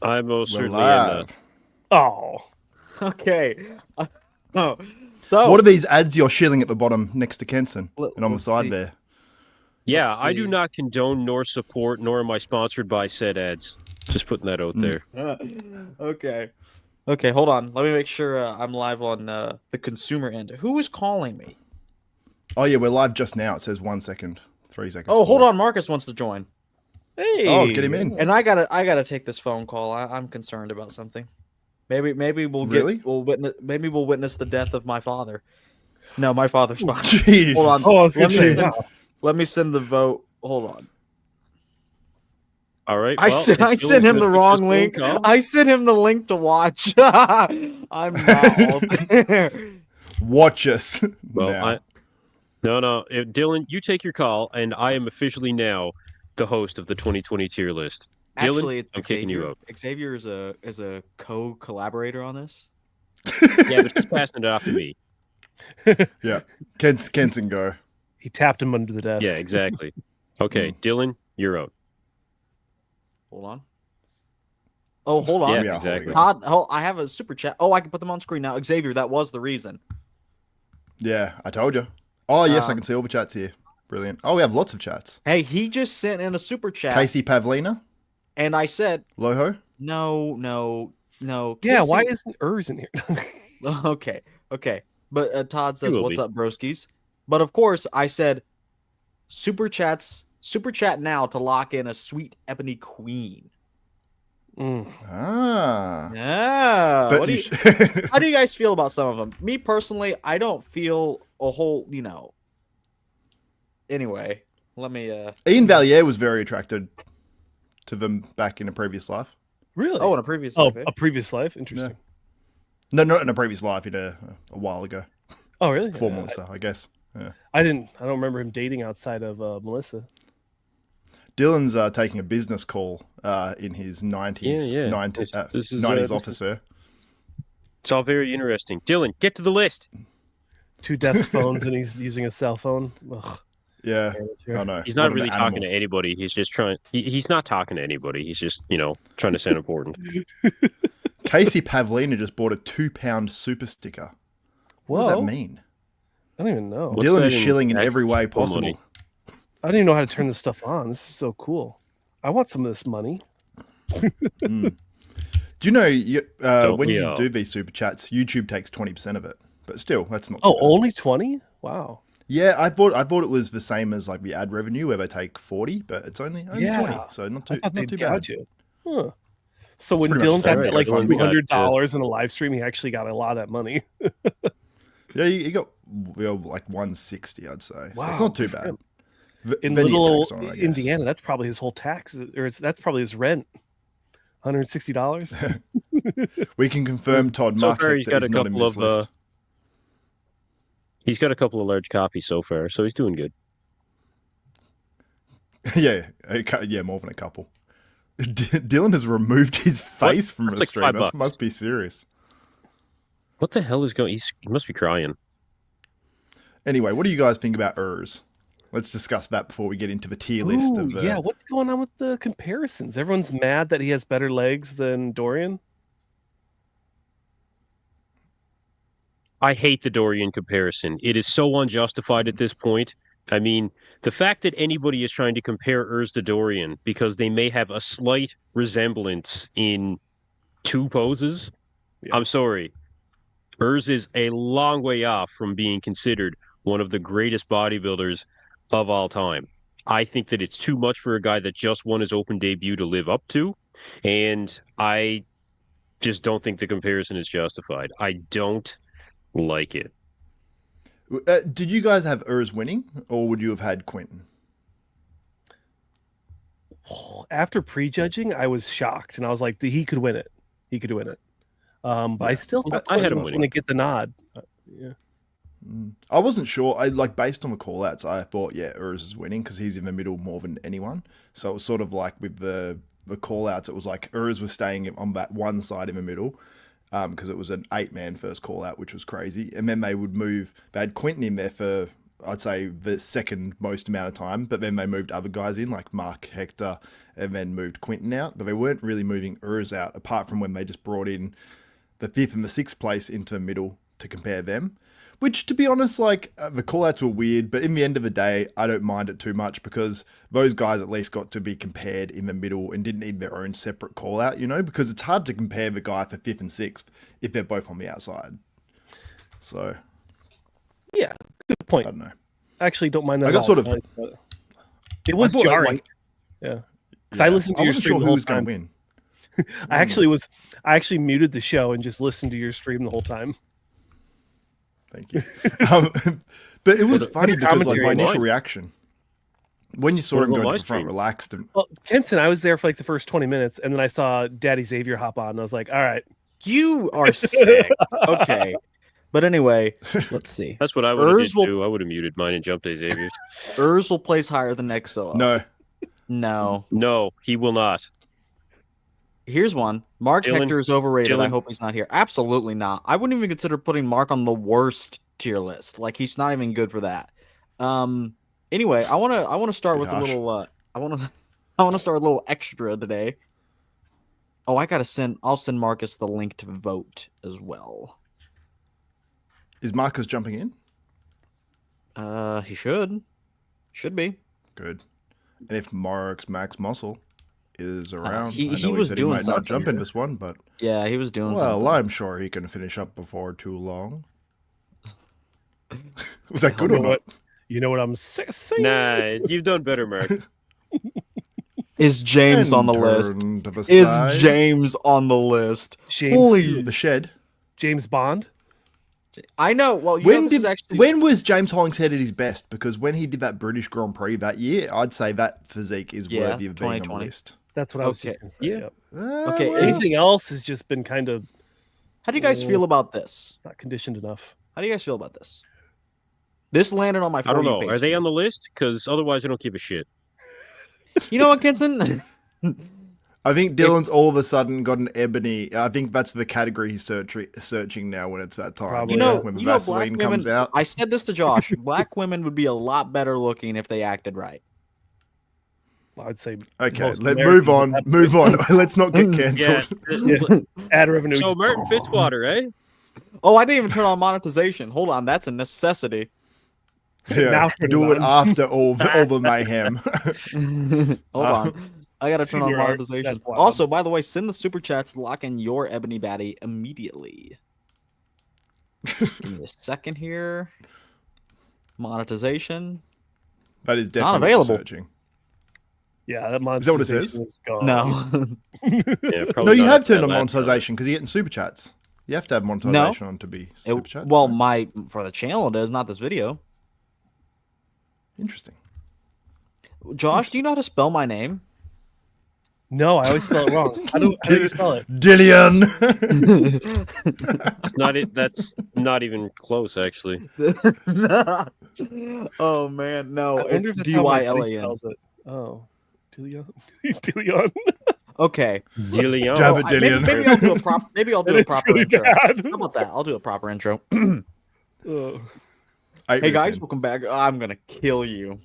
I most We're certainly am not. live. Oh, Okay. Oh, What are these ads you're shilling at the bottom next to Kenson and on the let's side see. there? Yeah, Let's I do see. not condone nor support, nor am I sponsored by said ads. Just putting that out there. Okay. Okay, hold on. Let me make sure I'm live on the consumer end. Who is calling me? Oh yeah, we're live just now. It says 1 second, 3 seconds. Oh, hold forward. on. Marcus wants to join. hey! Oh, get him in. And I gotta take this phone call. I'm concerned about something. Maybe we'll Really? we'll witness the death of my father. No, my father's fine. Jeez. Hold on. Oh, I was gonna Let me say, send, wow. let me send the vote. Hold on. All right. I sent him the wrong link. Call. I sent him the link to watch. I'm not all there. Watch us. Well, now. no. Dylan, you take your call, and I am officially now the host of the 2020 tier list. Dylan, Actually, it's I'm kicking you Xavier. out. Xavier is a co-collaborator on this. Yeah, but he's passing it off to me. Yeah. Kenson go. He tapped him under the desk. Yeah, exactly. Okay, Dylan, you're out. Hold on. Oh, hold on. Yeah, exactly. Todd, I have a super chat. Oh, I can put them on screen now. Xavier, that was the reason. Yeah, I told you. Oh yes, I can see all the chats here. Brilliant. Oh, we have lots of chats. Hey, he just sent in a super chat, Casey Pavlina, and I said, Loho. no. Yeah, Casey- why isn't Urs in here? Okay. But Todd says, will "What's be. up, broskies?" But of course, I said, super chat now to lock in a sweet ebony queen. Ah. Yeah. But What do you you, how do you guys feel about some of them? Me personally, I don't feel a whole, Anyway, let me. Iain Valliere was very attracted to them back in a previous life. Really? Oh, in a previous. Oh, life, eh? a previous life? Interesting. No, not in a previous life. In a while ago. Oh, really? Before Melissa, I guess. Yeah. I don't remember him dating outside of Melissa. Dylan's taking a business call in his 90s, Yeah. 90s, This is 90s office there. It's all very interesting. Dylan, get to the list. 2 desk phones and he's using a cell phone. Ugh, Yeah, amateur. I know. He's What not an really talking to animal. anybody. He's just trying. He's not talking to anybody. He's just, trying to sound important. Casey Pavlina just bought a £2 super sticker. What does that Whoa. mean? I don't even know. What's Dylan that is in shilling in actual every way football money? possible. I don't even know how to turn this stuff on. This is so cool. I want some of this money. Do you know when we you all? do these super chats, YouTube takes 20% of it, but still, that's not. Oh, too bad. only 20? Wow. Yeah, I thought it was the same as like the ad revenue where they take 40, but it's only 20, so not I too thought they'd too bad. gouge you. Huh. So when pretty much Dylan the same got as that like GoFundMe. $200 in a live stream, he actually got a lot of that money. Yeah, you got like 160, I'd say. So it's Wow, not too good for bad. him. Then In you get little taxed on it, I guess. Indiana, that's probably his whole tax, or that's probably his rent. $160. We can confirm Todd So far, Market he's that got he's a not in couple this of. list. He's got a couple of large copies so far, so he's doing good. Yeah, more than a couple. Dylan has removed his face from That's the like stream. $5. That must be serious. What the hell is going? He must be crying. Anyway, what do you guys think about Urs? Let's discuss that before we get into the tier list Ooh, of. yeah, what's going on with the comparisons? Everyone's mad that he has better legs than Dorian. I hate the Dorian comparison. It is so unjustified at this point. I mean, the fact that anybody is trying to compare Urs to Dorian because they may have a slight resemblance in 2 poses. Yeah. I'm sorry. Urs is a long way off from being considered one of the greatest bodybuilders of all time. I think that it's too much for a guy that just won his open debut to live up to, and I just don't think the comparison is justified. I don't like it. Did you guys have Urs winning, or would you have had Quentin? After prejudging, I was shocked, and I was like, he could win it. He could win it. But I still thought I had Quentin him was winning. going to get the nod. Yeah. I wasn't sure. I based on the call outs, I thought, yeah, Urs is winning because he's in the middle more than anyone. So it was sort of like with the call outs, it was like Urs was staying on that one side in the middle because it was an 8-man first call out, which was crazy. And then they would move, they had Quentin in there for I'd say the second most amount of time, but then they moved other guys in, like Mark Hector, and then moved Quinton out, but they weren't really moving Urs out, apart from when they just brought in the 5th and the 6th place into the middle to compare them. Which, to be honest, like, the call-outs were weird, but in the end of the day, I don't mind it too much because those guys at least got to be compared in the middle and didn't need their own separate call-out, you know, because it's hard to compare the guy for 5th and 6th if they're both on the outside. So, Yeah, good I point. don't know. I actually don't mind that. I got at all. sort of- It was I thought, jarring. like- Yeah, because I listened to I your wasn't stream sure the who whole was going to time. win. I actually muted the show and just listened to your stream the whole time. Thank you. But it was funny your because, like, commentary my in initial mind. reaction, when you saw What him about go my into the front stream? relaxed, and Well, Kenton, I was there for like the first 20 minutes, and then I saw Daddy Xavier hop on, and I was like, all right. You are sick. Okay. But anyway, let's see. That's what I would have Urs did will- too. I would have muted mine and jumped to Xavier's. Urs will place higher than Nexilla. no, No. No, he will not. Here's one. Mark Dylan- Hector is overrated. I Dylan- hope he's not here. Absolutely not. I wouldn't even consider putting Mark on the worst tier list. Like, he's not even good for that. Anyway, I wanna start with a Gosh. little I wanna start with a little extra today. Oh, I'll send Marcus the link to vote as well. is Marcus jumping in? He should be. Good. And if Max Muscle is around, he I know was said doing he might not something. jump in this one, but Yeah, he was doing well, something. I'm sure he can finish up before too long. Was that good or not? You know what I'm saying? Nah, you've done better, Mark. Is James on the And list? turn to the Is side. James on the list? James, The shed? James Bond? I know. Well, you know, When this is actually when was James Hollingshead at his best? Because when he did that British Grand Prix that year, I'd say that physique is Yeah, worthy of being on the 2020. list. That's what I was Okay. just going to say. Yeah. Yep. Okay, well, Anything else has just been kind of How do you guys feel about this? not conditioned enough. How do you guys feel about this? This landed on my. I don't know. page Are they for on the list? Because otherwise, I don't give a shit. You know what, Kenson? I think Dylan's all of a sudden got an ebony. I think that's the category he's searching now when it's that time. Probably. You know, when the black Vaseline women. comes out. I said this to Josh. Black women would be a lot better looking if they acted right. I'd say Okay, most let's Americans move on. would have- Move on. Let's not get Yeah. cancelled. ad revenue. So Martin Fitzwater, eh? Oh, I didn't even turn on monetization. Hold on, that's a necessity. Yeah, Now turn do it it on. after all the mayhem. Hold on. I gotta turn on Senior art, monetization. that's wild. Also, by the way, send the super chats to lock in your ebony baddie immediately. Give me a second here. Monetization. That is definitely available. searching. Yeah, that that what it monetization says? is gone. No. Yeah, No, probably you not have after turned that on last monetization because you're getting super chats. You have to have monetization on to be super chats. well, right? for the channel it is, not this video. Interesting. Josh, do you know how to spell my name? No, I always spell it wrong. How do you spell it? Dillian. It's not it. That's not even close, actually. Oh man, no, I wonder it's if that's how my buddy Dyllan. spells it. Oh, Dillion. Dillion. Okay. Dillion. Jab Oh, it, maybe, Dillian. maybe I'll do a prop. Maybe I'll do a It's proper really intro. bad. How about that? I'll do a proper intro. Oh. Hey guys, welcome back. I'm gonna kill you.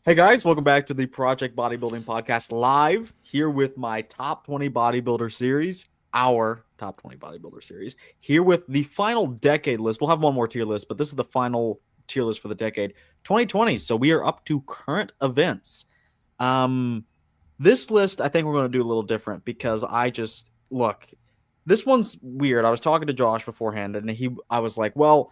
Hey guys, welcome back to the Project Bodybuilding Podcast live here with my top 20 bodybuilder series, our top 20 bodybuilder series, here with the final decade list. We'll have one more tier list, but this is the final tier list for the decade 2020. So we are up to current events. This list, I think we're going to do a little different because look, this one's weird. I was talking to Josh beforehand and I was like, well,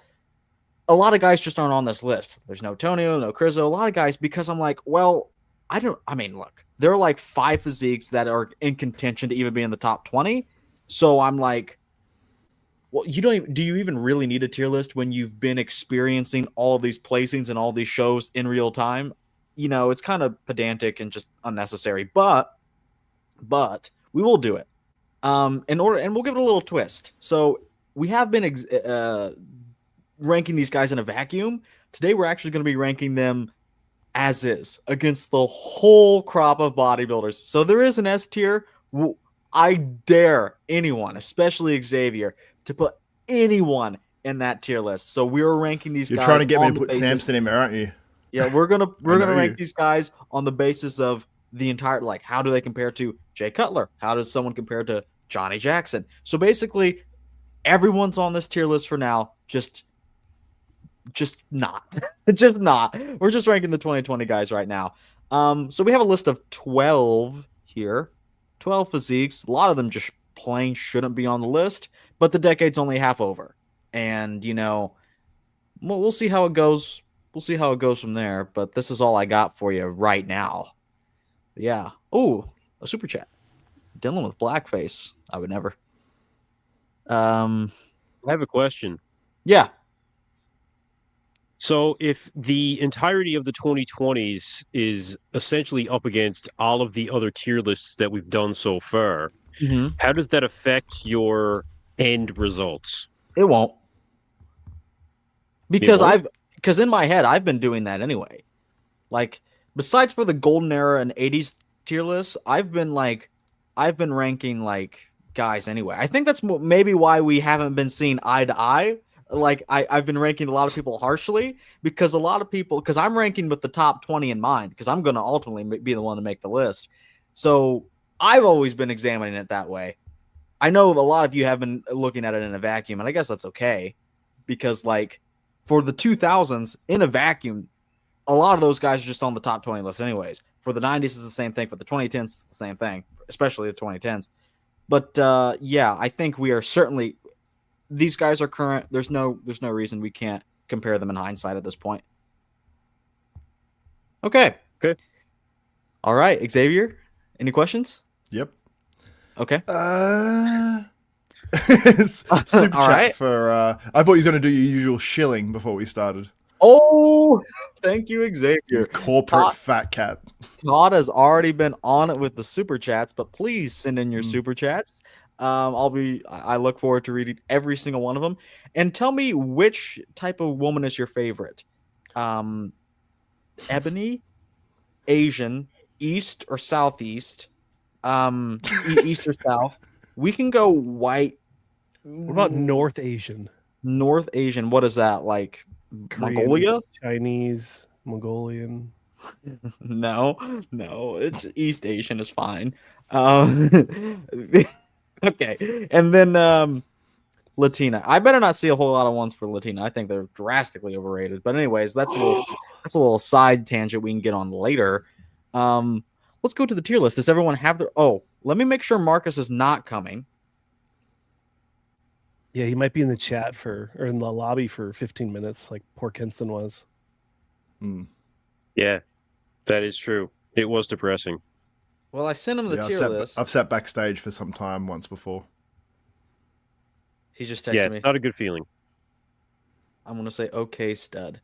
a lot of guys just aren't on this list. There's no Tonio, no Crizzo, a lot of guys, because I'm like, well, look, there are like 5 physiques that are in contention to even be in the top 20. So I'm like, well, do you even really need a tier list when you've been experiencing all these placings and all these shows in real time? You know, it's kind of pedantic and just unnecessary, but we will do it. And we'll give it a little twist. So we have been ranking these guys in a vacuum. Today we're actually going to be ranking them as is against the whole crop of bodybuilders. So there is an S tier. I dare anyone, especially Xavier, to put anyone in that tier list. So we were ranking these You're guys. trying to get me on to the put basis- Samson in there, aren't you? Yeah, we're gonna know rank you. these guys on the basis of the entire, like, how do they compare to Jay Cutler? How does someone compare to Johnny Jackson? So basically, everyone's on this tier list for now. Just not, just not. We're just ranking the 2020 guys right now. So we have a list of 12 here, 12 physiques. A lot of them just plain shouldn't be on the list, but the decade's only half over, and we'll see how it goes. We'll see how it goes from there. But this is all I got for you right now. Yeah. Oh, a super chat. Dylan with blackface. I would never. I have a question. Yeah. So if the entirety of the 2020s is essentially up against all of the other tier lists that we've done so far, how does that affect your end results? It won't. Because in my head, I've been doing that anyway. Like, besides for the golden era and 80s tier lists, I've been ranking like guys anyway. I think that's maybe why we haven't been seeing eye to eye. Like, I've been ranking a lot of people harshly because I'm ranking with the top 20 in mind because I'm going to ultimately be the one to make the list. So I've always been examining it that way. I know a lot of you have been looking at it in a vacuum, and I guess that's okay because, like, for the 2000s in a vacuum, a lot of those guys are just on the top 20 list anyways. For the 90s, it's the same thing. For the 2010s, it's the same thing, especially the 2010s. But yeah, I think we are certainly – these guys are current. There's no reason we can't compare them in hindsight at this point. Okay. All right, Xavier, any questions? Yep. Okay. Super All chat right. for. I thought you were going to do your usual shilling before we started. Oh, thank you, Xavier. You corporate fat cat. Todd has already been on it with the super chats, but please send in your super chats. I look forward to reading every single one of them. And tell me which type of woman is your favorite. Ebony, Asian, East or Southeast, East or South. We can go white. What about North Asian? North Asian. What is that, like? Korean, Mongolia? Chinese, Mongolian. No. It's East Asian is fine. Okay, and then Latina. I better not see a whole lot of ones for Latina. I think they're drastically overrated. But anyways, that's a little side tangent we can get on later. Let's go to the tier list. Does everyone have their? Oh, let me make sure Marcus is not coming. Yeah, he might be in the chat or in the lobby for 15 minutes, like poor Kenson was. Yeah, that is true. It was depressing. Well, I sent him the tier list. I've sat backstage for some time once before. He just texted me. It's not a good feeling. I'm going to say, okay, stud.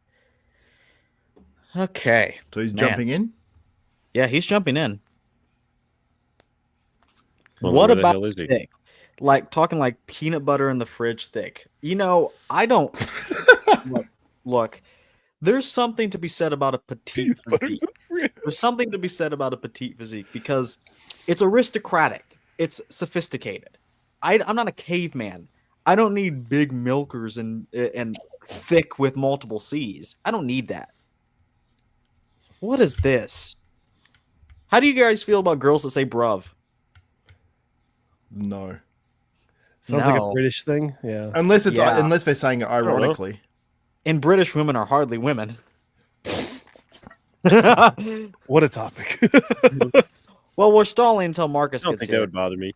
Okay. So he's jumping in? Yeah, he's jumping in. Well, what where the about hell is he? thick? Like, talking like peanut butter in the fridge thick. I don't... look, there's something to be said about a petite physique. There's something to be said about a petite physique because it's aristocratic. It's sophisticated. I'm not a caveman. I don't need big milkers and thick with multiple C's. I don't need that. What is this? How do you guys feel about girls that say bruv? No. Sounds like a British thing. Yeah. Unless they're saying it ironically. And British women are hardly women. What a topic. Well, we're stalling until Marcus I don't gets think here. that would bother me.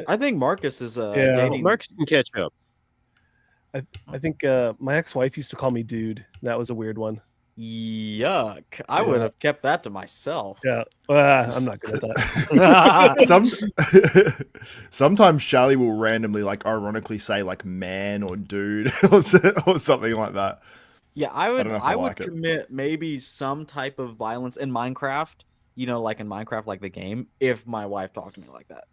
I think Marcus is Well, Marcus can catch up. I think my ex-wife used to call me dude. That was a weird one. Yuck. I would have kept that to myself. Yeah. I'm not good at that. Sometimes Charlie will randomly, like, ironically say, like, man or dude or something like that. Yeah, I would like it. commit maybe some type of violence in Minecraft, like in Minecraft, like the game, if my wife talked to me like that.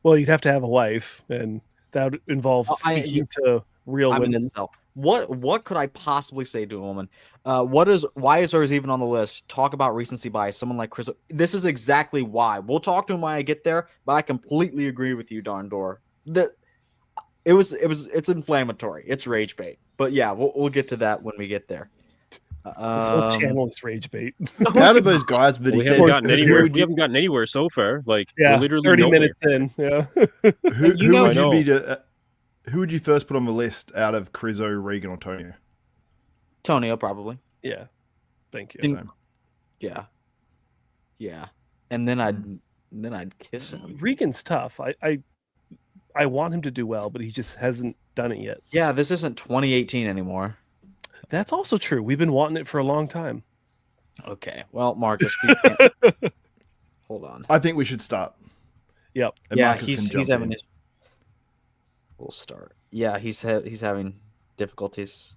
Well, you'd have to have a wife, and that would involve speaking to real women. Itself. What could I possibly say to a woman? Why is ours even on the list? Talk about recency bias. Someone like Chris. This is exactly why. We'll talk to him when I get there, but I completely agree with you, Darndor. That It's inflammatory. It's rage bait. But yeah, we'll get to that when we get there. This whole channel is rage bait. Out of those guys that he We said, haven't gotten anywhere. would We you, haven't gotten anywhere so far. Like Yeah, we're literally 30 nowhere. minutes in. Yeah. who know- would I you be know. to, who would you first put on the list out of Crizzo, Regan, or Tonio? Tonio probably. Yeah. Thank you. Think- Same. Yeah. Yeah. And then I'd kiss him. Regan's tough. I want him to do well, but he just hasn't done it yet. Yeah, this isn't 2018 anymore. That's also true. We've been wanting it for a long time. Okay. Well, Marcus, we can't... hold on. I think we should start. Yep. And Yeah, Marcus can he's jump having. in. We'll start. Yeah, he's having difficulties.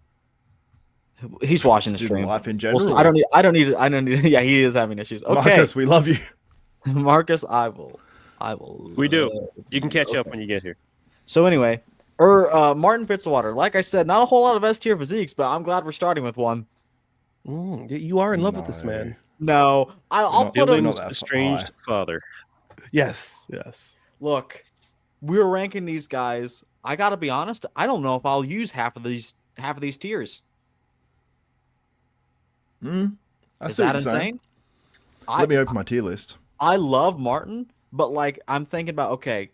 He's watching the Just in stream. life in We'll general. st- I don't need. Yeah, he is having issues. Okay, Marcus, we love you. Marcus, I will. We do. love You can catch up Okay. when you get here. So anyway, Martin Fitzwater. Like I said, not a whole lot of S tier physiques, but I'm glad we're starting with one. You are in love with this man. No, I'll Not- put Dylan- him. not that Estranged high. father. Yes. Yes. Look, we're ranking these guys. I gotta be honest. I don't know if I'll use half of these tiers. I Is see what that you're saying. insane? Let me open my tier list. I love Martin, but like I'm thinking about, okay,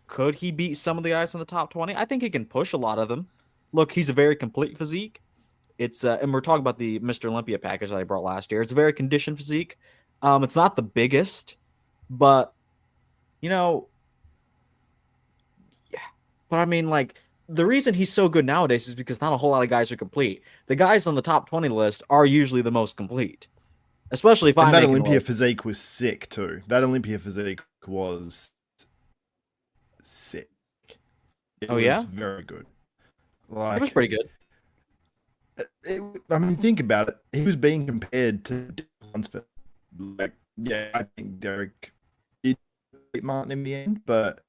could he beat some of the guys in the top 20? I think he can push a lot of them. Look, he's a very complete physique. It's and we're talking about the Mr. Olympia package that I brought last year. It's a very conditioned physique. It's not the biggest, but yeah. But I mean, like the reason he's so good nowadays is because not a whole lot of guys are complete. The guys on the top 20 list are usually the most complete. Especially if And I'm that making Olympia like- physique was sick too. That Olympia physique was sick. It Oh, was yeah? very good. It Like, was pretty good. I mean, think about it. He was being compared to Lunsford. Like, yeah, I think Derek did beat Martin in the end, but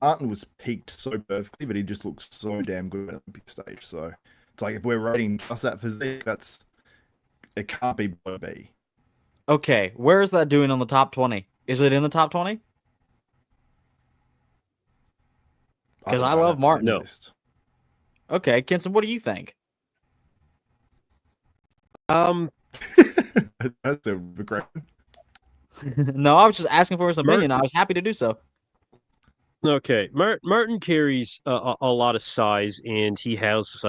Martin was peaked so perfectly, but he just looks so damn good at the Olympic stage. So it's like if we're rating just that physique, it can't be below B. Okay, where is that doing on the top 20? Is it in the top 20? 'Cause I don't know, love that's Martin. the No. list. Okay, Kenson, what do you think? That's a regret. No, I was just asking for his opinion. I was happy to do so. Okay, Martin carries a lot of size, and he has a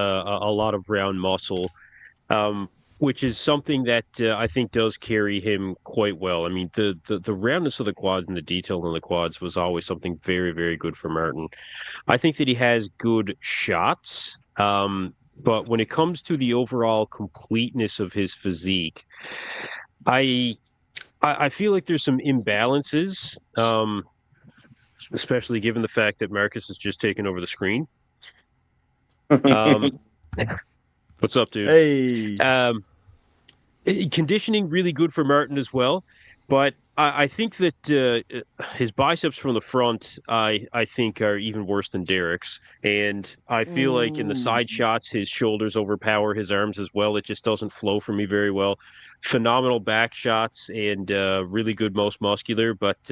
lot of round muscle, which is something that I think does carry him quite well. I mean, the roundness of the quads and the detail on the quads was always something very, very good for Martin. I think that he has good shots, but when it comes to the overall completeness of his physique, I feel like there's some imbalances. Especially given the fact that Marcus has just taken over the screen. What's up, dude? Hey, Conditioning really good for Martin as well, but I think that his biceps from the front, I think, are even worse than Derek's, and I feel like in the side shots, his shoulders overpower his arms as well. It just doesn't flow for me very well. Phenomenal back shots and really good most muscular, but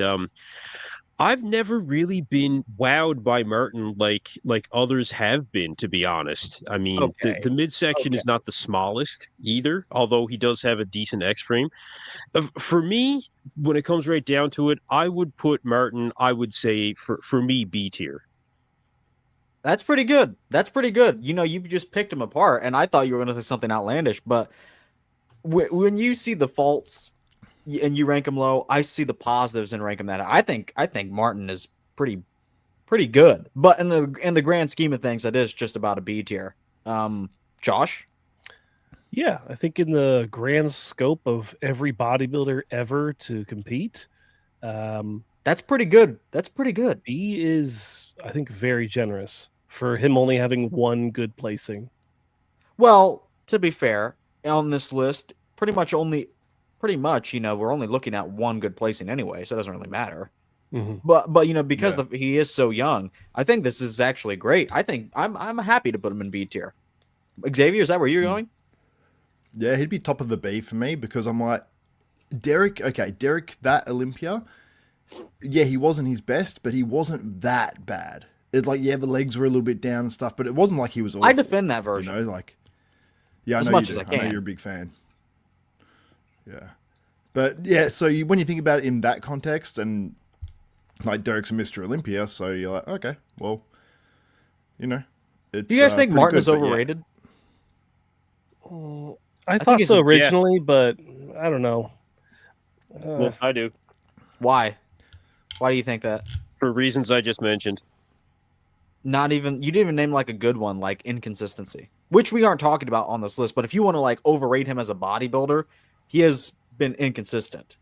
I've never really been wowed by Martin like others have been, to be honest. I mean, Okay. the midsection is not the smallest either, although he does have a decent X-frame. For me, when it comes right down to it, I would put Martin, I would say, for me, B tier. That's pretty good. That's pretty good. You know, you just picked him apart, and I thought you were going to say something outlandish, but when you see the faults and you rank him low, I see the positives and rank him that. I think Martin is pretty good, but in the grand scheme of things, that is just about a B tier. Josh, Yeah, I think in the grand scope of every bodybuilder ever to compete, that's pretty good. That's pretty good. B is, I think, very generous for him only having one good placing. Well, to be fair, on this list, pretty much, you know, we're only looking at one good placing anyway, so it doesn't really matter. Mhm. But you know, because he is so young, I think this is actually great. I think I'm happy to put him in B tier. Xavier, is that where you're going? yeah, he'd be top of the B for me because I'm like, Derek, that Olympia, yeah, he wasn't his best, but he wasn't that bad. it's like, yeah, the legs were a little bit down and stuff, but it wasn't like he was awful. I defend that version. You know, like, yeah, I As know much you as do. I I know can. you're a big fan. Yeah. But yeah, so when you think about it in that context, and like Derek's a Mr. Olympia, so you're like, okay, well, you know, it's. Do you guys think pretty Martin good, is but yeah. overrated? I think thought he's so a- originally, but I don't know. Yeah, I do. Why? Why do you think that? For reasons I just mentioned. Not even you didn't even name like a good one, like inconsistency, which we aren't talking about on this list. But if you want to like overrate him as a bodybuilder, he has been inconsistent.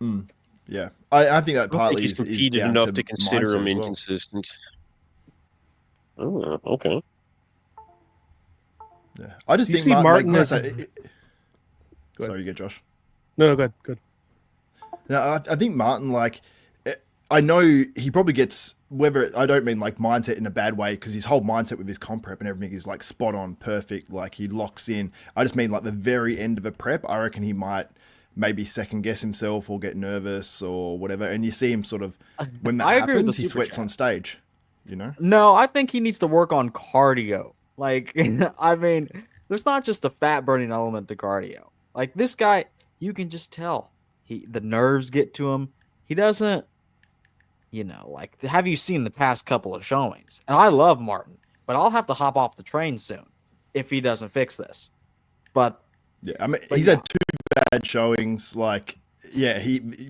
Yeah, I think that I don't think partly he's is competed down enough to to consider mindset him as well. inconsistent. Oh, okay. Yeah, I just Do you think see Martin. Martin as a- Go ahead. Sorry, you go, Josh. No, good. No, I think Martin, like, I know he probably gets, whether, I don't mean like mindset in a bad way, because his whole mindset with his comp prep and everything is like spot on, perfect, like he locks in. I just mean like the very end of a prep, I reckon he might maybe second guess himself or get nervous or whatever. And you see him sort of, when that I agree with happens, the he super sweats chat. on stage, you know? No, I think he needs to work on cardio. Like, I mean, there's not just a fat burning element to cardio. Like this guy, you can just tell the nerves get to him. He doesn't, like, have you seen the past couple of showings? And I love Martin, but I'll have to hop off the train soon if he doesn't fix this. But Yeah, I mean, But he's yeah. had 2 bad showings. Like, yeah,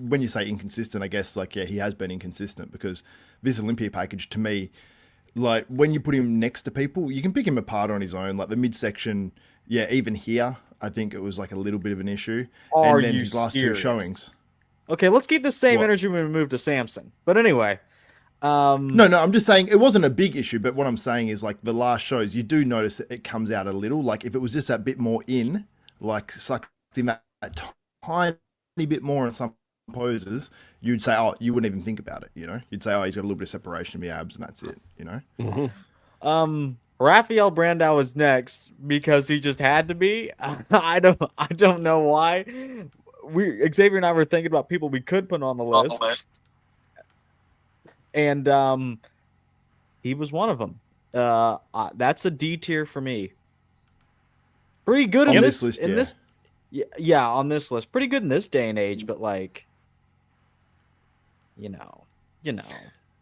when you say inconsistent, I guess, like, yeah, he has been inconsistent, because this Olympia package, to me, like, when you put him next to people, you can pick him apart on his own. Like, the midsection, yeah, even here, I think it was like a little bit of an issue. Are And then you his last serious? 2 showings. okay, let's keep the same What? energy when we move to Samson. But anyway, No, I'm just saying it wasn't a big issue, but what I'm saying is, like, the last shows, you do notice that it comes out a little. Like, if it was just that bit more in, like, sucked in that tiny bit more in some poses, you'd say, oh, you wouldn't even think about it, you know? You'd say, oh, he's got a little bit of separation in the abs, and that's it, you know? Rafael Brandao is next because he just had to be. I don't know why. Xavier and I were thinking about people we could put on the list, and he was one of them. That's a D tier for me. Pretty good On in this this list, yeah. yeah, on this list. Pretty good in this day and age, but like, you know.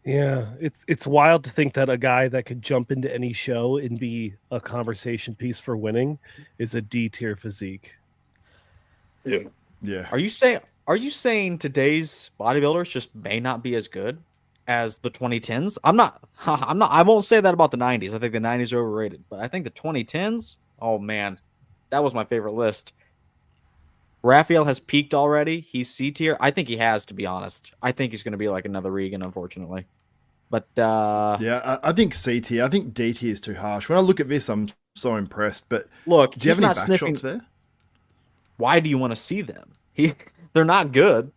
Yeah, it's wild to think that a guy that could jump into any show and be a conversation piece for winning is a D tier physique. Yeah. Are you saying today's bodybuilders just may not be as good as the 2010s? I won't say that about the 90s. I think the 90s are overrated, but I think the 2010s, oh man, that was my favorite list. Rafael has peaked already. He's C tier. I think he has, to be honest. I think he's going to be like another Regan, unfortunately. But Yeah, I think C tier. I think D tier is too harsh. When I look at this, I'm so impressed. But look, do you he's have any not back sniffing. shots there? Why do you want to see them? They're not good.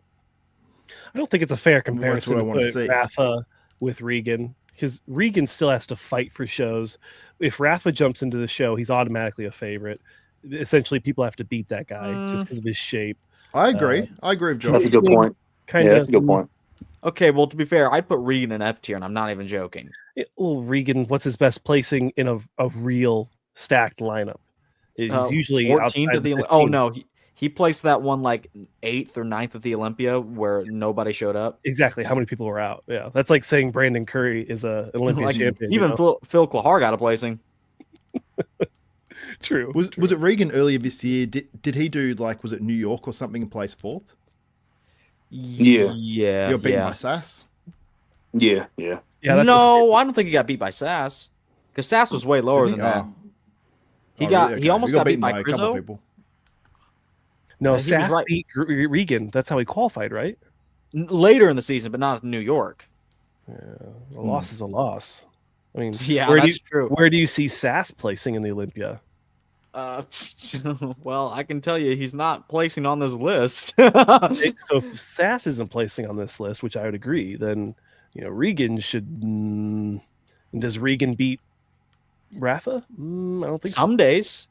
I don't think it's a fair That's comparison what I to wanna put see. Rafa with Regan, because Regan still has to fight for shows. If Rafa jumps into the show, he's automatically a favorite. Essentially, people have to beat that guy just because of his shape. I agree. I agree with Josh. That's a good point. Kind Yeah, of. that's a good point. Okay, well, to be fair, I'd put Regan in F tier, and I'm not even joking. Well, Regan, what's his best placing in a real stacked lineup? He's usually 14th outside of the the Oh 15th. no, he placed that one like 8th or 9th at the Olympia where nobody showed up. Exactly. How many people were out? Yeah, that's like saying Brandon Curry is an Olympian Like, champion. even you know? Phil Klahar got a placing. True. Was it Regan earlier this year? Did he do, like, was it New York or something, and place 4th? Yeah. Yeah. He got beaten by Sass. Yeah. Yeah, that's No, I don't think he got beat by Sass. Because Sass was way lower Did than he? that. Oh. He Oh, got really? he Okay. almost got beat by a couple Crizzo. people. No, he was Sass right. beat Regan. That's how he qualified, right? Later in the season, but not in New York. Yeah, a loss is a loss. I mean, Yeah, where do that's true. Where do you see Sass placing in the Olympia? Well, I can tell you he's not placing on this list. So if Sass isn't placing on this list, which I would agree, then Regan should. Does Regan beat Rafa? I don't think Some days,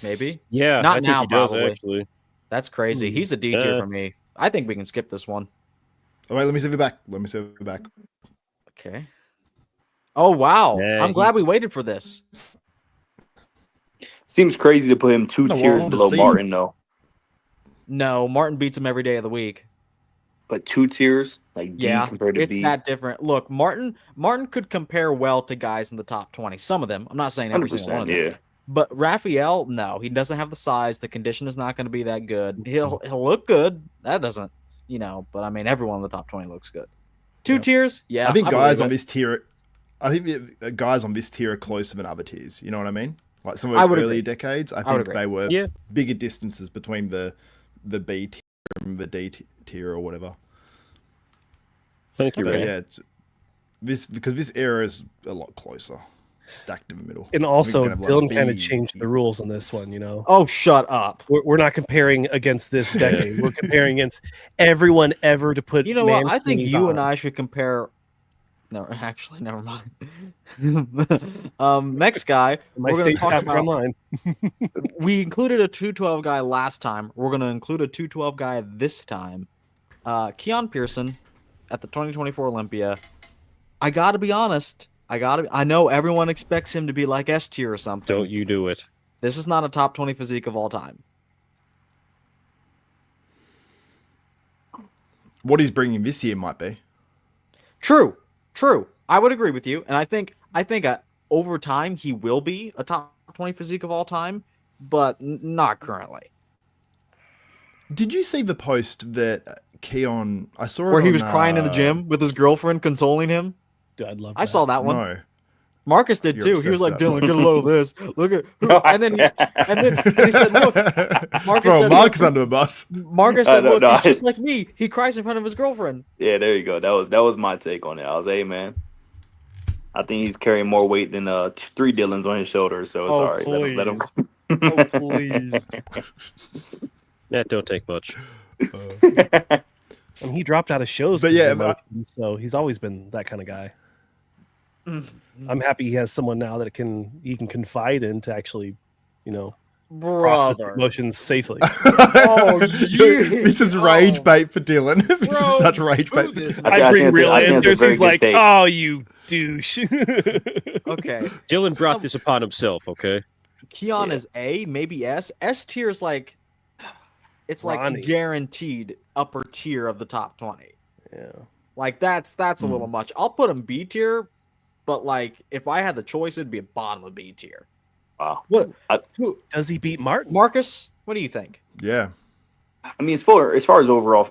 maybe. Yeah, Not I think now, he does, probably. actually. That's crazy. He's a D tier Yeah. for me. I think we can skip this one. Oh, wait, let me see if you're back. Let me see if you're back. Okay. Oh wow! Yeah, I'm glad we he's- waited for this. Seems crazy to put him two No, I tiers want to below see. Martin though. No, Martin beats him every day of the week. But 2 tiers, like Yeah, D compared to it's B. that different. Look, Martin could compare well to guys in the top 20. Some of them. I'm not saying every single one of them. Yeah. But Rafael, no, he doesn't have the size. The condition is not going to be that good. He'll look good. That doesn't, but I mean, everyone in the top 20 looks good. 2 tiers, yeah. I think guys on believe it. this tier, guys on this tier are closer than other tiers. You know what I mean? Like some I of would those earlier agree. decades, I would think agree. they were Yeah. bigger distances between the B tier and the D tier or whatever. Thank you, But Ray. yeah, because this era is a lot closer, stacked in the middle. And I think also, we're gonna have, Dylan like, kind of B, changed the rules on this one. Oh, shut up. We're not comparing against this decade. We're comparing against everyone ever to put. You know what? man I think squeeze you on. and I should compare. No, actually, never mind. Next guy, My we're going to stage talk captain about. online. We included a 212 guy last time. We're going to include a 212 guy this time. Keone Pearson at the 2024 Olympia. I got to be honest. I know everyone expects him to be like S tier or something. Don't you do it. This is not a top 20 physique of all time. What he's bringing this year might be. True. I would agree with you, and I think over time he will be a top 20 physique of all time, but not currently. Did you see the post that Keone? I saw it Where he on, was crying in the gym with his girlfriend consoling him. Dude, I'd love. I saw that one. No, Marcus did You're too. He was like, obsessed "Dylan, with get a that. load of this. Look at," and then he said, "Look." Marcus Throw said, Marcus "Look." under a bus. Marcus said, No, "Look, no, he's just like me. He cries in front of his girlfriend." Yeah, there you go. That was my take on it. I was, hey man, I think he's carrying more weight than 3 Dylans on his shoulders, so it's Oh, all right. Let him. Oh, please. That don't take much. And he dropped out of shows, But because yeah, of emotions, so he's always been that kind of guy. I'm happy he has someone now that he can confide in to actually, process Brother. emotions safely. Oh, This is rage oh. bait for Dylan. This Bro, is such rage bait for do this. Dylan. I bring think real that's a answers. very He's good like, take. "Oh, you douche." Okay. Dylan brought Some- this upon himself, okay? Keone Yeah. is A, maybe S. S tier is like, it's Ronnie. like guaranteed upper tier of the top 20. Yeah. Like that's a little much. I'll put him B tier, but like if I had the choice, it'd be a bottom of B tier. Wow. What? I- Does he beat Martin? Marcus, what do you think? Yeah. I mean, as far as overall,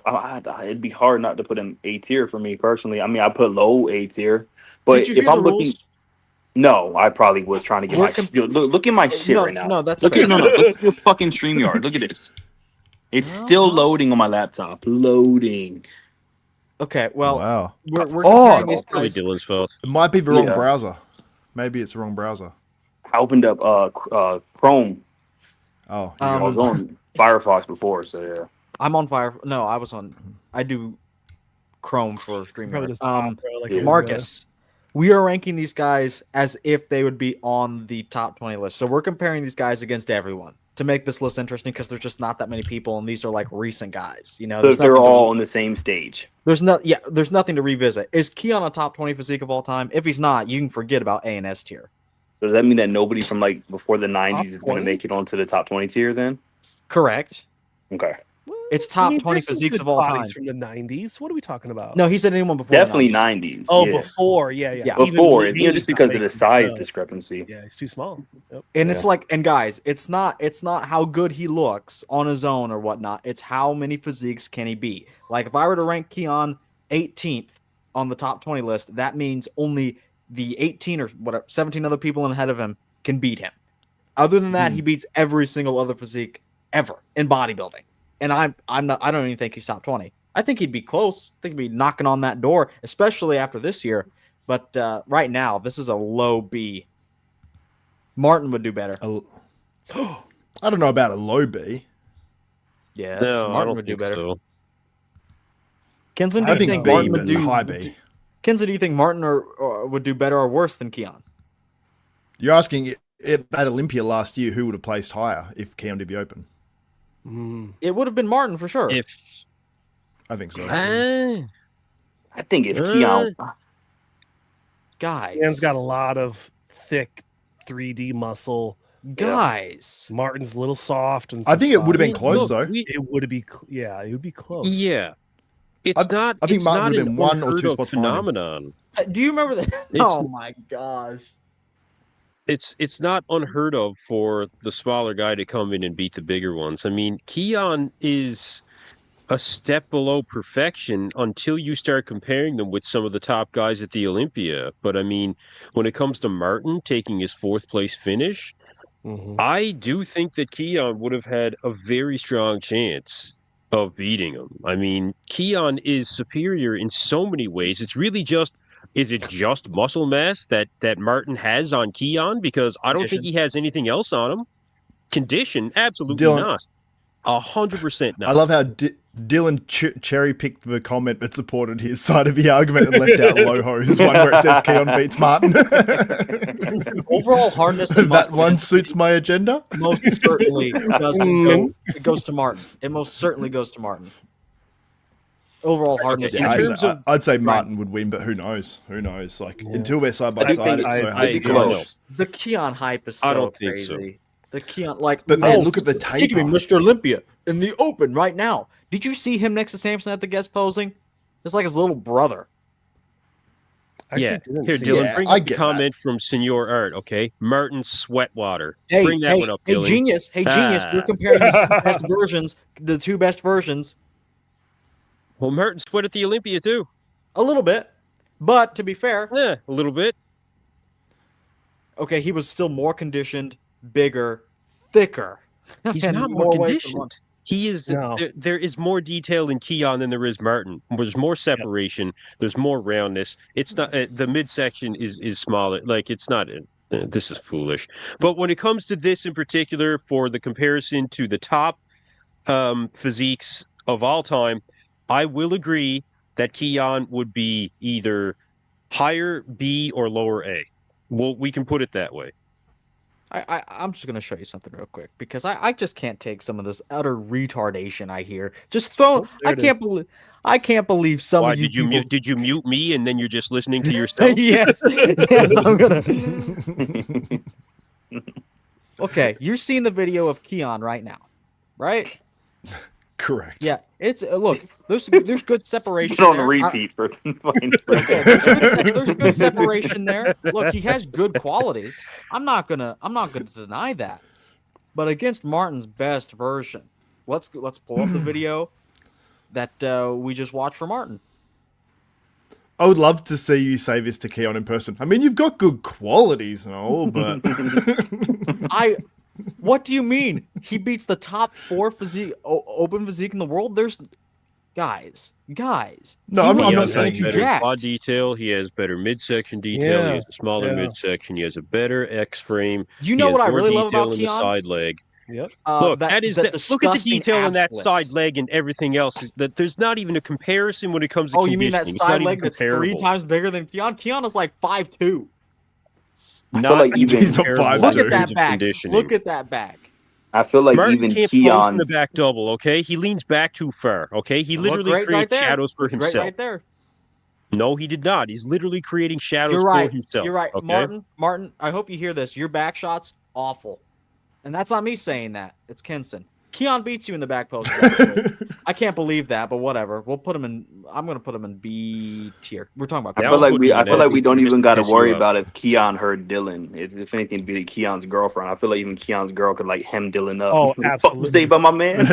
it'd be hard not to put him A tier for me personally. I mean, I put low A tier, but Did you if hear I'm the looking, rules? no, I probably was trying to get We're my com- look at my shit no, right now. no, that's Look fair. at look at your fucking StreamYard. Look at this. It's still loading on my laptop. Loading. Okay, well, Wow. we're Oh! comparing these Probably guys. Dylan's fault. It might be the wrong Yeah. browser. Maybe it's the wrong browser. I opened up Chrome. Oh, Um, I was on Firefox before, so yeah. I'm on fire. No, I was on. I do Chrome for Probably StreamYard. does not, bro, like yeah. everybody Marcus, we are ranking these guys as if they would be on the top 20 list. So we're comparing these guys against everyone to make this list interesting because there's just not that many people, and these are like recent guys. So there's they're nothing to- all on the same stage. there's nothing to revisit. Is Keone a top 20 physique of all time? If he's not, you can forget about A and S tier. So does that mean that nobody from like before the '90s Top is going 20? to make it onto the top 20 tier then? Correct. Okay, It's top 20 there's some physiques good of all bodies time. from the 90s. What are we talking about? No, he said anyone before. the definitely 90s. '90s. Oh, yeah. before. Yeah. Yeah. Even Before, Lee's just not because of the making size the- discrepancy. Yeah, he's too small. Yep. And Yeah. it's like, and guys, it's not how good he looks on his own or whatnot. It's how many physiques can he beat. Like if I were to rank Keone 18th on the top 20 list, that means only the 18 or whatever 17 other people ahead of him can beat him. Other than that, he beats every single other physique ever in bodybuilding. And I don't even think he's top 20. I think he'd be close. I think he'd be knocking on that door, especially after this year. But right now, this is a low B. Martin would do better. I don't know about a low B. Yes, No, I Martin don't would do think better. so. Kenson, do I you think think B, Martin would but do high B. Kenson, do you think Martin or would do better or worse than Keone? You're asking at Olympia last year who would have placed higher if Keone did the Open? Mm. It would have been Martin for sure. If I think so. I think if Uh, Keone, Ian's got a lot of thick 3D muscle. Guys. Martin's a little soft, and I think it would have been mean, close look, though. it would be, it would be close. Yeah. It's I not. think it's Martin not would have an been one or unheard two of spots behind him. phenomenon. Do you remember that? It's- Oh my gosh. It's not unheard of for the smaller guy to come in and beat the bigger ones. I mean, Keone is a step below perfection until you start comparing them with some of the top guys at the Olympia. But I mean, when it comes to Martin taking his 4th place finish, I do think that Keone would have had a very strong chance of beating him. I mean, Keone is superior in so many ways. It's really just, is it just muscle mass that Martin has on Keone? Because I don't think he has anything else on him. Condition, absolutely Dylan, not. 100% not. I love how Dylan cherry picked the comment that supported his side of the argument and left out Loho's one where it says Keone beats Martin. Overall hardness and That muscle one density suits my agenda. most certainly doesn't go. It goes to Martin. It most certainly goes to Martin. Overall hardness. In Yeah, terms of- I'd say Martin would win, but who knows? Who knows? Like until they're side by I think side, they- it's so I hard to think judge. close. The Keone hype is so I don't think so. crazy. The Keone, like, But man, look at the he could be taper. Mr. Olympia in the open right now. Did you see him next to Samson at the guest posing? It's like his little brother. Yeah. Didn't Here, see Dylan, Yeah, bring I up the get comment from Senor Art, okay? Martin Sweatwater. Hey, Bring that one up, hey, Dylan. genius! Hey, genius! Ah. You're comparing the two best versions, the two best versions, Well, Martin sweat at the Olympia, too. a little bit. But to be fair, Yeah, a little bit. okay, he was still more conditioned, bigger, thicker. He's and not more ways than one. conditioned. He is. No. There is more detail in Keone than there is Martin. There's more separation. There's more roundness. It's not the midsection is smaller. Like it's not. This is foolish. But when it comes to this in particular, for the comparison to the top physiques of all time, I will agree that Keone would be either higher B or lower A. Well, we can put it that way. I'm just gonna show you something real quick because I just can't take some of this utter retardation I hear. Just throw. Oh, there I can't believe some Why of you did you people. mute? Did you mute me and then you're just listening to yourself? yes, yes, I'm gonna. Okay, you're seeing the video of Keone right now, right? Correct. Yeah, it's look. There's good separation. Put on there. repeat for Okay, there's good separation there. Look, he has good qualities. I'm not gonna deny that. But against Martin's best version, let's pull up the video that we just watched for Martin. I would love to see you say this to Keone in person. I mean, you've got good qualities and all, but What do you mean? He beats the top 4 open physique in the world. There's guys. No, He I'm looks not has saying better jacked. quad detail. He has better midsection detail. Yeah, He has a smaller yeah. midsection. He has a better X frame. Do you know what I really love about in the Keone? side leg. Yep. Look, look at the disgusting detail in that ab split. side leg and everything else. That there's not even a comparison when it comes to Oh, you mean that conditioning. It's not side even leg that's 3 comparable. times bigger than Keone? Keone is like 5'2". I feel like even He's not comparable 5'2". in Look at terms that of back. conditioning. Look at that back. I feel like Martin even can't pose in the Keone's back double, okay? He leans back too far, okay? He Look literally great creates right there. shadows for Look great himself. right there. No, he did not. He's literally creating shadows You're right. for himself. You're right. Okay? Martin, I hope you hear this. Your back shot's awful. And that's not me saying that. It's Kenson. Keone beats you in the back post. I can't believe that, but whatever. We'll put him in. I'm going to put him in B tier. We're talking about. I Yeah, feel I'll like put we you in I feel that like we don't just even to got to piss you worry off. about if Keone heard Dylan. If anything, be Keone's girlfriend. I feel like even Keone's girl could like hem Dylan up. Oh, Fuck absolutely. say about my man.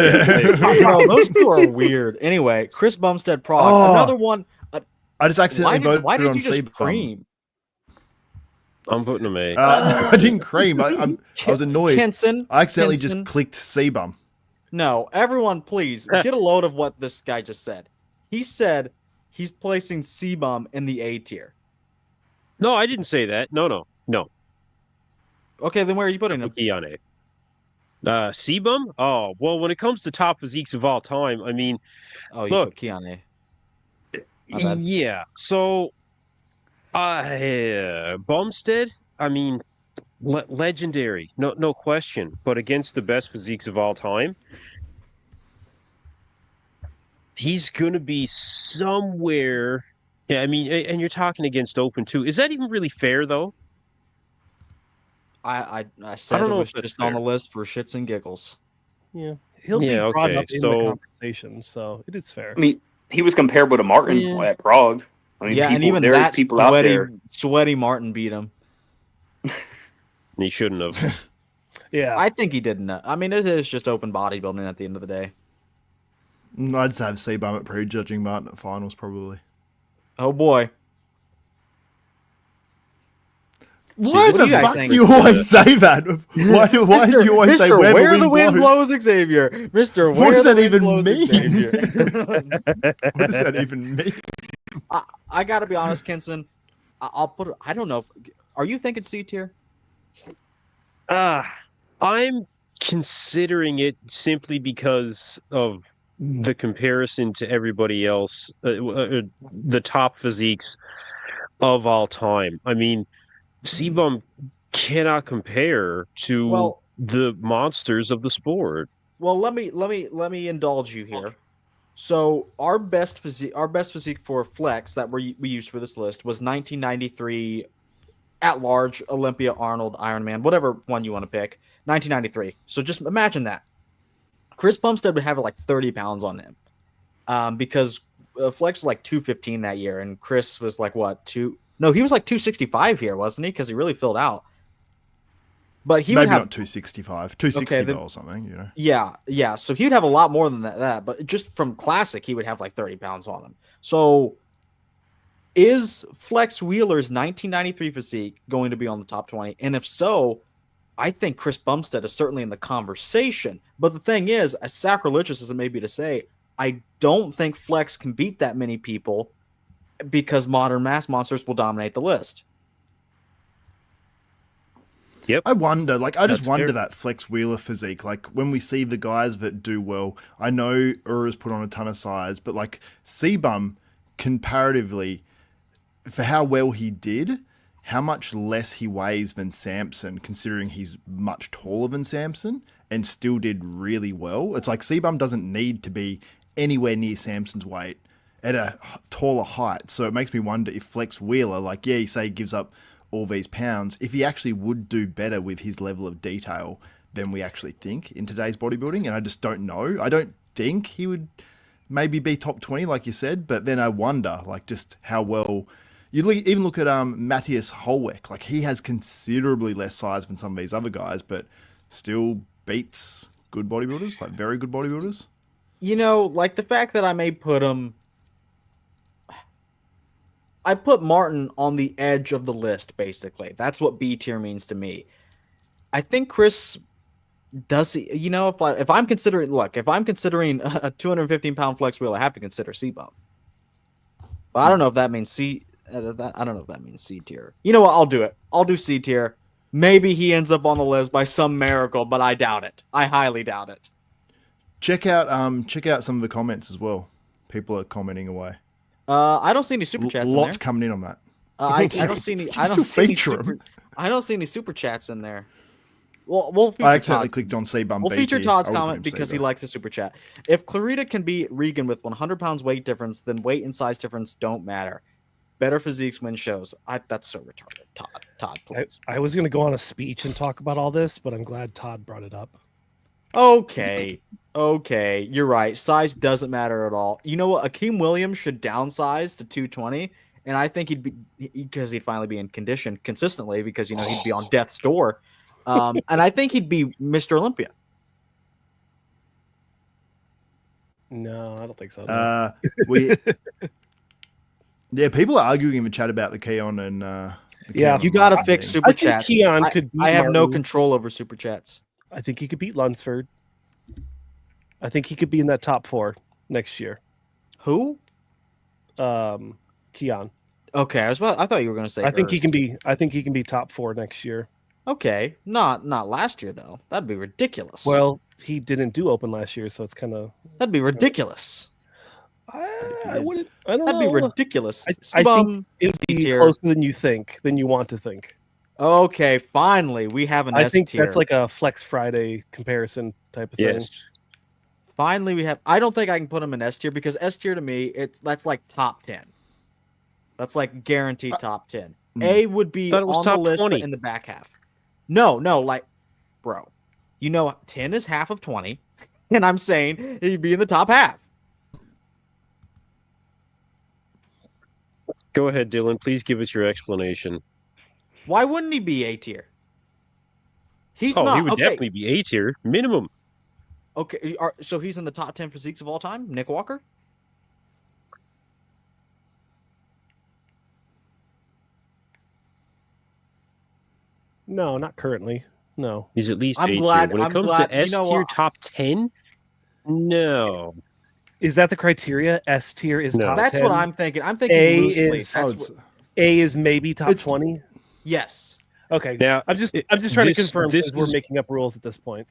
Bro, those two are weird. Anyway, Chris Bumstead Prague. Oh. Another one. I just accidentally voted Why did on you just cbum. cream? I'm putting him A. I didn't cream. I was annoyed. Kenson. I accidentally Kenson. just clicked cbum. No, everyone, please get a load of what this guy just said. He said he's placing cbum in the A tier. No, I didn't say that. No. Okay, then where are you putting him? Keone. Sebum? Oh, well, when it comes to top physiques of all time, I mean, Oh, you Look. put Keone. My bad. yeah. So, Bumstead, I mean, legendary, no question. But against the best physiques of all time, he's going to be somewhere Yeah, I mean, and you're talking against open too. Is that even really fair though? I I said don't it know was if that's just on fair. the list for shits and giggles. Yeah, he'll be Yeah, brought okay. up in the So conversation, so it is fair. I mean, he was compared with a Martin yeah, at Prague. I mean, Yeah, and people even there's that people out there. sweaty Martin beat him. he shouldn't have. Yeah, I think he didn't. I mean, it is just open bodybuilding at the end of the day. I'd have cbum at prejudging Martin at finals probably. Oh boy. Why what do the you guys fuck think? do you always say that? Why do you always say Mr. where the wind blows? Xavier? Mr. What does that even blows, mean? Xavier? What does that even mean? I gotta be honest, Kenson. I'll put it, I don't know. Are you thinking C tier? I'm considering it simply because of the comparison to everybody else, the top physiques of all time. I mean, cbum cannot compare to Well, the monsters of the sport. let me indulge you here. So our best physique for flex that we used for this list was 1993 at large, Olympia, Arnold, Ironman, whatever one you want to pick. 1993. So just imagine that. Chris Bumstead would have like 30 pounds on him, because Flex was like 215 that year, and Chris was like what two? No, he was like 265 here, wasn't he? Because he really filled out. But he Maybe would have not 265, 260 or something, you know. yeah. So he'd have a lot more than that. But just from classic, he would have like 30 pounds on him. So is Flex Wheeler's 1993 physique going to be on the top 20? And if so, I think Chris Bumstead is certainly in the conversation. But the thing is, as sacrilegious as it may be to say, I don't think Flex can beat that many people because modern mass monsters will dominate the list. Yep. I wonder, I just That's wonder fair. that Flex Wheeler physique. Like, when we see the guys that do well, I know Urs put on a ton of size, but like cbum, comparatively, for how well he did, how much less he weighs than Samson, considering he's much taller than Samson and still did really well. It's like cbum doesn't need to be anywhere near Samson's weight at a taller height. So it makes me wonder if Flex Wheeler, like, yeah, you say he gives up all these pounds, if he actually would do better with his level of detail than we actually think in today's bodybuilding. And I just don't know. I don't think he would maybe be top 20, like you said, but then I wonder, like, just how well. Even look at Matthias Holweck. Like, he has considerably less size than some of these other guys, but still beats good bodybuilders, like very good bodybuilders. You know, like the fact that I may put him, I put Martin on the edge of the list, basically. That's what B tier means to me. I think Chris does, you know, if I'm considering a 215-pound flex wheel, I have to consider cbum. But I don't know if that means C. I don't know if that means C tier. You know what? I'll do it. I'll do C tier. Maybe he ends up on the list by some miracle, but I doubt it. I highly doubt it. Check out some of the comments as well. People are commenting away. I don't see any super chats. Lots in there. coming in on that. I don't see any. I don't see any super chats in there. Well, we'll feature I accidentally Todd. clicked on cbum. We'll feature BT. Todd's I would put comment him because C, he likes a super chat. If Clarita can beat Regan with 100 pounds weight difference, then weight and size difference don't matter. Better physiques win shows. That's so retarded. Todd, please. I was going to go on a speech and talk about all this, but I'm glad Todd brought it up. Okay, you're right. Size doesn't matter at all. You know what? Akeem Williams should downsize to 220, and I think because he'd finally be in condition consistently because, you know, he'd be on death's door. And I think he'd be Mr. Olympia. No, I don't think so. No. Yeah, people are arguing in the chat about the Keone and Yeah, You got to fix super I think chats. Keone could beat I have no Martin. control over super chats. I think he could beat Lunsford. I think he could be in that top 4 next year. Who? Keone. Okay, I thought you were going to say. I think he Urs. can be. I think he can be top 4 next year. Okay, not last year though. That'd be ridiculous. Well, he didn't do open last year, so it's kind of. that'd be ridiculous. I wouldn't. I don't That'd know. be ridiculous. I think it'd be C-tier. closer than you think, than you want to think. Okay, finally we have an I S think tier. that's like a Flex Friday comparison type of thing. Yes. Finally we have. I don't think I can put him in S tier because S tier to me that's like top 10. That's like guaranteed top 10. A would be Thought it was on the top list, 20. but in the back half. No, like, bro, 10 is half of 20, and I'm saying he'd be in the top half. Go ahead, Dylan. Please give us your explanation. Why wouldn't he be A tier? He's He not. would definitely be A tier, minimum. Okay, so he's in the top 10 physiques of all time, Nick Walker? No, not currently. No. He's at least I'm A glad- tier. When I'm it comes glad- to S you know tier what? top 10, no. Is that the criteria? S tier is No. top That's 10? what I'm thinking. I'm thinking A loosely. is- That's Oh, what- A is maybe top It's- 20. yes. Okay. Now, I'm just trying to this- confirm this because we're is- making up rules at this point.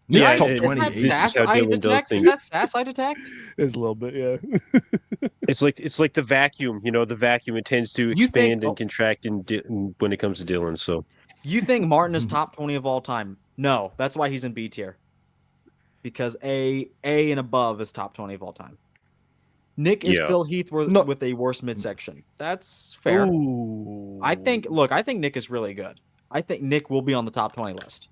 Nick's Yeah, top it- 20. Is that this is sass how I Dylan does detect? Is things. that sass I detect? It's a little bit, yeah. It's like the vacuum. The vacuum, it tends to You think- expand and contract when it comes to Dylan. So You think Martin is top 20 of all time? No, that's why he's in B tier. Because A and above is top 20 of all time. Nick is Yeah. Phil Heath with a worse midsection. That's fair. Ooh. I think Nick is really good. I think Nick will be on the top 20 list.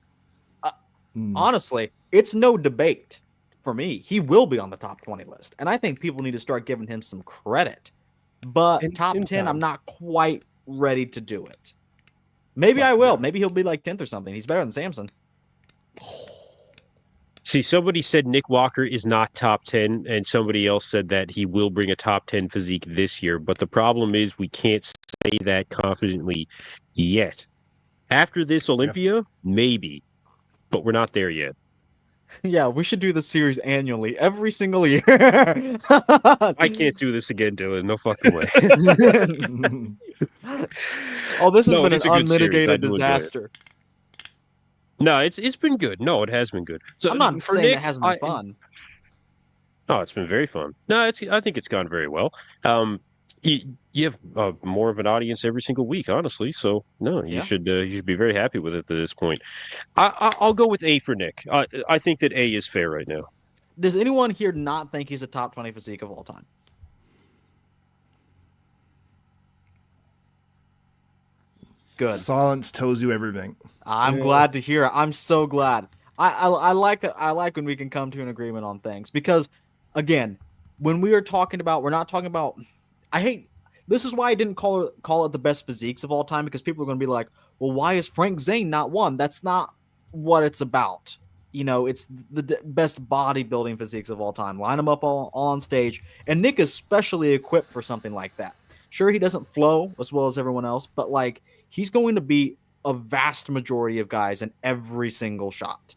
Honestly, it's no debate for me. He will be on the top 20 list. And I think people need to start giving him some credit. But top 10, time. I'm not quite ready to do it. Maybe I will. Maybe he'll be like 10th or something. He's better than Samson. see, somebody said Nick Walker is not top 10, and somebody else said that he will bring a top 10 physique this year. But the problem is we can't say that confidently yet. After this Olympia, maybe, but we're not there yet. Yeah, we should do the series annually, every single year. I can't do this again, Dylan. No fucking way. Oh, this has No, been it is an a good series. I unmitigated do enjoy it. disaster. No, it's been good. No, it has been good. So I'm not for saying Nick, it hasn't been fun. Oh, it's been very fun. No, I think it's gone very well. You have more of an audience every single week, honestly. So no, you Yeah. should be very happy with it at this point. I'll go with A for Nick. I think that A is fair right now. Does anyone here not think he's a top 20 physique of all time? Good. Silence tells you everything. I'm glad to hear it. I'm so glad. I like it. I like when we can come to an agreement on things because, again, when we are talking about, we're not talking about. This is why I didn't call it the best physiques of all time because people are going to be like, well, why is Frank Zane not one? That's not what it's about. It's the best bodybuilding physiques of all time. Line them up all on stage, and Nick is specially equipped for something like that. Sure, he doesn't flow as well as everyone else, but he's going to beat a vast majority of guys in every single shot.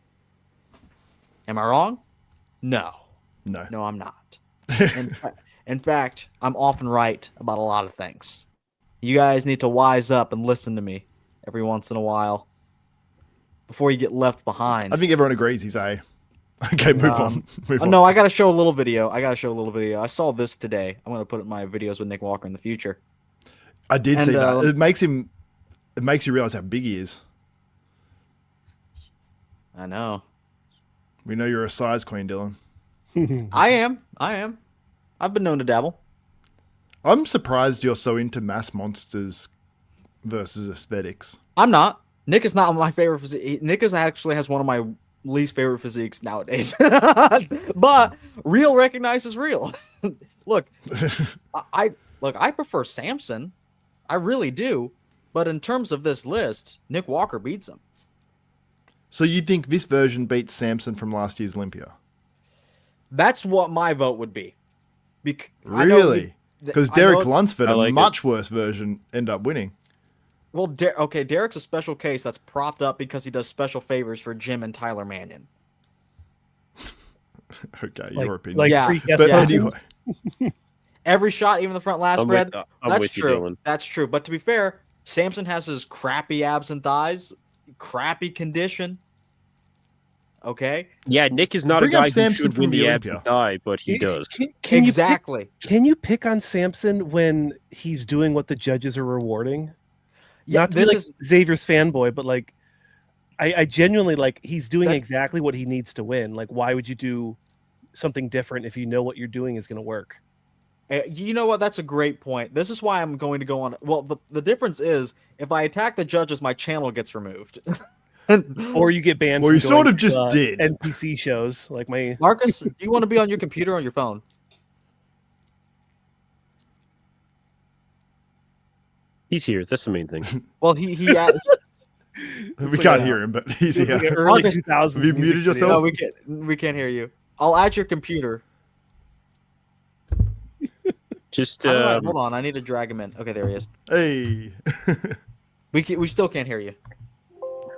Am I wrong? No, I'm not. In fact, I'm often right about a lot of things. You guys need to wise up and listen to me every once in a while before you get left behind. I think everyone agrees he's A. Okay, move on. Move on. No, I got to show a little video. I saw this today. I'm going to put it in my videos with Nick Walker in the future. I did see that. It makes you realize how big he is. I know. We know you're a size queen, Dylan. I am. I've been known to dabble. I'm surprised you're so into mass monsters versus aesthetics. I'm not. Nick is not my favorite physique. Nick actually has one of my least favorite physiques nowadays. But real recognizes real. Look, I prefer Samson. I really do. But in terms of this list, Nick Walker beats him. So you think this version beats Samson from last year's Olympia? That's what my vote would be. Really? Because Derek Lunsford, like a much worse version, ended up winning. Well, Derek's a special case that's propped up because he does special favors for Jim and Tyler Mannion. Okay, your opinion. Like Yeah, free guest but houses? anyway, Every shot, even the front last I'm spread. I'm That's with you, true. Dylan. That's true. But to be fair, Samson has his crappy abs and thighs, crappy condition. Okay. Yeah, Nick is not a Bring up guy who Samson should from win the the abs Olympia. and die, but he does. Exactly. Can you pick on Samson when he's doing what the judges are rewarding? Yeah, Not to be like Xavier's fanboy, but I genuinely he's doing exactly what he needs to win. Why would you do something different if you know what you're doing is going to work? You know what? That's a great point. This is why I'm going to go on. Well, the difference is if I attack the judges, my channel gets removed. Or you get banned. Well, from you sort going of just to, did. NPC shows like my. Marcus, do you want to be on your computer or on your phone? He's here. That's the main thing. Well, he We can't hear him, but he's It's like an here. early Marcus, 2000s have you music muted video. yourself? no, we can't hear you. I'll add your computer. Just Hold on, I need to drag him in. Okay, there he is. Hey. We still can't hear you.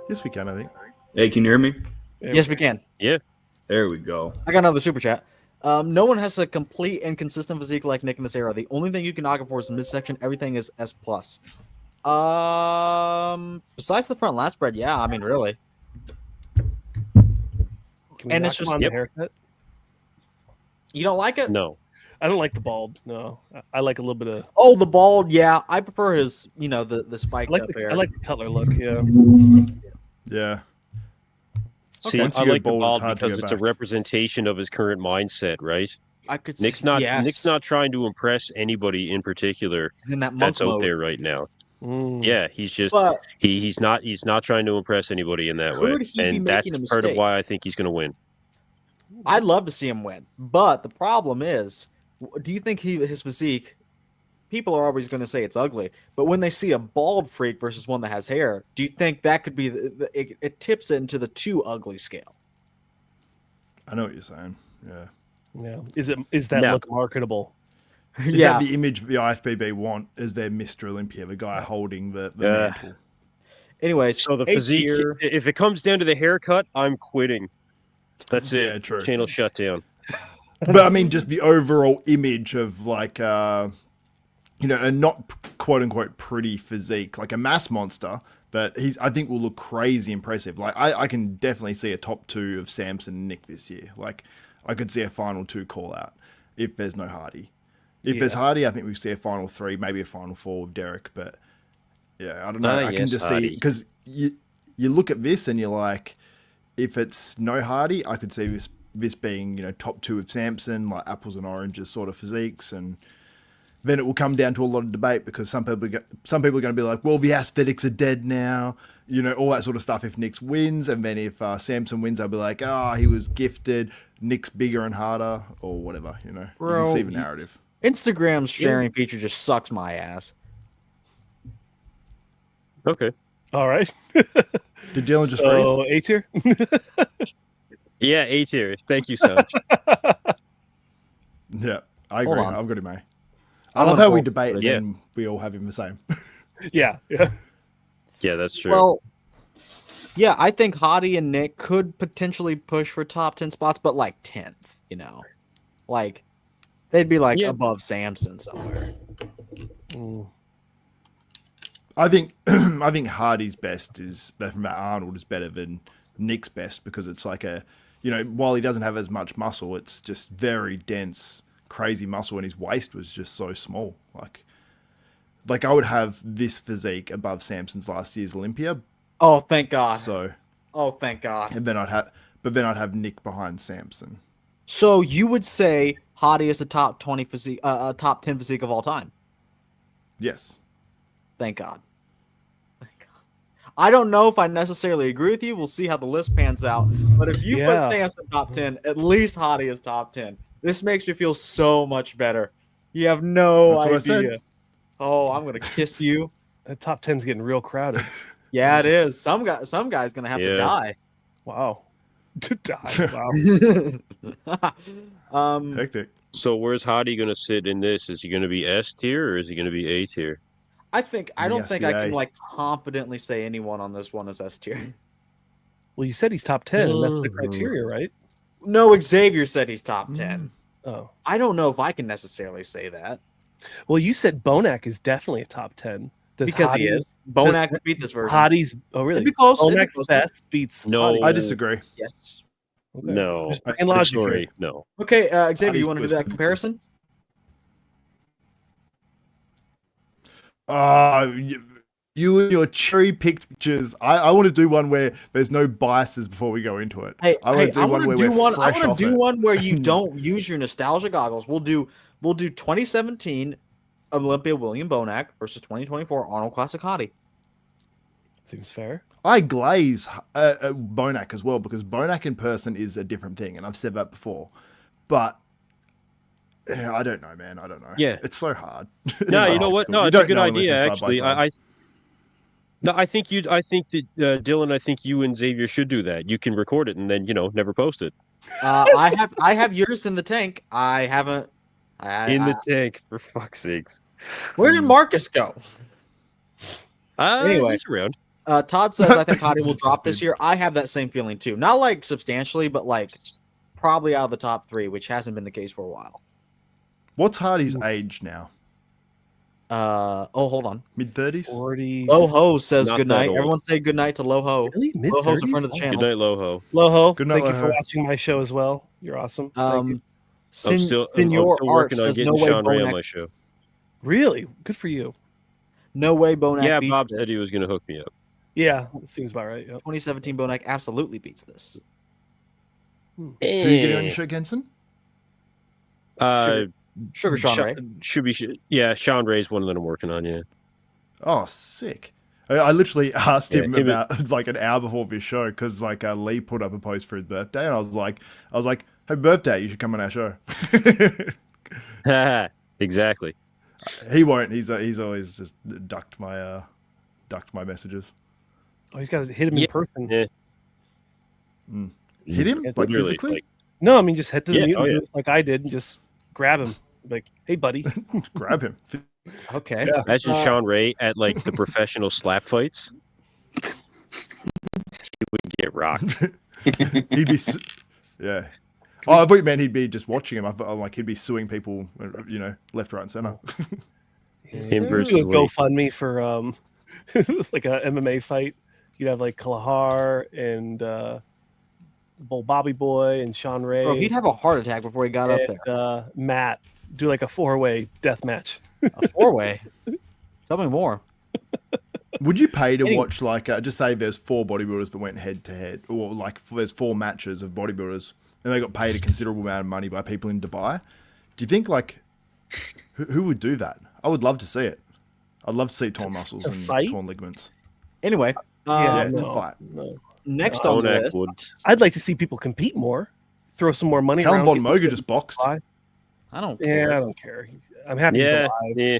Yes, we can, I think. Hey, can you hear me? Yes, we can. There we go. I got another super chat. No one has a complete and consistent physique like Nick in this era. The only thing you can knock him for is midsection. Everything is S+. Besides the front last spread, yeah, I mean, really. Can we And knock it's him just- on the Yep. haircut. You don't like it? no. I don't like the bald. No, I like a little bit of. Oh, the bald, yeah. I prefer his, the I spiked like up the, hair. I like the Cutler look. Yeah. Yeah. See, Once I you go like the bald, it's bald hard to because go it's a back. representation of his current mindset, right? I could Nick's see, not yes. Nick's not trying to impress anybody in particular He's in that monk that's out mode. there right now. Mm. Yeah, he's just But he's not trying to impress anybody in that Could way. he be And that's making a part of mistake? why I think he's going to win. I'd love to see him win. But the problem is, do you think his physique? People are always going to say it's ugly, but when they see a bald freak versus one that has hair, do you think that could be it tips it into the too ugly scale? I know what you're saying. Yeah. Yeah. Is that No. look marketable? Is that the image the IFBB want as their Mr. Olympia, the guy holding the mantle? Anyways, So the A physique, tier- if it comes down to the haircut, I'm quitting. That's it. Yeah, true. Channel shut down. But I mean, just the overall image of like, a not quote unquote pretty physique, like a mass monster, but I think will look crazy impressive. Like I can definitely see a top 2 of Samson and Nick this year. Like I could see a final 2 call out if there's no Hadi. If there's Hadi, I think we see a final 3, maybe a final 4 with Derek. But yeah, I don't know. I can yes, just Hadi. see because you look at this and you're like, if it's no Hadi, I could see this being top 2 of Samson, like apples and oranges sort of physiques, and then it will come down to a lot of debate because some people are going to be like, well, the aesthetics are dead now, all that sort of stuff if Nick's wins, and then if Samson wins, they'll be like, he was gifted, Nick's bigger and harder, or whatever, you Bro, can see the narrative. Instagram's sharing feature just sucks my ass. Okay. All right. Did Dylan just freeze? So A tier. Yeah, A tier. Thank you, Sam. Yeah, I Hold agree. on. I've got him A. I I love wanna how we vote debate for and it. then we all have him the same. Yeah. Yeah. Yeah, that's true. Well, yeah, I think Hadi and Nick could potentially push for top 10 spots, but like 10th, like they'd be like Yeah. above Samson somewhere. Mm. I think Hardy's best is from Arnold is better than Nick's best because it's like while he doesn't have as much muscle, it's just very dense, crazy muscle, and his waist was just so small. Like I would have this physique above Samson's last year's Olympia. Oh, thank God. So, Oh, thank God. and then I'd have Nick behind Samson. So you would say Hadi is the top 20 physique, top 10 physique of all time? Yes. Thank God. Thank God. I don't know if I necessarily agree with you. We'll see how the list pans out. But if you put Yeah. Samson top 10, at least Hadi is top 10. This makes me feel so much better. You have no That's what I idea. said. Oh, I'm gonna kiss you. That top 10's getting real crowded. Yeah, it is. Some guy's gonna have to die. Wow. To die. Wow. Hectic. So where's Hadi going to sit in this? Is he going to be S tier or is he going to be A tier? I don't think I can SBA. like confidently say anyone on this one is S tier. Well, you said he's top 10, and that's the criteria, right? No, Xavier said he's top 10. Oh. I don't know if I can necessarily say that Well, you said Bonac is definitely a top 10. Does because Hadi, he is. Bonac would beat this version. Hadi's. Oh, really? It'd be close. It'd be Bonac's close. best beats. No. Hadi. I disagree. Yes. Okay. No. Just I- bringing logic here. Sorry, no. Okay, Xavier, Hadi's you want to do that boosted. comparison? You and your cherry picked pictures. I want to do one where there's no biases before we go into it. Hey, I want to do one where we're I fresh want off to do it. one where you don't use your nostalgia goggles. We'll do We'll do 2017 Olympia William Bonac versus 2024 Arnold Classic Hadi. Seems fair. I glaze Bonac as well because Bonac in person is a different thing, and I've said that before. But I don't know, man. I don't know. Yeah. It's so hard. No, so you know what? difficult. No, You it's a don't good know unless idea, you're side by actually. side. I think that Dylan, I think you and Xavier should do that. You can record it and then, never post it. I have yours in the tank. I haven't. In the tank, for fuck's sakes. Where did Marcus go? Anyway. He's around. Todd says, I think Hadi will drop this year. I have that same feeling too. Not like substantially, but like probably out of the top 3, which hasn't been the case for a while. What's Hardy's age now? Hold on. Mid-30s? 40. Loho says Not good that night. old. Everyone say good night to Loho. Really? Loho's a friend of the Mid-30s? channel. Good night, Loho. Loho, Good night, thank you for Loho. watching my show as well. You're awesome. Thank you. I'm still Senor Art working on says getting no way Sean Ray on Bonac. my show. Really? Good for you. No way Bonac Yeah, beats Bob this. said he was going to hook me up. Yeah, that seems about right. Yep. 2017 Bonac absolutely beats this. Who are you getting on your show, Genson? Sugar Sean Ray. Should be. Yeah, Sean Ray's one that I'm working on, yeah. Oh, sick. I literally asked him him- about like an hour before this show because like Lee put up a post for his birthday, and I was like, "Hey, birthday, you should come on our show." Exactly. He won't. He's always just ducked my messages. Oh, he's got to hit him in person. Yeah. Hit him like Literally, physically. like, No, I mean just head to the Yeah, mute oh, yeah. booth like I did and just grab him. Like, hey, buddy. Grab him. Okay. Yeah. imagine Sean Ray at like the professional slap fights. He would get rocked. He'd be, yeah. Oh, I thought you meant he'd be just watching him. I thought like he'd be suing people, left, right, and center. Him There's versus a Lee. GoFundMe for like a MMA fight. You'd have like Kalahar and Bull Bobby Boy and Sean Ray. Bro, he'd have a heart attack before he got up and, there. Matt do like a 4-way death match. A 4-way. Tell me more. Would you pay to Anyway. watch like just say there's 4 bodybuilders that went head to head, or like there's 4 matches of bodybuilders and they got paid a considerable amount of money by people in Dubai? Do you think like who would do that? I would love to see it. I'd love to see torn muscles to and fight? torn ligaments. Anyway, Yeah, to no, fight. no. next on the Bonac list. would. I'd like to see people compete more. Throw some more money Callum around. Von People Moga can just boxed. buy. I don't Yeah, care. I don't care. I'm happy he's Yeah, alive. yeah.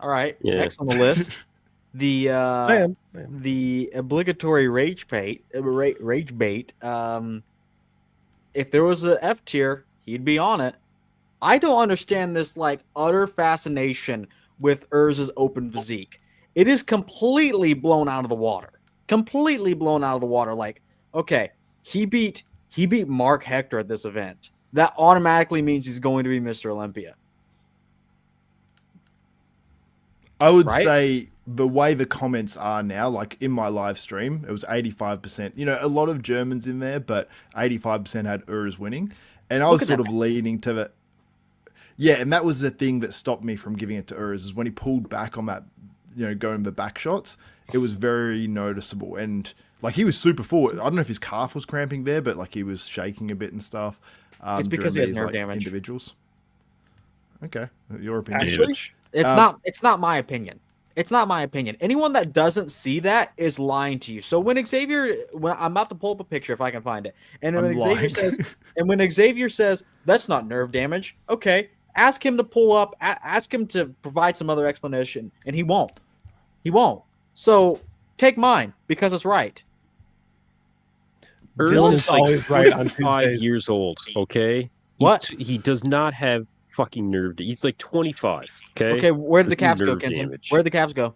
All right. Yeah. Next on the list, the I am. the obligatory rage bait. If there was a F tier, he'd be on it. I don't understand this like utter fascination with Urs's open physique. It is completely blown out of the water. Completely blown out of the water. Like, okay, he beat Mark Hector at this event. That automatically means he's going to be Mr. Olympia. I would Right? say the way the comments are now, like in my live stream, it was 85%. A lot of Germans in there, but 85% had Urs winning. And I was at sort that. of leaning to the... Yeah, and that was the thing that stopped me from giving it to Urs, is when he pulled back on that, going the back shots, it was very noticeable. And like he was super forward. I don't know if his calf was cramping there, but like he was shaking a bit and stuff. It's because during he has nerve damage. Individuals. Okay, your opinion. Actually, It's Um, not my opinion. It's not my opinion. Anyone that doesn't see that is lying to you. So when I'm about to pull up a picture if I can find it, and when I'm Xavier says that's not nerve damage, okay, ask him to pull up, ask him to provide some other explanation, and he won't. He won't. So take mine because it's right. Dylan's Urs is like always right on 25 Tuesdays. years old, okay? What? He does not have fucking nerve. He's like 25, okay? Okay, where did the There's calves go, nerve Kenson? damage. Where did the calves go?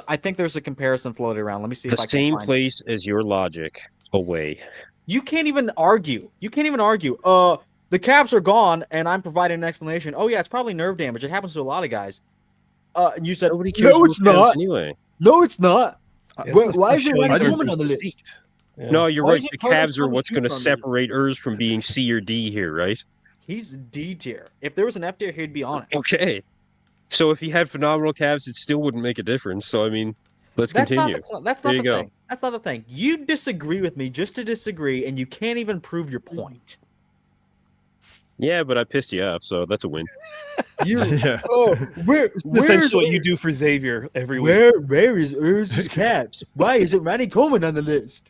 I think there's a comparison floated around. Let me see if The I can same find it. place as your logic away. You can't even argue. The calves are gone, and I'm providing an explanation. Oh yeah, it's probably nerve damage. It happens to a lot of guys. You said Nobody cares no, about it's calves not. anyway. No, it's not. Yes, Why let's is it show right you at the the moment on the list? receipt. Yeah. No, you're Why right. is it The Thomas calves are what's going to Choopan on the separate Urs from being C or D here, right? He's D tier. If there was an F tier, he'd be on it. Okay. So if he had phenomenal calves, it still wouldn't make a difference. So, I mean, let's continue. That's There not you the go. thing. That's not the thing. You disagree with me just to disagree, and you can't even prove your point. Yeah, but I pissed you off, so that's a win. Yeah. It's essentially what you do for Xavier every week. Where is Urs's caps? Why isn't Ronnie Coleman on the list?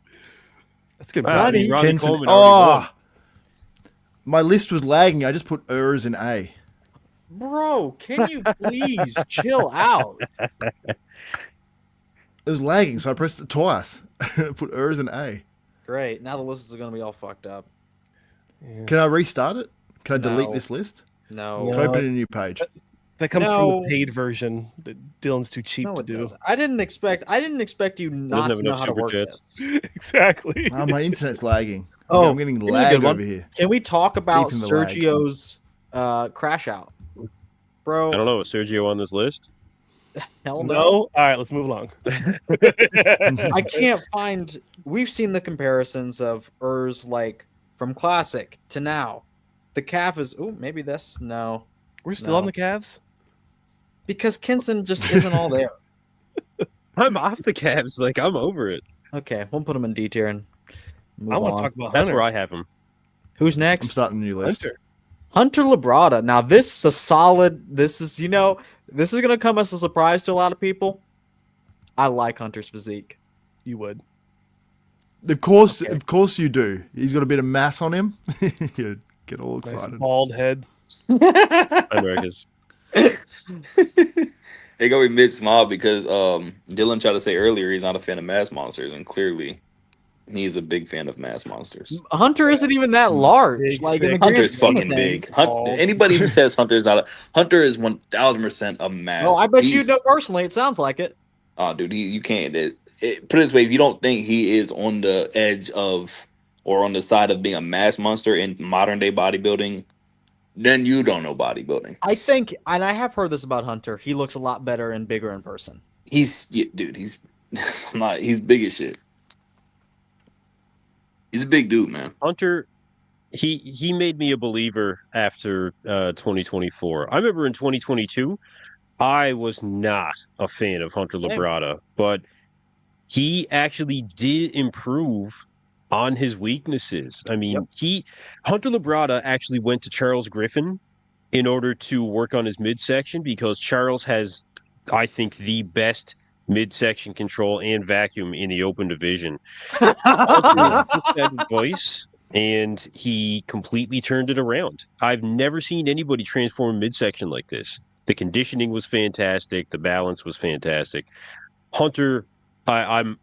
That's good. Ah, Ronnie. Ronnie Kenson. Coleman already won. My list was lagging. I just put Urs in A. Bro, can you please chill out? It was lagging, so I pressed it twice. Put Urs in A. Great. Now the list is going to be all fucked up. Yeah. Can I restart it? Can I delete No. this list? No. Can I open a new page? That comes from No. the paid version that Dylan's too cheap No, to it do. doesn't. I didn't expect you not have to know enough how to super work chats. this. Exactly. Oh, my internet's lagging. Oh, I'm getting give me a lag good one. over here. Can we talk about Deep in the lag. Sergio's crash out? Bro, I don't know. Is Sergio on this list? hell no. No. All right, let's move along. I can't find. We've seen the comparisons of Urs like from classic to now. The calf is. Oh, maybe this. No, We're still No. on the Cavs. because Kinson just isn't all there. I'm off the Cavs. Like, I'm over it. Okay, we'll put him in D tier and move I want on. to talk about That's Hunter. where I have him. Who's I'm next? starting a new list. Hunter. Hunter Labrada. Now this is a solid. This is this is gonna come as a surprise to a lot of people. I like Hunter's physique. You would. Of course, Okay. of course you do. He's got a bit of mass on him. You get all Nice excited. bald head. America's. They go be mid small because Dylan tried to say earlier he's not a fan of mass monsters, and clearly he's a big fan of mass monsters. Hunter isn't even that large. Big, Like in the thick. grand Hunter's scheme of fucking things. big. bald. Anybody who says Hunter is not Hunter is 1000% a mass. Oh, I bet you He's- know personally. It sounds like it. Oh, dude, you can't. Put it this way: if you don't think he is on the edge of or on the side of being a mass monster in modern day bodybuilding, then you don't know bodybuilding. I think, and I have heard this about Hunter. He looks a lot better and bigger in person. Dude, he's not. He's big as shit. He's a big dude, man. Hunter, he made me a believer after 2024. I remember in 2022, I was not a fan of Hunter Same. Labrada, but he actually did improve on his weaknesses. I mean, Hunter Labrada actually went to Charles Griffin in order to work on his midsection because Charles has, I think, the best midsection control and vacuum in the open division. Hunter took that advice and he completely turned it around. I've never seen anybody transform midsection like this. The conditioning was fantastic. The balance was fantastic. Hunter, I'm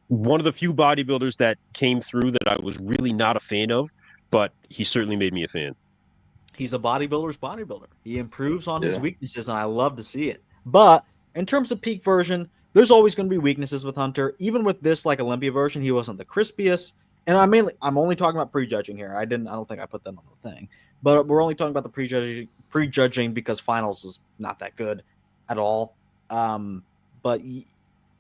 one of the few bodybuilders that came through that I was really not a fan of, but he certainly made me a fan. He's a bodybuilder's bodybuilder. He improves on his Yeah. weaknesses, and I love to see it. But in terms of peak version, there's always going to be weaknesses with Hunter. Even with this like Olympia version, he wasn't the crispiest. And I'm only talking about prejudging here. I don't think I put that on the thing. But we're only talking about the prejudging because finals is not that good at all. But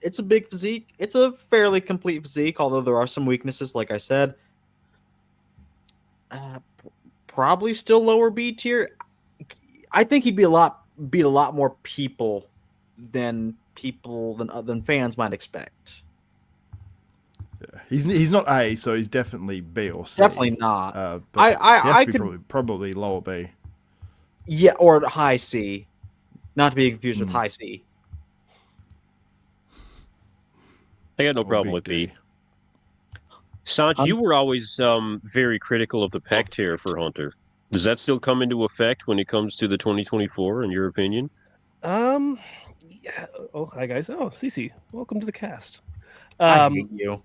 it's a big physique. It's a fairly complete physique, although there are some weaknesses, like I said. Probably still lower B tier. I think he'd beat a lot more people than fans might expect. Yeah. He's not A, so he's definitely B or C. Definitely not. But I he has to be could probably lower B. Yeah, or high C, not to be confused with high C. I got no Or problem with big B. Sanch, you were always very critical of the pec tear for Hunter. Does that still come into effect when it comes to the 2024, in your opinion? Yeah. Oh, hi guys. Oh, Cece, welcome to the cast. I hate you.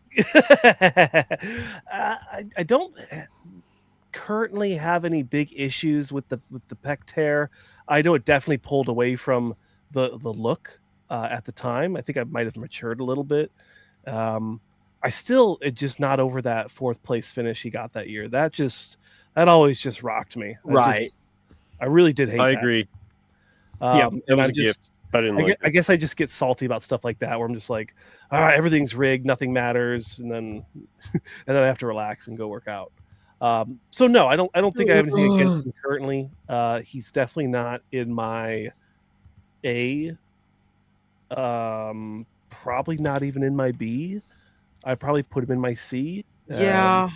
I don't currently have any big issues with the pec tear. I know it definitely pulled away from the look at the time. I think I might have matured a little bit. I still just not over that 4th place finish he got that year. That always just rocked me. I really did hate that. I agree. Yeah, it was a gift. I didn't like I guess I just get salty about stuff like that, where I'm just like, all right, everything's rigged, nothing matters, and then I have to relax and go work out. So no, I don't think I have anything against him currently. He's definitely not in my A. Probably not even in my B. I probably put him in my C. Yeah.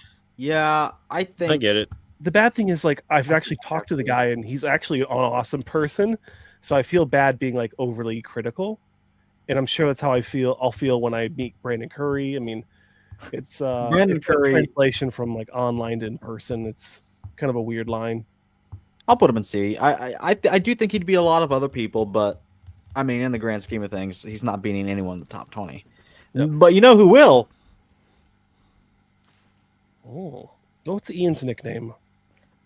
I think I get it. the bad thing is like I've actually talked to the guy and he's actually an awesome person, so I feel bad being like overly critical, and I'm sure that's how I'll feel when I meet Brandon Curry. I mean, it's Brandon it's a Curry. translation from like online to in person. It's kind of a weird line. I'll put him in C. I do think he'd beat a lot of other people, but I mean, in the grand scheme of things, he's not beating anyone in the top 20. Yep. But you know who will? Oh, what's Ian's nickname?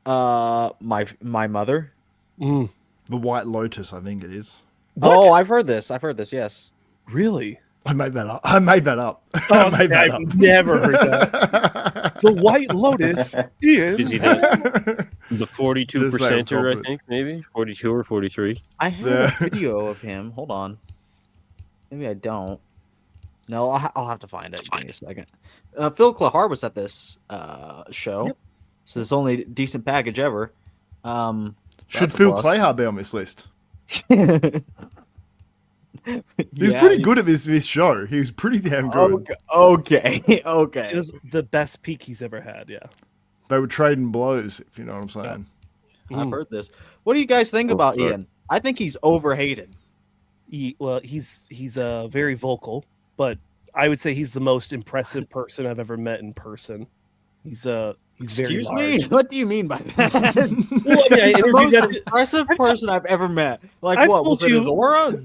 My mother. Mm, The White Lotus, I think it is. what? Oh, I've heard this. Yes. Really? I made that up. I made that up. Oh, I made that I've up. never heard that. The White Lotus. Ian. Is he the 42 Just like percenter? I confidence. think maybe 42 or 43. I have Yeah. a video of him. Hold on. Maybe I don't. No, I'll have to find it. Give me a second. Phil Clahar was at this show, so it's only decent package ever. Should That's a Phil plus. Clayhar be on this list? He was Yeah, pretty good at this show. He was pretty damn good. Okay. It was the best peak he's ever had. Yeah. They were trading blows, if you know what I'm saying. I've heard this. What do you guys think about sure. Ian? I think he's overhated. He's very vocal, but I would say he's the most impressive person I've ever met in person. He's very Excuse large. me? What do you mean by that? Well, I mean, I He's the interviewed most at- impressive person I've ever met. Like I've what? Was told it his you- aura?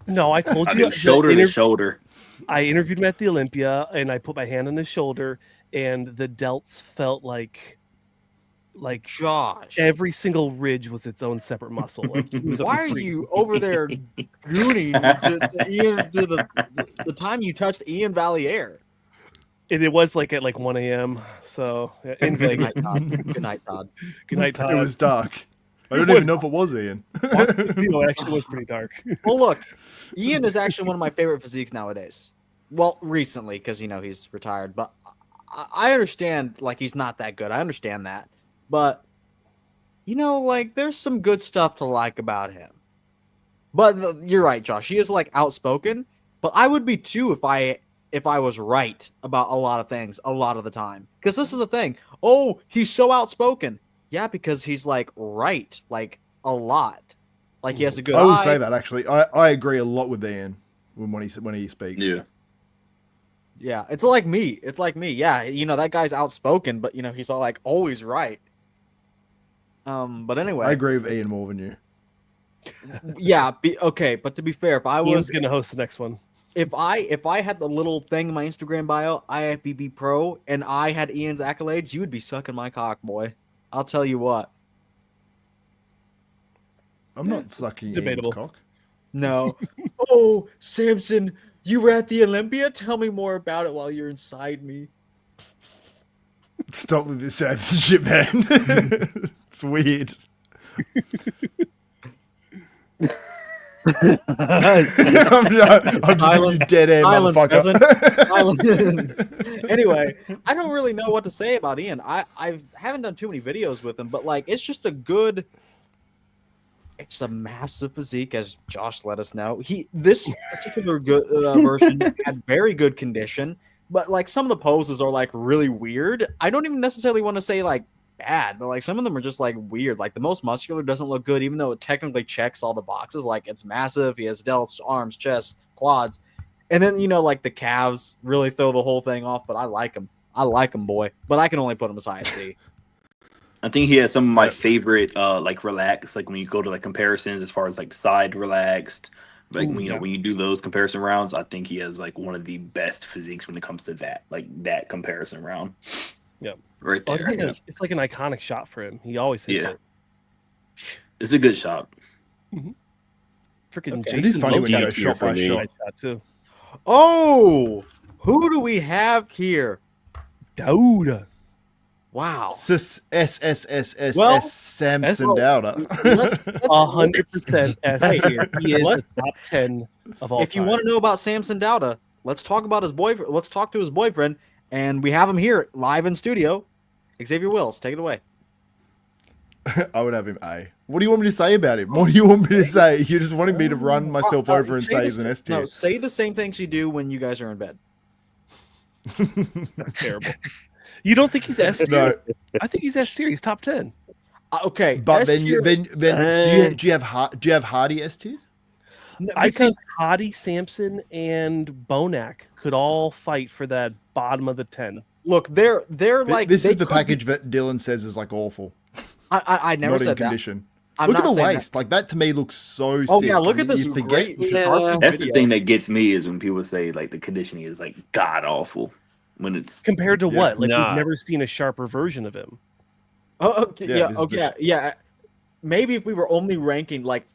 No, I told I you. mean, the shoulder to interv- shoulder. I interviewed him at the Olympia, and I put my hand on his shoulder, and the delts felt like Josh. every single ridge was its own separate muscle. Like, he was a Why are freak. you over there gooning to Ian to the time you touched Ian Valliere? And it was like at 1 a.m. So in Good Vegas. night, Todd. Good night, Todd. Good night, Todd. It was dark. I don't was even know if it was Ian. It actually was pretty dark. Well, look, Ian is actually one of my favorite physiques nowadays. Well, recently, because he's retired. But I understand, like, he's not that good. I understand that. But like, there's some good stuff to like about him. But you're right, Josh. He is like outspoken. But I would be too if I was right about a lot of things a lot of the time. Because this is the thing. Oh, he's so outspoken. Yeah, because he's like right, like a lot. Like he has a good I will eye. say that actually. I agree a lot with Ian when he speaks. Yeah. Yeah, it's like me. Yeah, that guy's outspoken, but he's all like always right. But anyway, I agree with Ian more than you. yeah. Okay, but to be fair, if I Ian's was gonna host the next one. if I had the little thing in my Instagram bio, IFBB Pro, and I had Ian's accolades, you would be sucking my cock, boy. I'll tell you what. I'm not sucking Debatable. Ian's cock. No. Oh, Samson, you were at the Olympia? Tell me more about it while you're inside me. Stop with this Samson shit, man. It's weird. I'm giving you dead air, Silence, motherfucker. Anyway, I don't really know what to say about Ian. I haven't done too many videos with him, but like it's just it's a massive physique, as Josh let us know. This particular good version had very good condition, but like some of the poses are like really weird. I don't even necessarily want to say like bad, but like some of them are just like weird. Like the most muscular doesn't look good, even though it technically checks all the boxes. Like it's massive. He has delts, arms, chest, quads, and then like the calves really throw the whole thing off. But I like him. Boy. But I can only put him as high as C. I think he has some of my favorite like relax, like when you go to like comparisons as far as like side relaxed, like when you do those comparison rounds, I think he has like one of the best physiques when it comes to that, like that comparison round. Yep. Right Oh, there. it's like an iconic shot for him. He always hits it. It's a good shot. Freaking Okay. It is Jason funny when you Lowe go shot shot by for me. shot. too. Oh, who do we have here? Dauda. Wow. SSSSS Well, Samson well, Let's- 100% S Hey, tier. He is let- the top 10 of all if you time. want to know about Samson Dauda, let's talk about his boyfriend. Let's talk to his boyfriend, and we have him here live in studio. Xavier Wills, take it away. I would have him A. What do you want me to say about him? What do you want me to say? You just wanting me to run myself over and say he's an S tier. No, say the same things you do when you guys are in bed. Terrible. You don't think he's S tier? No, I think he's S tier. He's top 10. Okay, but then S-tier- do you have Hardy S tier? No, I think because Hadi, Samson, and Bonac could all fight for that bottom of the 10. look, they're like This they is the could be- package that Dylan says is like awful. I never Not in said that. condition. I'm Look at not the saying that. waist. Like that to me looks so Oh sick. yeah, look I at mean, this you great forget. sharp That's the video. thing that gets me is when people say like the conditioning is like god awful when it's Compared to Yeah. what? Like Nah. we've never seen a sharper version of him. Oh, okay, Yeah, yeah, this is okay, just- yeah. Maybe if we were only ranking like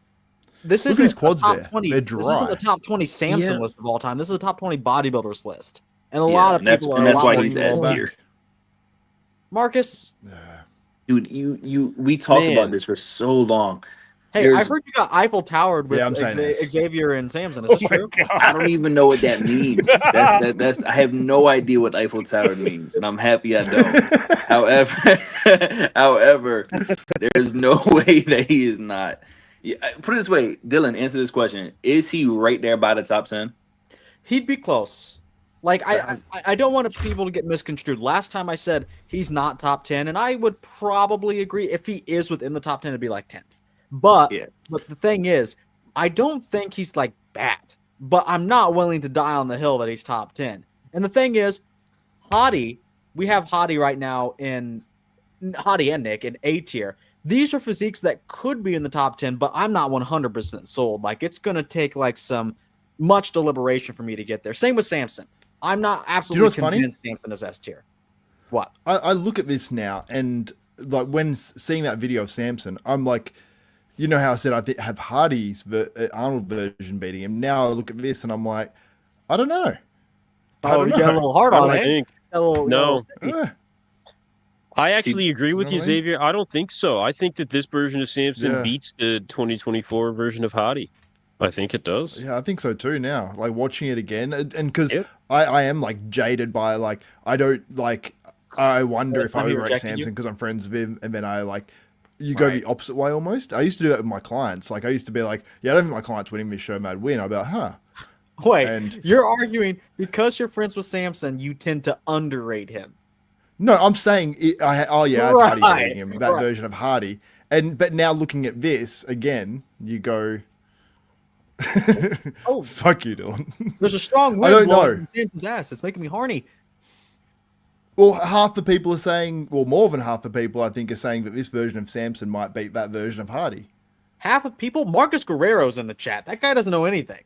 this Look at isn't his quads a top there. 20. They're This isn't dry. the top 20 Samson Yeah. list of all time. This is a top 20 bodybuilders list, and a Yeah, lot of and that's- people and are. that's a lot why more he's into S this. tier. Marcus, Dude, we talked Man. about this for so long. hey, I There's- heard you got Eiffel Towered with Yeah, I'm saying this. Xavier and Samson. Is this true? I don't even know what that means. That's I have no idea what Eiffel Tower means, and I'm happy I don't. However, there's no way that he is not. Yeah, put it this way, Dylan, answer this question: is he right there by the top 10? He'd be close. Like I don't want people to get misconstrued. Last time I said he's not top 10, and I would probably agree if he is within the top 10, it'd be like 10th. But Yeah. but the thing is, I don't think he's like bad. But I'm not willing to die on the hill that he's top 10. And the thing is, Hadi, we have Hadi right now in Hadi and Nick in A tier. These are physiques that could be in the top 10, but I'm not 100% sold. Like it's gonna take like some much deliberation for me to get there. Same with Samson. I'm not absolutely what's funny? convinced Samson is S tier. What? I look at this now and like when seeing that video of Samson, I'm like, you know how I said I have Hardy's Arnold version beating him. Now I look at this and I'm like, I don't know. I Oh, don't you know. got a little hard I on like- it. think You got a little sticky. I actually agree with know you, what I mean? Xavier. I don't think so. I think that this version of Samson Yeah. beats the 2024 version of Hadi. I think it does. Yeah, I think so too now. Like watching it again, and because Yep. I am like jaded by like I don't like I wonder That's if I why he overrate rejected you? Samson because I'm friends with him, and then I like you go Right. the opposite way almost. I used to do that with my clients. Like I used to be like, yeah, I don't think my client's winning this show, mad win. I'd be like, huh? Wait, And- you're arguing because you're friends with Samson, you tend to underrate him. No, I'm saying I have Hardy Right, beating him, that right. version of Hardy, but now looking at this again, you go, Oh, fuck you, Dylan. there's a strong I wind don't blowing know. from Samson's ass. It's making me horny. Well, half the people are saying, well, more than half the people I think are saying that this version of Samson might beat that version of Hardy. Half of people, Marcus Guerrero's in the chat. That guy doesn't know anything.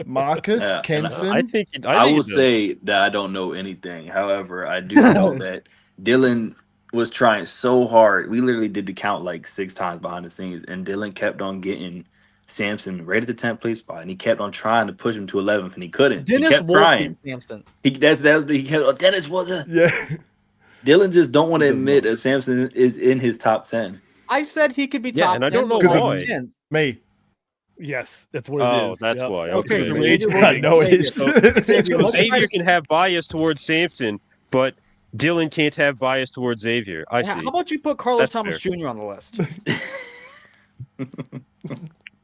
Marcus, Yeah, and Kenson. I think I think will it does. say that I don't know anything. However, I do know that Dylan was trying so hard. We literally did the count like 6 times behind the scenes, and Dylan kept on getting Samson right at the 10th place spot, and he kept on trying to push him to 11th, and he couldn't. Dennis he kept Wolf trying. beat Samson. He kept. Dennis was a. Yeah. Dylan just don't want to He does admit not. that Samson is in his top 10. I said he could be Yeah, top and I 10. don't know but he's why. 10th. Me. Yes, that's what it Oh, is. that's Yep. why. Okay, Okay. then Xavier Xavier, voting. No, it is. Xavier, So let's try Xavier to- can have bias towards Samson, but Dylan can't have bias towards Xavier. I see. How about you put Carlos That's Thomas Jr. on the list?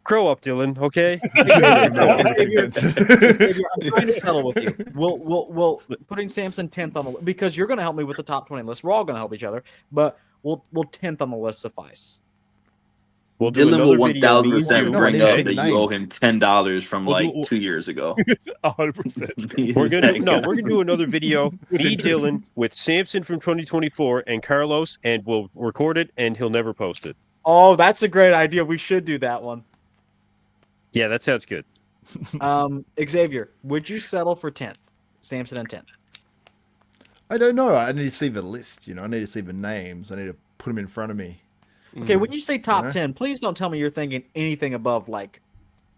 Grow up, Dylan. Okay. Xavier, I'm trying to settle with you. We'll putting Samson 10th on the list because you're going to help me with the top 20 list. We're all going to help each other, but we'll 10th on the list suffice. We'll do Dylan another will video. me and 1000% you. No, I bring didn't up say that the you owe names. him $10 from We'll like do- 2 years ago. 100%. We're gonna do another video. Me, Dylan, with Samson from 2024 and Carlos, and we'll record it, and he'll never post it. Oh, that's a great idea. We should do that one. Yeah, that sounds good. Xavier, would you settle for 10th? Samson and 10th. I don't know. I need to see the list. I need to see the names. I need to put them in front of me. Okay, when you say top Yeah. 10, please don't tell me you're thinking anything above like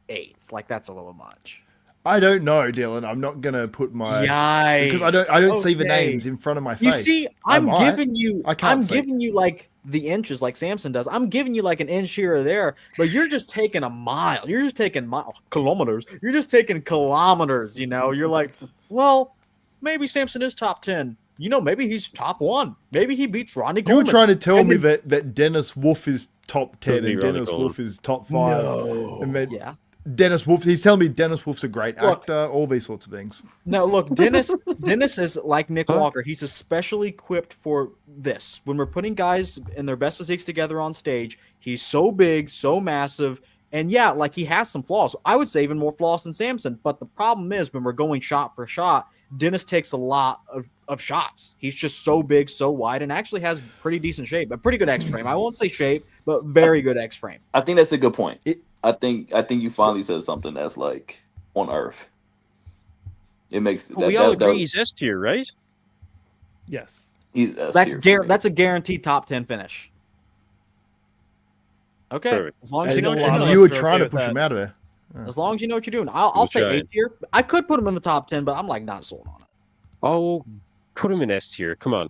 8th. Like that's a little much. I don't know, Dylan. I'm not gonna put my Yikes. because I don't see the Okay. names in front of my face. You see, I I'm might. giving you I can't I'm see. giving you like the inches like Samson does. I'm giving you like an inch here or there, but you're just taking a mile. You're just taking kilometers. You're just taking kilometers, You're like, well, maybe Samson is top 10. Maybe he's top 1. Maybe he beats Ronnie You were Coleman. trying to tell And me then- that Dennis Wolf is top 10 Could be and Ronnie Dennis Coleman. Wolf is top 5. No. And then, Yeah. Dennis Wolf. He's telling me Dennis Wolf's a great Look. actor. All these sorts of things. No, look, Dennis is like Nick Huh? Walker. He's especially equipped for this. When we're putting guys in their best physiques together on stage, he's so big, so massive, and yeah, like he has some flaws. I would say even more flaws than Samson. But the problem is when we're going shot for shot, Dennis takes a lot of shots. He's just so big, so wide, and actually has pretty decent shape, a pretty good X frame. I won't say shape, but very good X frame. I think that's a good point. It- I think you finally said something that's like on Earth. It makes We all agree he's S tier, right? Yes. he's S tier for me. That's a guaranteed top 10 finish. Okay, Perfect. as long as And, you know what lot you're of doing. us you were are trying okay to with push that. him out of there. As long as you know what you're doing. I'll We'll say try. A tier. I could put him in the top 10, but I'm like not sold on it. Oh, put him in S tier. Come on.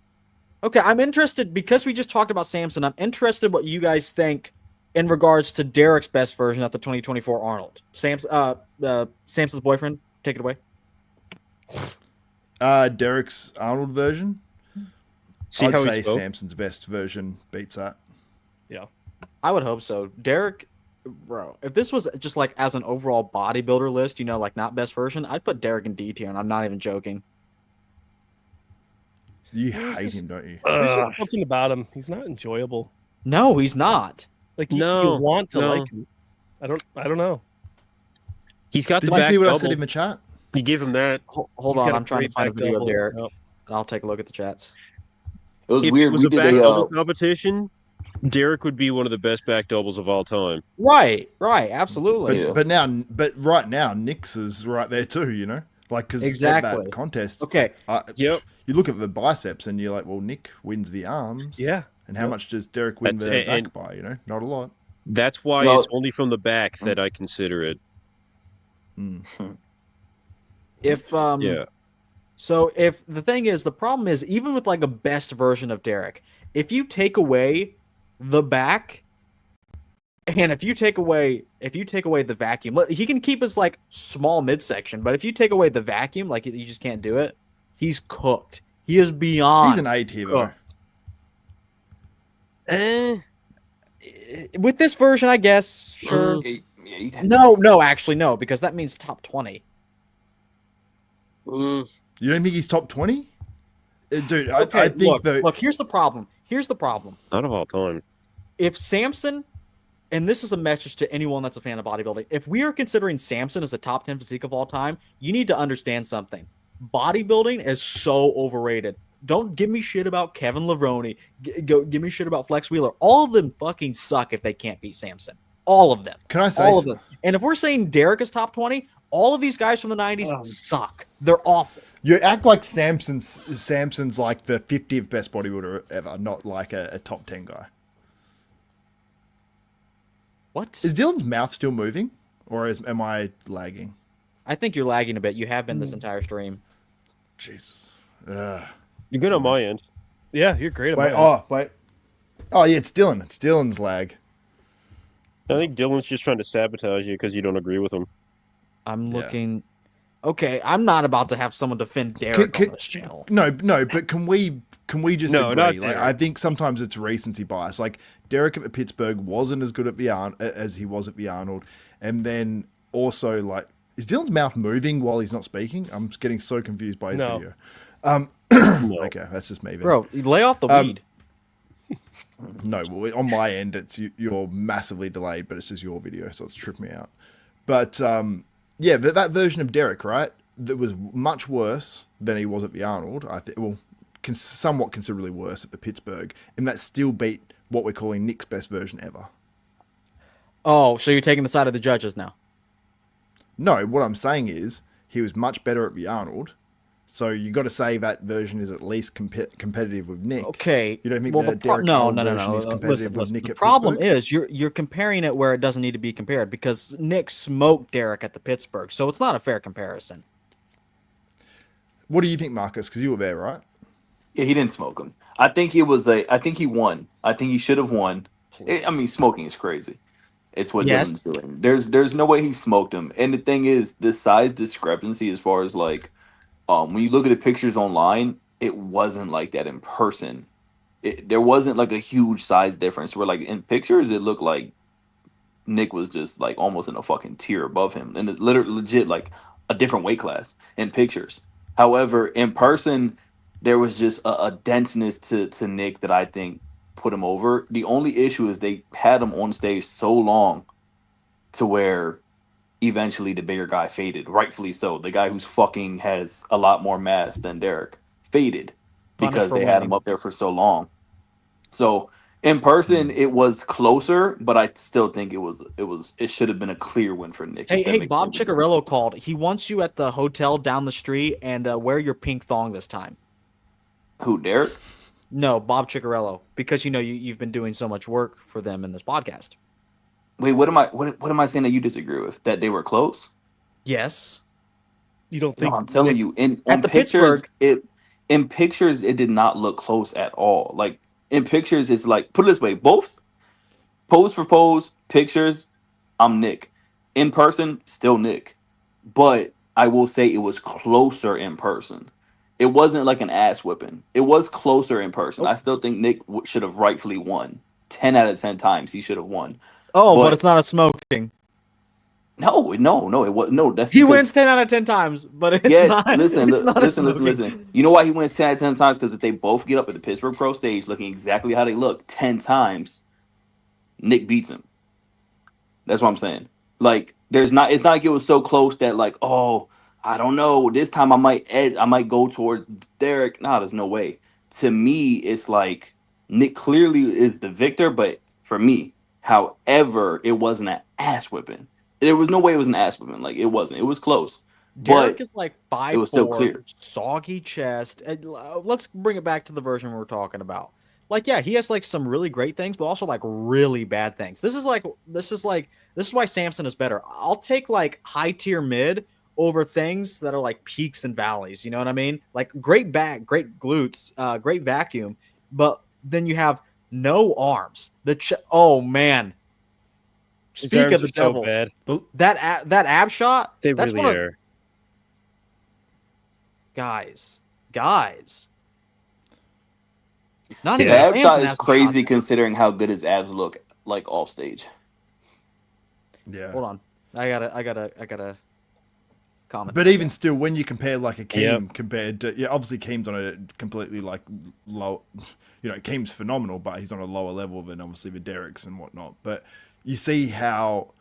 Okay, I'm interested because we just talked about Samson. I'm interested what you guys think in regards to Derek's best version at the 2024 Arnold. Samson's boyfriend, take it away. Derek's Arnold version. See I'd how say he's built? Samson's best version beats that. I would hope so. Derek, bro, if this was just like as an overall bodybuilder list, you know, like not best version, I'd put Derek in D tier, and I'm not even joking. You hate him, don't you? There's just something about him. He's not enjoyable. No, he's not. Like you No, want to no. like him. I don't know. He's got Did the you back see what double. I said in the chat? You give him that. Hold He's on, got I'm trying to great find a back video of double. Derek, Nope. and I'll take a look at the chats. It was If weird. it was We a did back a double competition, Derek would be one of the best back doubles of all time. Right, absolutely. But right now, Nick's is right there too. You know, like because Exactly. that contest. Okay, Yep. You look at the biceps and you're like, well, Nick wins the arms. Yeah. And how much does Derek win That's- the back and- by? You know, not a lot. That's why Well- it's only from the back that I consider it. if Yeah. So if the thing is, the problem is even with like a best version of Derek, if you take away the back, and if you take away the vacuum, he can keep his like small midsection, but if you take away the vacuum, like you just can't do it. He's cooked. He is beyond. He's an A tier though. Eh, With this version, I guess. Sure. Yeah, you'd have- No, actually no, because that means top 20. mm, You don't think he's top 20? Dude, Okay, I think look, here's the problem. not of all time. If Samson, and this is a message to anyone that's a fan of bodybuilding, if we are considering Samson as a top 10 physique of all time, you need to understand something. Bodybuilding is so overrated. Don't give me shit about Kevin Levrone. Give me shit about Flex Wheeler. All of them fucking suck if they can't beat Samson. All of them. Can I say All of them. And if we're saying Derek is top 20, all of these guys from the 90s suck. They're awful. you act like Samson's like the 50th best bodybuilder ever, not like a top 10 guy. What? Is Dylan's mouth still moving, or am I lagging? I think you're lagging a bit. You have been this entire stream. Jesus. You're good on my end. Yeah, you're great. Wait. Oh yeah, it's Dylan. It's Dylan's lag. I think Dylan's just trying to sabotage you because you don't agree with him. I'm Yeah. looking. Okay, I'm not about to have someone defend Derek on this channel. No, but can we just No, agree? not Like, Derek. I think sometimes it's recency bias. Like Derek at the Pittsburgh wasn't as good at the as he was at the Arnold, and then also like, is Dylan's mouth moving while he's not speaking? I'm just getting so confused by his No. video. No. Okay, that's just me. Then. Bro, lay off the weed. No, well, on my end, it's you're massively delayed, but it's just your video, so it's tripped me out. But yeah, that version of Derek, right? That was much worse than he was at the Arnold. I think, well, somewhat considerably worse at the Pittsburgh, and that still beat what we're calling Nick's best version ever. Oh, so you're taking the side of the judges now? No, what I'm saying is he was much better at the Arnold, so you got to say that version is at least competitive with Nick. Okay. You don't think well, the Derek no, Arnold no, no, version no. is competitive with Listen. Nick The at problem Pittsburgh? is you're comparing it where it doesn't need to be compared because Nick smoked Derek at the Pittsburgh, so it's not a fair comparison. What do you think, Marcus? Because you were there, right? Yeah, he didn't smoke him. I think he won. I think he should have won. I mean, smoking is crazy. It's what Yes. Dylan's doing. There's no way he smoked him. And the thing is, the size discrepancy as far as like, when you look at the pictures online, it wasn't like that in person. There wasn't like a huge size difference where like in pictures it looked like Nick was just like almost in a fucking tier above him, and it literally legit like a different weight class in pictures. However, in person, there was just a denseness to Nick that I think put him over. The only issue is they had him on stage so long to where eventually the bigger guy faded, rightfully so. The guy who's fucking has a lot more mass than Derek faded because they had him up there for so long. So in person, it was closer, but I still think it should have been a clear win for Nick. Hey, Bob Ciccarello called. He wants you at the hotel down the street and wear your pink thong this time. Who, Derek? No, Bob Ciccarello, because you've been doing so much work for them in this podcast. Wait, what am I saying that you disagree with? That they were close? Yes. You don't think? No, I'm telling you, in the pictures, Pittsburgh, it did not look close at all. Like in pictures, it's like, put it this way, both pose for pose pictures, I'm Nick. In person, still Nick. But I will say it was closer in person. It wasn't like an ass whipping. It was closer in person. I still think Nick should have rightfully won. 10 out of 10 times he should have won. Oh, but it's not a smoking. No, it was no. That's he wins 10 out of 10 times, but it's not. Listen. You know why he wins 10 out of 10 times? Because if they both get up at the Pittsburgh Pro stage looking exactly how they look 10 times, Nick beats him. That's what I'm saying. Like, it's not like it was so close that like, oh, I don't know. This time I might go towards Derek. Nah, there's no way. To me, it's like Nick clearly is the victor, but for me, however, it wasn't an ass whipping. There was no way it was an ass whipping. Like it wasn't. It was close. Derek is like 5'4", it was still clear. Soggy chest. Let's bring it back to the version we're talking about. Like, yeah, he has like some really great things, but also like really bad things. This is why Samson is better. I'll take like high tier mid over things that are like peaks and valleys. You know what I mean? Like great back, great glutes, great vacuum, but then you have no arms. Oh man. Speak of the devil. So bad. That ab shot. That's really are. Guys. Not The even ab shot is shot. crazy considering how good his abs look like off stage. Yeah. Hold on. I gotta comment. But even still, when you compare like a Keem compared to obviously Keem's on a completely like low, Keem's phenomenal, but he's on a lower level than obviously the Derricks and whatnot. But you see how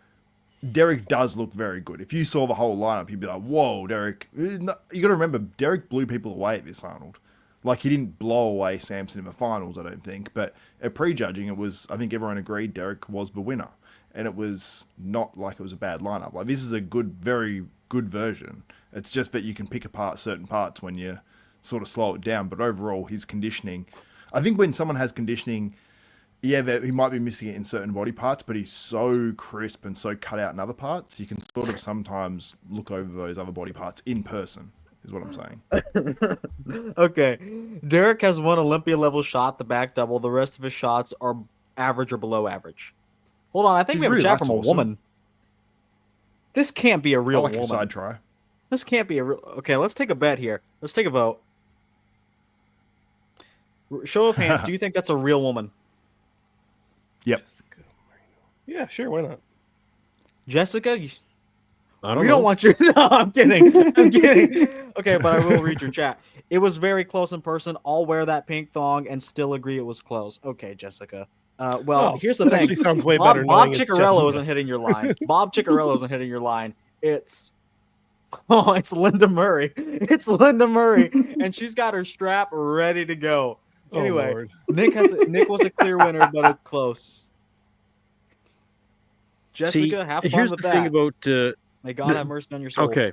Derek does look very good. If you saw the whole lineup, you'd be like, "Whoa, Derek!" You got to remember, Derek blew people away at this Arnold. Like he didn't blow away Samson in the finals, I don't think. But at prejudging, it was, I think everyone agreed Derek was the winner, and it was not like it was a bad lineup. Like this is a good, very good version. It's just that you can pick apart certain parts when you sort of slow it down. But overall, his conditioning, I think when someone has conditioning, that he might be missing it in certain body parts, but he's so crisp and so cut out in other parts, you can sort of sometimes look over those other body parts in person, is what I'm saying. Okay. Derek has one Olympia level shot, the back double. The rest of his shots are average or below average. Hold on, I think we have a chat from a woman. This can't be a real woman. A side try. This can't be a real... Okay, let's take a bet here. Let's take a vote. Show of hands, do you think that's a real woman? Yep. Yeah, sure. Why not? Jessica, we don't want you. No, I'm kidding. Okay, but I will read your chat. It was very close in person. I'll wear that pink thong and still agree it was close. Okay, Jessica. Here's the thing. Actually sounds way better. Bob Ciccarello isn't hitting your line. Bob Ciccarello isn't hitting your line. It's Linda Murray. It's Linda Murray, and she's got her strap ready to go. Anyway, Nick was a clear winner, but it's close. Jessica, have fun here's with the that. Thing about, may God have mercy on your soul. Okay.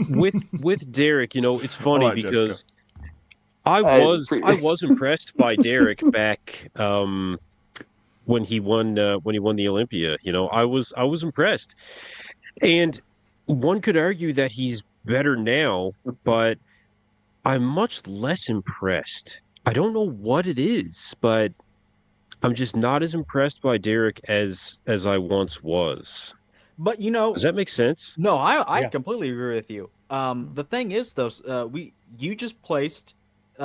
with Derek, it's funny because Jessica. I was impressed by Derek back when he won the Olympia. I was impressed, and one could argue that he's better now, but I'm much less impressed. I don't know what it is, but I'm just not as impressed by Derek as I once was. But does that make sense? No, I completely agree with you. The thing is, though, you just placed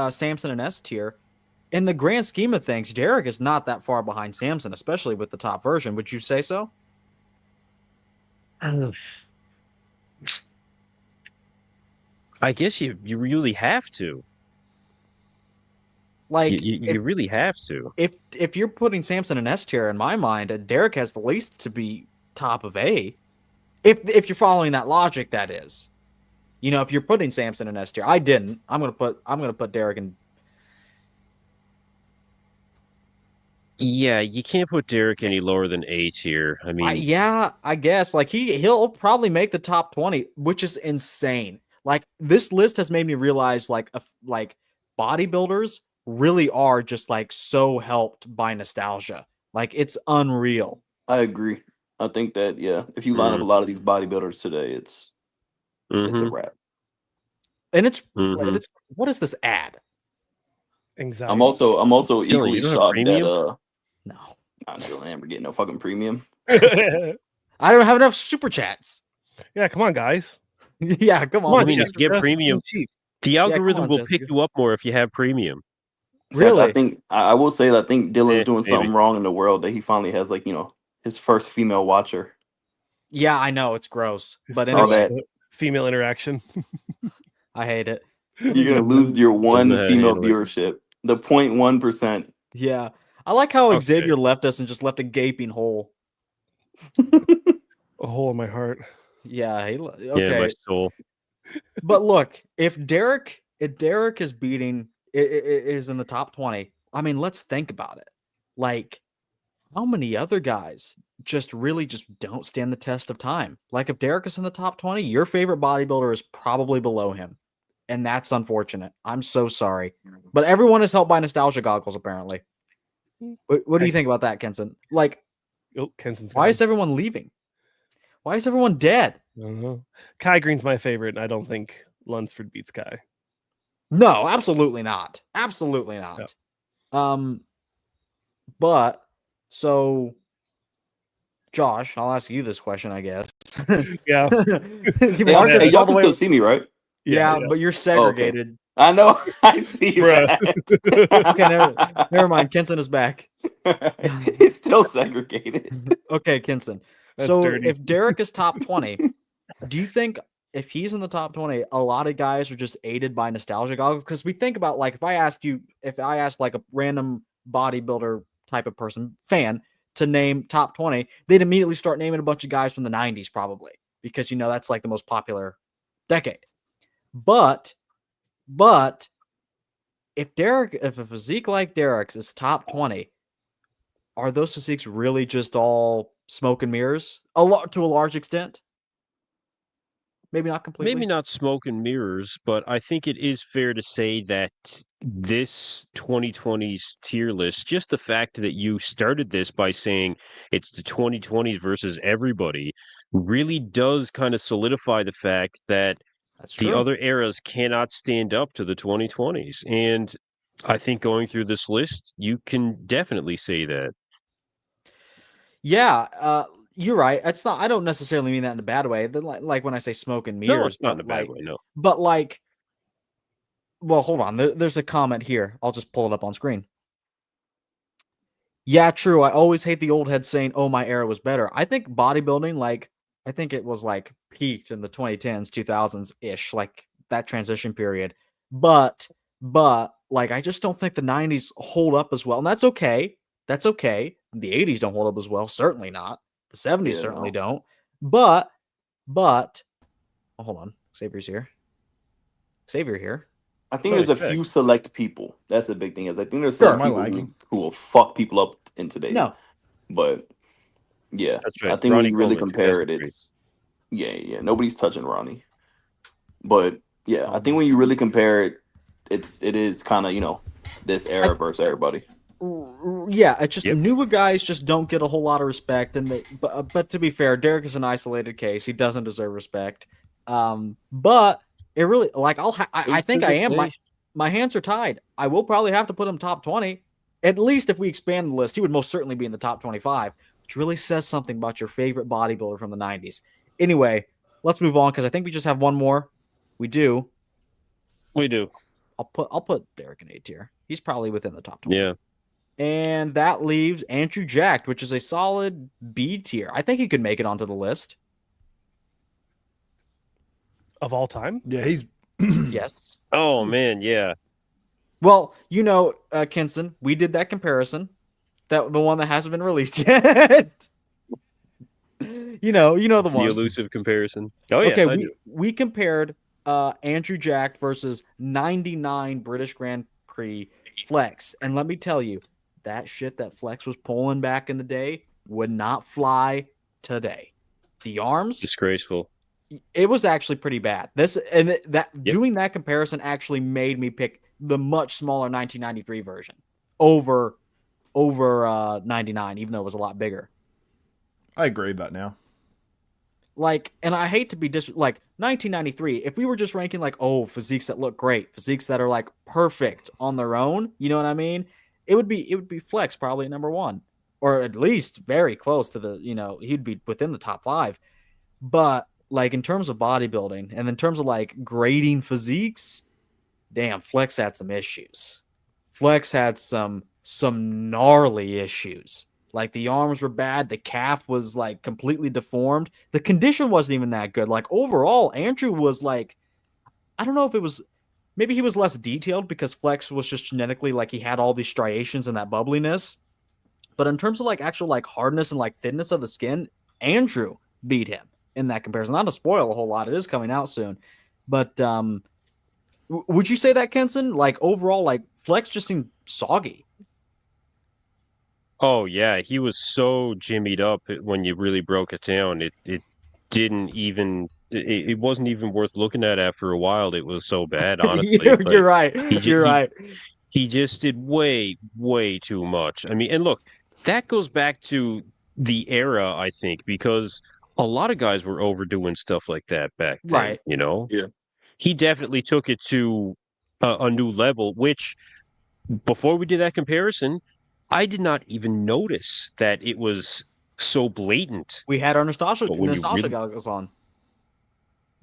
Samson in S tier. in the grand scheme of things, Derek is not that far behind Samson, especially with the top version. Would you say so? I guess you really have to. Like, You really have to. if you're putting Samson in S tier, in my mind, Derek has the least to be top of A. If you're following that logic, that is. You know, if you're putting Samson in S tier, I didn't. I'm gonna put Derek in. Yeah, you can't put Derek any lower than A tier. I mean, Yeah, I guess like he'll probably make the top 20, which is insane. Like this list has made me realize like bodybuilders really are just like so helped by nostalgia. Like it's unreal. I agree. I think that if you line up a lot of these bodybuilders today, it's a wrap. And it's what is this ad? Anxiety. I'm also Dylan, equally you don't have shocked premium? that No. I'm never getting no fucking premium. I don't have enough super chats. Yeah, come on, guys. Yeah, come Come on. on, I mean, if Jessica, you get that's premium, cheap. the come algorithm on, will pick Jessica. you up more if you have premium. So Really? I think I will say that I think Dylan's doing maybe. something wrong in the world that he finally has his first female watcher. Yeah, I know it's gross, but All anyway, that. Female interaction. I hate it. You're gonna lose your one know how to female handle it. viewership, the 0.1%. Yeah, I like how Okay. Xavier left us and just left a gaping hole. A hole in my heart. Yeah, Yeah, okay. my soul. But look, if Derek is beating is in the top 20, I mean, let's think about it. Like, how many other guys just really just don't stand the test of time? Like, if Derek is in the top 20, your favorite bodybuilder is probably below him. And that's unfortunate. I'm so sorry. But everyone is helped by nostalgia goggles, apparently. What do you think about that, Kenson? Like, Oh, Kenson's why gone. is everyone leaving? Why is everyone dead? I don't know. Kai Green's my favorite, and I don't think Lunsford beats Kai. No, absolutely not. Absolutely not. But so Josh, I'll ask you this question, I guess. Yeah. Marcus Hey, is all y'all the can way. still see me, right? Yeah, but you're segregated. I know. I see Bruh. that. Okay, never mind. Kenson is back. It's still segregated. Okay, Kenson. That's So dirty. if Derek is top 20, do you think if he's in the top 20, a lot of guys are just aided by nostalgia goggles? Because we think about like if I asked like a random bodybuilder type of person, fan, to name top 20, they'd immediately start naming a bunch of guys from the 90s, probably, because that's like the most popular decade. But if a physique like Derek's is top 20, are those physiques really just all smoke and mirrors? To a large extent? Maybe not completely. Maybe not smoke and mirrors, but I think it is fair to say that this 2020's tier list, just the fact that you started this by saying it's the 2020s versus everybody, really does kind of solidify the fact that That's the true. other eras cannot stand up to the 2020s. And I think going through this list, you can definitely say that. Yeah, you're right. It's not. I don't necessarily mean that in a bad way. Like when I say smoke and mirrors, No, it's not in a but bad like, way, no. but like, well, hold on. There's a comment here. I'll just pull it up on screen. Yeah, true. I always hate the old head saying, "Oh, my era was better." I think bodybuilding, like, I think it was like peaked in the 2010s, 2000s ish, like that transition period. But like, I just don't think the 90s hold up as well, and that's okay. That's okay. The 80s don't hold up as well. Certainly not. The 70s certainly don't. But oh, hold on. Xavier's here. Xavier here. I think there's a few select people. That's the big thing. Is I think there's some people who will fuck people up in today. No, but yeah, That's right. I think Ronnie when you really Coleman, compare it, 2003. it's nobody's touching Ronnie. But yeah, I think when you really compare it, it is kind of this era versus everybody. Yeah, it's just newer guys just don't get a whole lot of respect, and but to be fair, Derek is an isolated case. He doesn't deserve respect. But it really like I think I am. My hands are tied. I will probably have to put him top 20. At least if we expand the list, he would most certainly be in the top 25, which really says something about your favorite bodybuilder from the 90s. Anyway, let's move on because I think we just have one more. We do. We do. I'll put Derek in A tier. He's probably within the top 20. Yeah. And that leaves Andrew Jack, which is a solid B tier. I think he could make it onto the list. Of all time? Yeah, he's Yes. Oh man, yeah. Well, Kenson, we did that comparison. That the one that hasn't been released yet. you know the The one. elusive comparison. Oh yes, Okay, I do. we compared Andrew Jack versus 99 British Grand Prix Flex. And let me tell you, that shit that Flex was pulling back in the day would not fly today. The arms, Disgraceful. it was actually pretty bad. Doing that comparison actually made me pick the much smaller 1993 version over 99, even though it was a lot bigger. I agree with that now. Like, and I hate to be like 1993. If we were just ranking like, oh, physiques that look great, physiques that are like perfect on their own, you know what I mean? It would be Flex probably at number 1, or at least very close to the, he'd be within the top 5. But like in terms of bodybuilding and in terms of like grading physiques, damn, Flex had some issues. Flex had some gnarly issues. Like the arms were bad. The calf was like completely deformed. The condition wasn't even that good. Like overall, Andrew was like, I don't know if it was, maybe he was less detailed because Flex was just genetically like he had all these striations and that bubbliness. But in terms of like actual like hardness and like thinness of the skin, Andrew beat him in that comparison. Not to spoil a whole lot. It is coming out soon. But would you say that, Kenson? Like overall, like Flex just seemed soggy. Oh yeah, he was so jimmied up when you really broke it down. It didn't even it wasn't even worth looking at after a while. It was so bad, honestly. You're right. You're right. He just did way too much. I mean, and look, that goes back to the era, I think, because a lot of guys were overdoing stuff like that back then. Right. Yeah. He definitely took it to a new level. Which before we did that comparison, I did not even notice that it was so blatant. We had our nostalgia really... goggles on.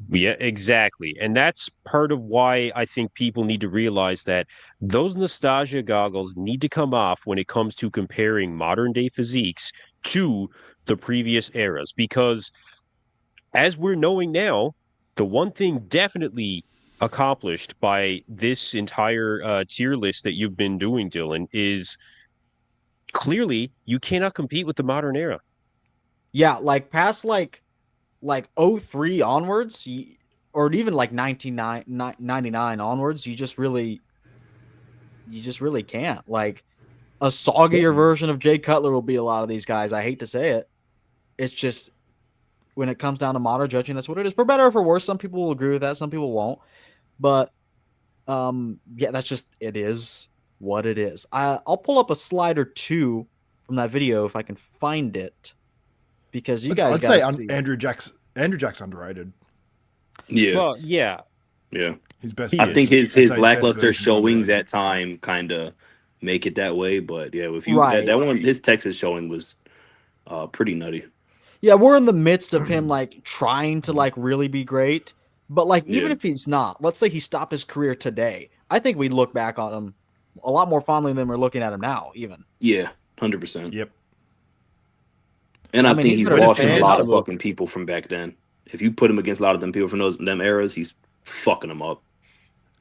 Yeah, exactly. And that's part of why I think people need to realize that those nostalgia goggles need to come off when it comes to comparing modern day physiques to the previous eras. Because as we're knowing now, the one thing definitely accomplished by this entire tier list that you've been doing, Dylan, is clearly you cannot compete with the modern era. Yeah, like past like 03 onwards, or even like 99 onwards, you just really can't. Like a soggier version of Jay Cutler will be a lot of these guys. I hate to say it. It's just when it comes down to modern judging, that's what it is. For better or for worse, some people will agree with that, some people won't. But yeah, that's just, it is what it is. I'll pull up a slide or two from that video if I can find it, because you guys. I'd say Andrew Jack's underrated. Yeah. Well, yeah. Yeah. His best. I think his lackluster showings at time kind of make it that way. But yeah, if you that one, his Texas showing was pretty nutty. Yeah, we're in the midst of him like trying to like really be great. But like even if he's not, let's say he stopped his career today, I think we'd look back on him a lot more fondly than we're looking at him now, even. Yeah, 100%. Yep. And I think he's washing a lot of fucking people from back then. If you put him against a lot of them people from them eras, he's fucking them up.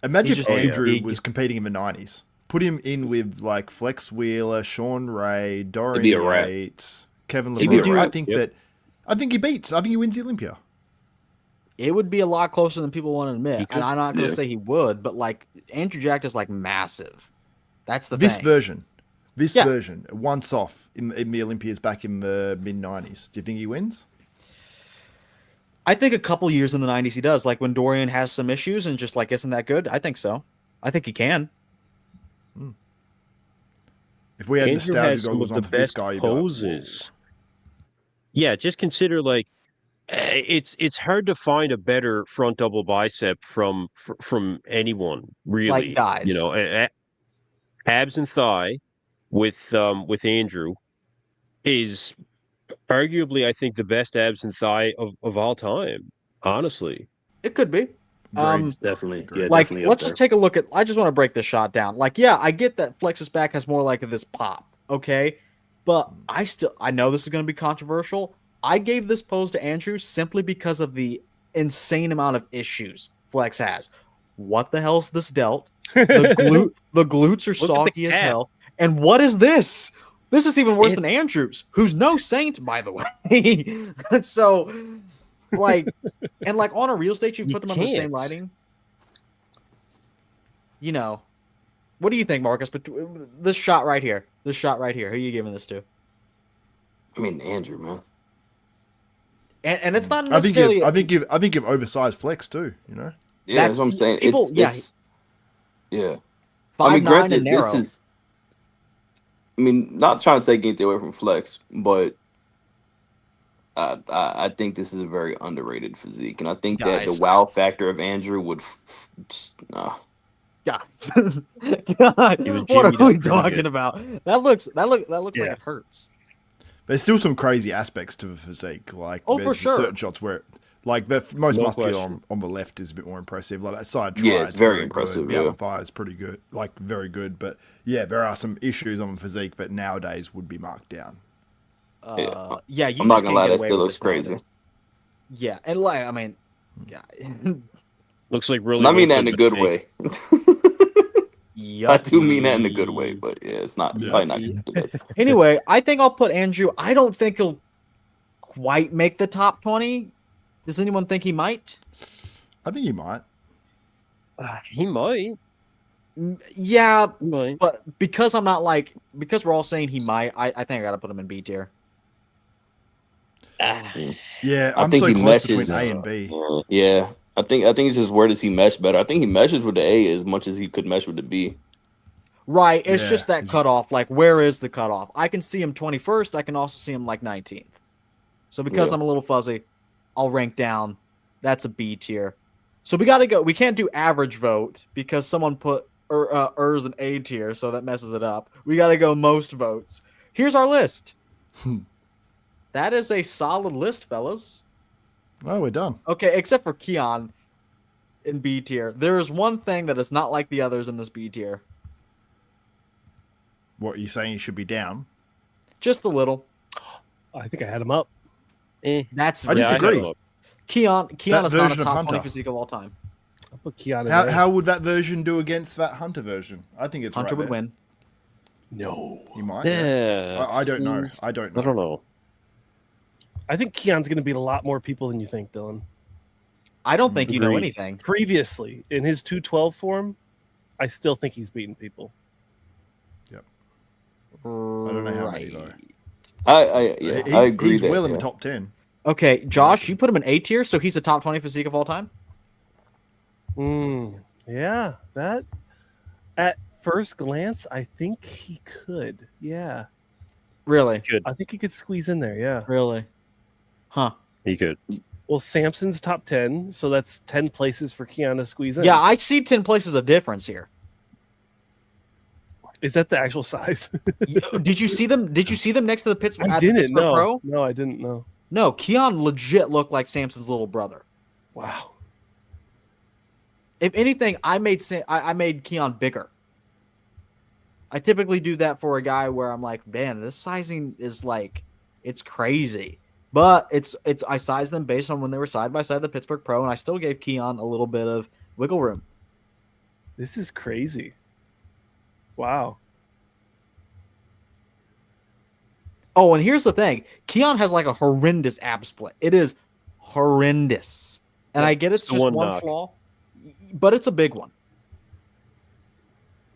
Imagine if Andrew was competing in the 90s. Put him in with like Flex Wheeler, Sean Ray, Dorian Yates, Kevin Labrada. I think he beats. I think he wins the Olympia. It would be a lot closer than people want to admit. And I'm not going to say he would, but like Andrew Jack is like massive. That's the thing. This version, once off in the Olympias back in the mid-90s. Do you think he wins? I think a couple years in the 90s he does. Like when Dorian has some issues and just like isn't that good. I think so. I think he can. If we had nostalgia goggles on for this guy, poses. Yeah, just consider like it's hard to find a better front double bicep from anyone really. Like guys, you know, abs and thigh with Andrew is arguably, I think, the best abs and thigh of all time. Honestly, it could be. Agreed. Definitely, Agreed. yeah, Like, definitely up let's there. just take a look at. I just want to break this shot down. Like, yeah, I get that Flex's back has more like this pop, okay, but I know this is going to be controversial. I gave this pose to Andrew simply because of the insane amount of issues Flex has. What the hell's this delt? The glutes are Look at the soggy as calf. hell. And what is this? This is even worse than It's- Andrew's, who's no saint, by the way. So, like, and like on a real stage, you You put them under the same can't. lighting. You know, what do you think, Marcus? But this shot right here, who are you giving this to? I mean, Andrew, man. And it's not I think necessarily. I think you've oversized Flex too. You know. Yeah, that's what I'm saying. people- It's yeah. 5'9" granted, and narrow. this is. I mean, not trying to take anything away from Flex, but I think this is a very underrated physique, and I think that the Guys. wow factor of Andrew would. Guys, He was what are jimmied we up pretty talking good. about? That looks like Yeah. it hurts. There's still some crazy aspects to the physique. Like, Oh, for there's sure. certain shots where, like, the most No muscular question. on the left is a bit more impressive. Like that side try, Yeah, it's very good. impressive, The yeah. other thigh is pretty good, like very good. But yeah, there are some issues on the physique that nowadays would be marked down. Yeah, you I'm not just gonna can't lie, get that away still with looks this crazy. nowadays. Yeah, and like I mean, yeah, Looks like really. And I mean that in a Lincoln, good but way. I do mean that in a good way, Yucky. but yeah, it's not Yeah. probably not the best. Anyway, I think I'll put Andrew. I don't think he'll quite make the top 20. Does anyone think he might? I think you might. He might. Yeah, He might. but because we're all saying he might, I think I gotta put him in B tier. Yeah, I I'm think so he close between meshes. A and B. Yeah, I think it's just where does he mesh better? I think he meshes with the A as much as he could mesh with the B. Right, it's Yeah, just that he's- cutoff. Like, where is the cutoff? I can see him 21st. I can also see him like 19th. So because Yeah. I'm a little fuzzy, I'll rank down. That's a B tier. So we gotta go. We can't do average vote because someone put Urs an A tier, so that messes it up. We gotta go most votes. Here's our list. That is a solid list, fellas. Oh, we're done. Okay, except for Keone in B tier. There is one thing that is not like the others in this B tier. What, are you saying he should be down? Just a little. I think I had him up. That's I disagree. had him up. Keone That is not a version of top 20 Hunter. physique of all time. I'll put Keone in How, there. how would that version do against that Hunter version? I think it's Hunter right would there. win. No. He might. Yeah. I don't know. see, I don't I know. don't know. I think Keone's going to beat a lot more people than you think, Dylan. I don't think you know Agreed. anything. Previously, in his 212 form, I still think he's beaten people. I don't know how many though. I agree. He's that, well in yeah. the top 10. Okay, Josh, you put him in A tier, so he's a top 20 physique of all time? Yeah, that at first glance, I think he could. Yeah, Really? I think he could squeeze in there. Yeah. Really? Huh. He could. Well, Samson's top 10, so that's 10 places for Keone to squeeze in. Yeah, I see 10 places of difference here. Is that the actual size? Did you see them? Did you see them next to the Pittsburgh, I at the didn't Pittsburgh know. Pro? No, I didn't know. No, Keone legit looked like Samson's little brother. Wow. If anything, I made Keone bigger. I typically do that for a guy where I'm like, man, this sizing is like, it's crazy. But it's I sized them based on when they were side by side the Pittsburgh Pro, and I still gave Keone a little bit of wiggle room. This is crazy. Wow. Oh, and here's the thing: Keone has like a horrendous ab split. It is horrendous, and I get it's It's the just one one knock. flaw, but it's a big one.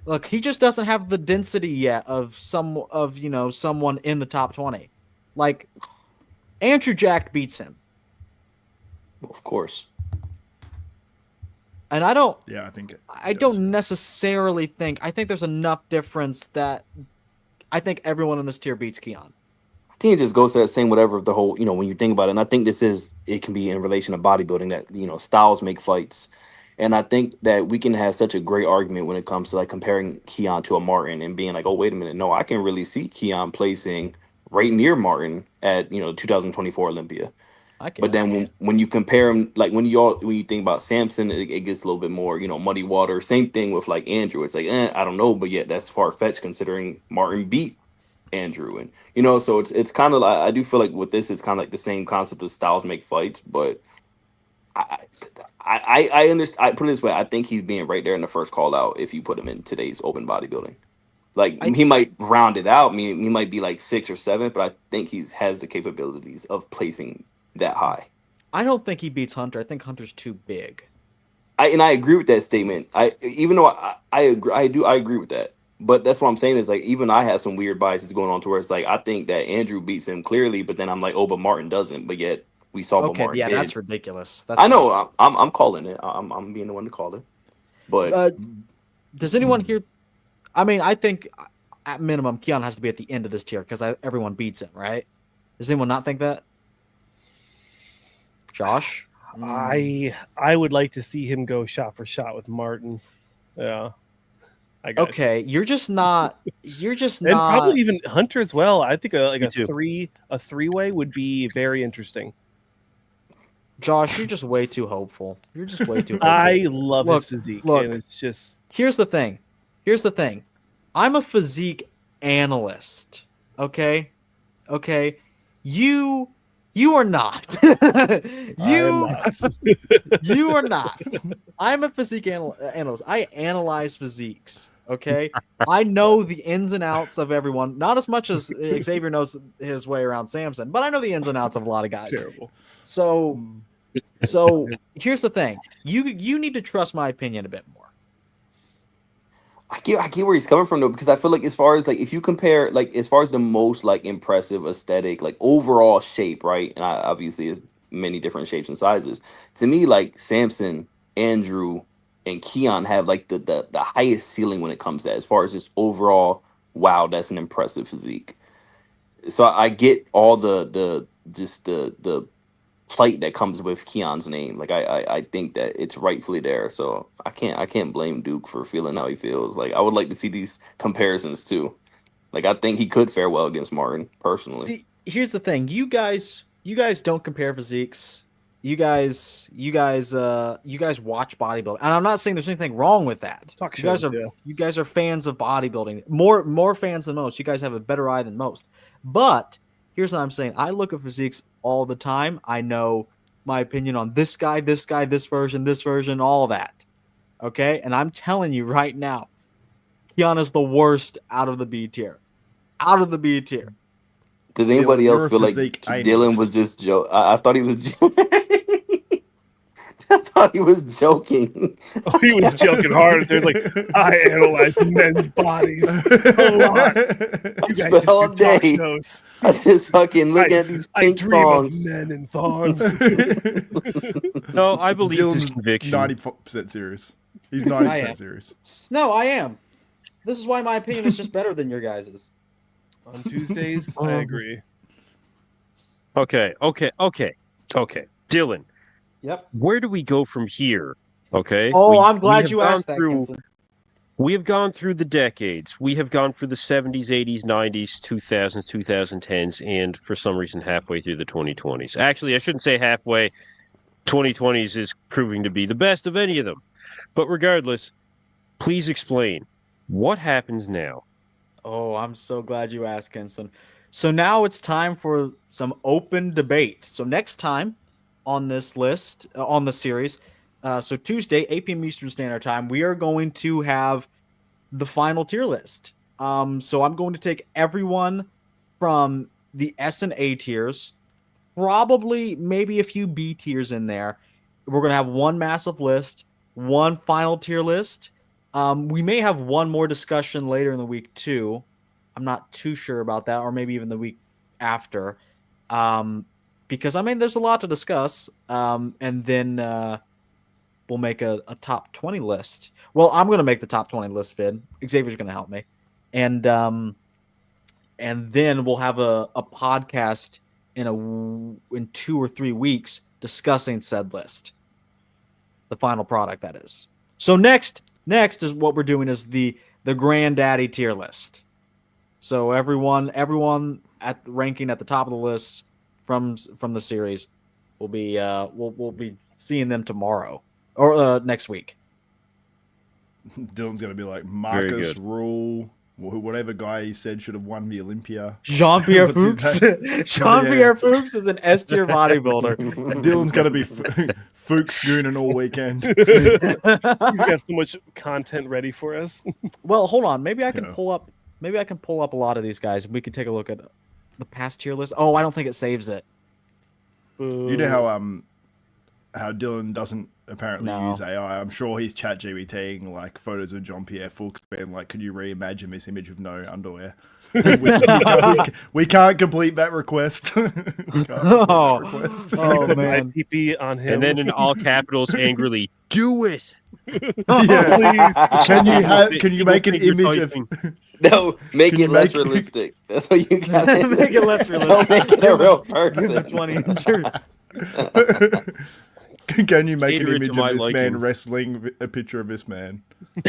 Look, he just doesn't have the density yet of someone in the top 20. Like Andrew Jack beats him, Of course. and I don't Yeah, I think it. I does. don't necessarily think. I think there's enough difference that I think everyone in this tier beats Keone. I think it just goes to that same whatever of the whole, when you think about it. And I think it can be in relation to bodybuilding that, styles make fights. And I think that we can have such a great argument when it comes to like comparing Keone to a Martin and being like, oh, wait a minute. No, I can really see Keone placing right near Martin at, 2024 Olympia. I can. But then when you compare him, like when you think about Samson, it gets a little bit more, muddy water. Same thing with like Andrew. It's like, I don't know, but yet that's far fetched considering Martin beat Andrew, and so it's kind of like, I do feel like with this, it's kind of like the same concept of styles make fights, but I I understand. I put it this way: I think he's being right there in the first call out if you put him in today's open bodybuilding. Like I he might round it out. I mean, he might be like 6 or 7, but I think he has the capabilities of placing that high. I don't think he beats Hunter. I think Hunter's too big. I agree with that statement. Even though I agree, I agree with that. But that's what I'm saying is like even I have some weird biases going on to where it's like I think that Andrew beats him clearly, but then I'm like, oh, but Martin doesn't. But yet we saw what Okay, Martin yeah, did. that's ridiculous. I know. I'm calling it. I'm being the one to call it. But does anyone here? I mean, I think at minimum, Keone has to be at the end of this tier because everyone beats him, right? Does anyone not think that? Josh? I would like to see him go shot for shot with Martin. Yeah. I guess. Okay, you're just not. And probably even Hunter as well. I think a too. three-way would be very interesting. Josh, you're just way too hopeful. You're just way too hopeful. I love his physique. Look, and it's just. Here's the thing. I'm a physique analyst. Okay. You are not. You are not. I'm a physique analyst. I analyze physiques. Okay. I know the ins and outs of everyone. Not as much as Xavier knows his way around Samson, but I know the ins and outs of a lot of guys. Terrible. So here's the thing. You need to trust my opinion a bit more. I get where he's coming from though, because I feel like as far as like if you compare like as far as the most like impressive aesthetic, like overall shape, right? And obviously there's many different shapes and sizes. To me, like Samson, Andrew, and Keone have like the highest ceiling when it comes to that, as far as just overall, wow, that's an impressive physique. So I get all the plight that comes with Keone's name. Like I think that it's rightfully there. So I can't blame Duke for feeling how he feels. Like I would like to see these comparisons too. Like I think he could fare well against Martin personally. See, here's the thing. You guys don't compare physiques. You guys watch bodybuilding. And I'm not saying there's anything wrong with that. You guys are fans of bodybuilding. More fans than most. You guys have a better eye than most. But here's what I'm saying. I look at physiques all the time. I know my opinion on this guy, this version, all that. Okay? And I'm telling you right now, Keone's the worst out of the B tier. Out of the B tier. Did anybody else feel like Dylan was just joking? I thought he was I thought he was joking. Oh, he was joking hard. There's like, I analyze men's bodies a lot. You guys just all do talk day. shows. I just fucking look at these I pink dream thongs. of men in thongs. No, I believe his Dylan's conviction. 90% serious. He's 90% serious. No, I am. This is why my opinion is just better than your guys's. On Tuesdays, I agree. Okay. Dylan, Yep. where do we go from here? Okay. Oh, I'm glad you asked that, Kenson. We have gone through the decades. We have gone through the 70s, 80s, 90s, 2000s, 2010s, and for some reason halfway through the 2020s. Actually, I shouldn't say halfway. 2020s is proving to be the best of any of them. But regardless, please explain what happens now. Oh, I'm so glad you asked, Kenson. So now it's time for some open debate. So next time on this list, on the series, so Tuesday, 8 p.m. Eastern Standard Time, we are going to have the final tier list. So I'm going to take everyone from the S and A tiers, probably maybe a few B tiers in there. We're going to have one massive list, one final tier list. We may have one more discussion later in the week too. I'm not too sure about that, or maybe even the week after. Because, I mean, there's a lot to discuss. And then we'll make a top 20 list. Well, I'm going to make the top 20 list, Vid. Xavier's going to help me. And then we'll have a podcast in 2 or 3 weeks discussing said list. The final product, that is. So next is what we're doing is the granddaddy tier list. So everyone at ranking at the top of the list from the series, we'll be seeing them tomorrow or next week. Dylan's going to be like Very Marcus good. Rule, whatever guy he said should have won the Olympia. Jean-Pierre What's his Fuchs. Jean-Pierre Fuchs is an S tier bodybuilder. Dylan's going to be Fuchs gooning all weekend. He's got so much content ready for us. Well, hold on. Maybe I can Yeah. pull up. Maybe I can pull up a lot of these guys. We can take a look at the past tier list. Oh, I don't think it saves it. You know how Dylan doesn't apparently No. use AI. I'm sure he's chat GBTing like photos of Jean-Pierre Fuchs being like, could you reimagine this image with no underwear? we can't complete that request. We can't complete that request. Oh My man. PP on him. And then in all capitals, angrily, do it. Yeah. Can you make an Finger image of typing. No, make Can you it less make- realistic. That's what you got. Make it less Don't realistic. make it a real Give him the person. 20 incher. Can you make an Cater it to image my of this man liking. wrestling a picture of this man?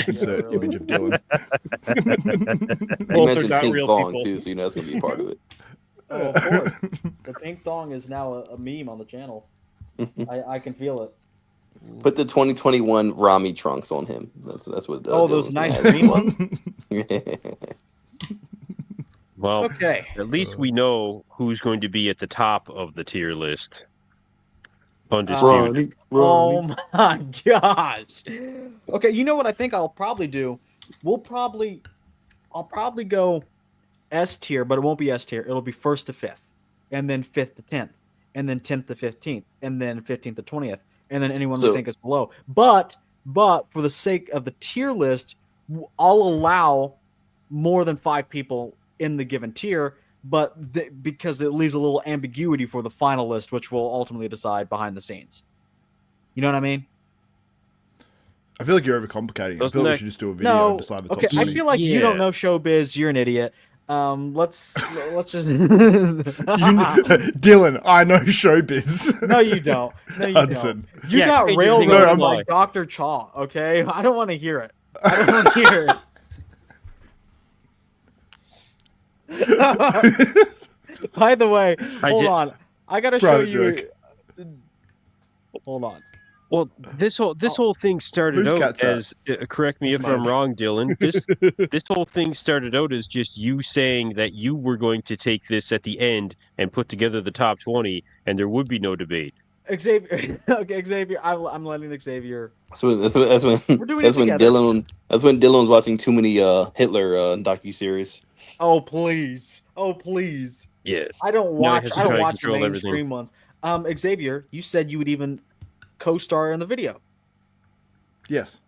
Insert really. image of Dylan. You Both are mentioned not pink real thong people. too, so you know that's gonna be a part of it. Oh, of course. The pink thong is now a meme on the channel. I can feel it. Put the 2021 Rami trunks on him. That's what. Oh, those Dylan's nice gonna green have. ones. Well, Okay. at least we know who's going to be at the top of the tier list. Undisputed. Oh my gosh. Okay, you know what I think I'll probably do? I'll probably go S tier, but it won't be S tier. It'll be 1st to 5th, and then 5th to 10th, and then 10th to 15th, and then 15th to 20th, and then anyone we So- think is below. But for the sake of the tier list, I'll allow more than 5 people in the given tier, but because it leaves a little ambiguity for the final list, which will ultimately decide behind the scenes. You know what I mean? I feel like you're overcomplicating it. I Doesn't feel like we that- should just do a video No. and decide the top Okay, I three. feel like you Yeah. don't know showbiz. You're an idiot. Let's just. Dylan, I know showbiz. No, you don't. No, you Hudson. don't. You Yeah, got pages railroaded ain't gonna lie. like Dr. Chaw. Okay, I don't want to hear it. I don't want to hear it. By the way, hold on. I gotta show Private you. Hold on. Well, this whole thing started Whose out cat's that? as correct me if Mine. I'm wrong, Dylan. This whole thing started out as just you saying that you were going to take this at the end and put together the top 20, and there would be no debate. Xavier. Okay, Xavier. I'm letting Xavier. That's when We're doing it together. Dylan was watching too many Hitler docuseries. Oh please. Oh please. Yeah. I don't he watch. has to I don't try and watch the control everything. mainstream ones. Xavier, you said you would even co-star in the video. Yes.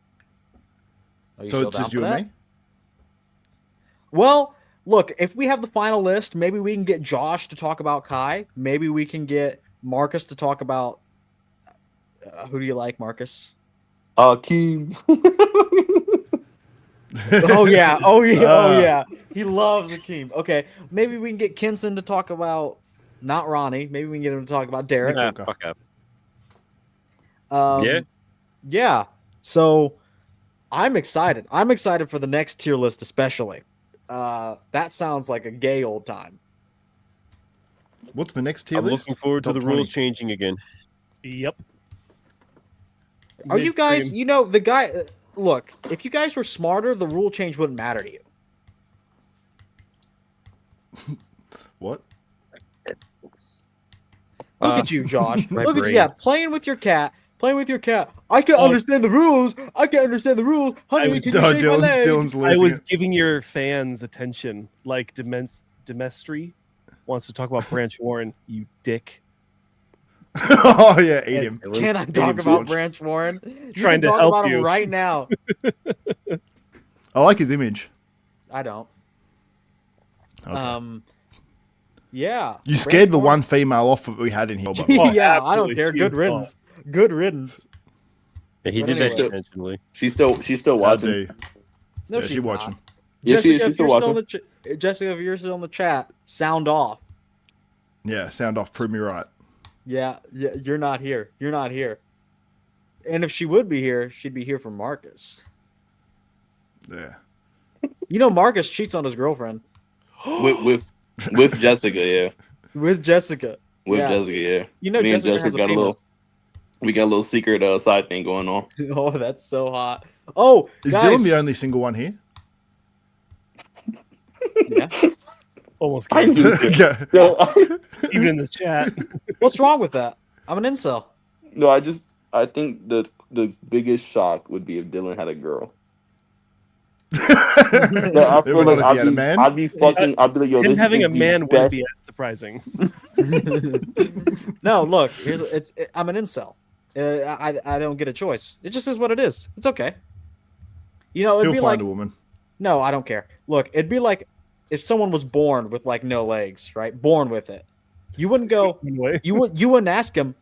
Are you So still it's down just for you that? and me? Well, look, if we have the final list, maybe we can get Josh to talk about Kai. Maybe we can get Marcus to talk about. Who do you like, Marcus? Keem. Oh yeah, oh yeah, oh Ah. yeah. He loves Akeem. Okay, maybe we can get Kinson to talk about not Ronnie. Maybe we can get him to talk about Derek. Nah, okay. fuck up. Yeah. Yeah. So I'm excited. I'm excited for the next tier list, especially. That sounds like a gay old time. What's the next tier I'm list? looking forward to Top the rules 20. changing again. Yep. Are you guys? Midstream. You know the guy. Look, if you guys were smarter, the rule change wouldn't matter to you. What? Look at you, Josh. my Look at brain. yeah, playing with your cat. Playing with your cat. I can Oh. understand the rules. I can understand the rules. Honey, was- can you shake my leg? Dylan's I losing was it. giving your fans attention, like Demestri wants to talk about Branch Warren. You dick. Oh yeah, eat him. Can I Eat talk him, about George. Branch Warren? You Trying can to talk help about him you. right now. I like his image. I don't. Okay. Yeah. You Branch scared the Warren- one female off that we had in here. by the way. Oh, yeah, I don't absolutely. care. She Good is riddance. Good riddance. Yeah, he But did that anyway. intentionally. She's still How watching. dare. No, Yeah, she's she watching. not. Yeah, Jessica, she's if still you're still in watching. the Jessica, if you're still in the chat, sound off. Yeah, sound off. Prove me right. Yeah, you're not here. You're not here. And if she would be here, she'd be here for Marcus. Yeah. You know, Marcus cheats on his girlfriend with Jessica, yeah. with Jessica. with Yeah. Jessica. Yeah, You know, me and Jessica has a got a penis. little. We got a little secret side thing going on. Oh, that's so hot. Oh, Is guys. Dylan the only single one here? Yeah. Almost I guaranteed. knew Okay. No, Even in the chat. What's wrong with that? I'm an incel. no, I think the biggest shock would be if Dylan had a girl. Yeah, I feel like If he had a man. I'd be fucking. I'd be like, yo, Him this having is a the man wouldn't best. be as surprising. No, look, I'm an incel. I don't get a choice. It just is what it is. It's okay. You know, it'd He'll be find like a woman. no, I don't care. Look, it'd be like if someone was born with like no legs, right? Born with it. You wouldn't go. Anyway. You wouldn't ask him,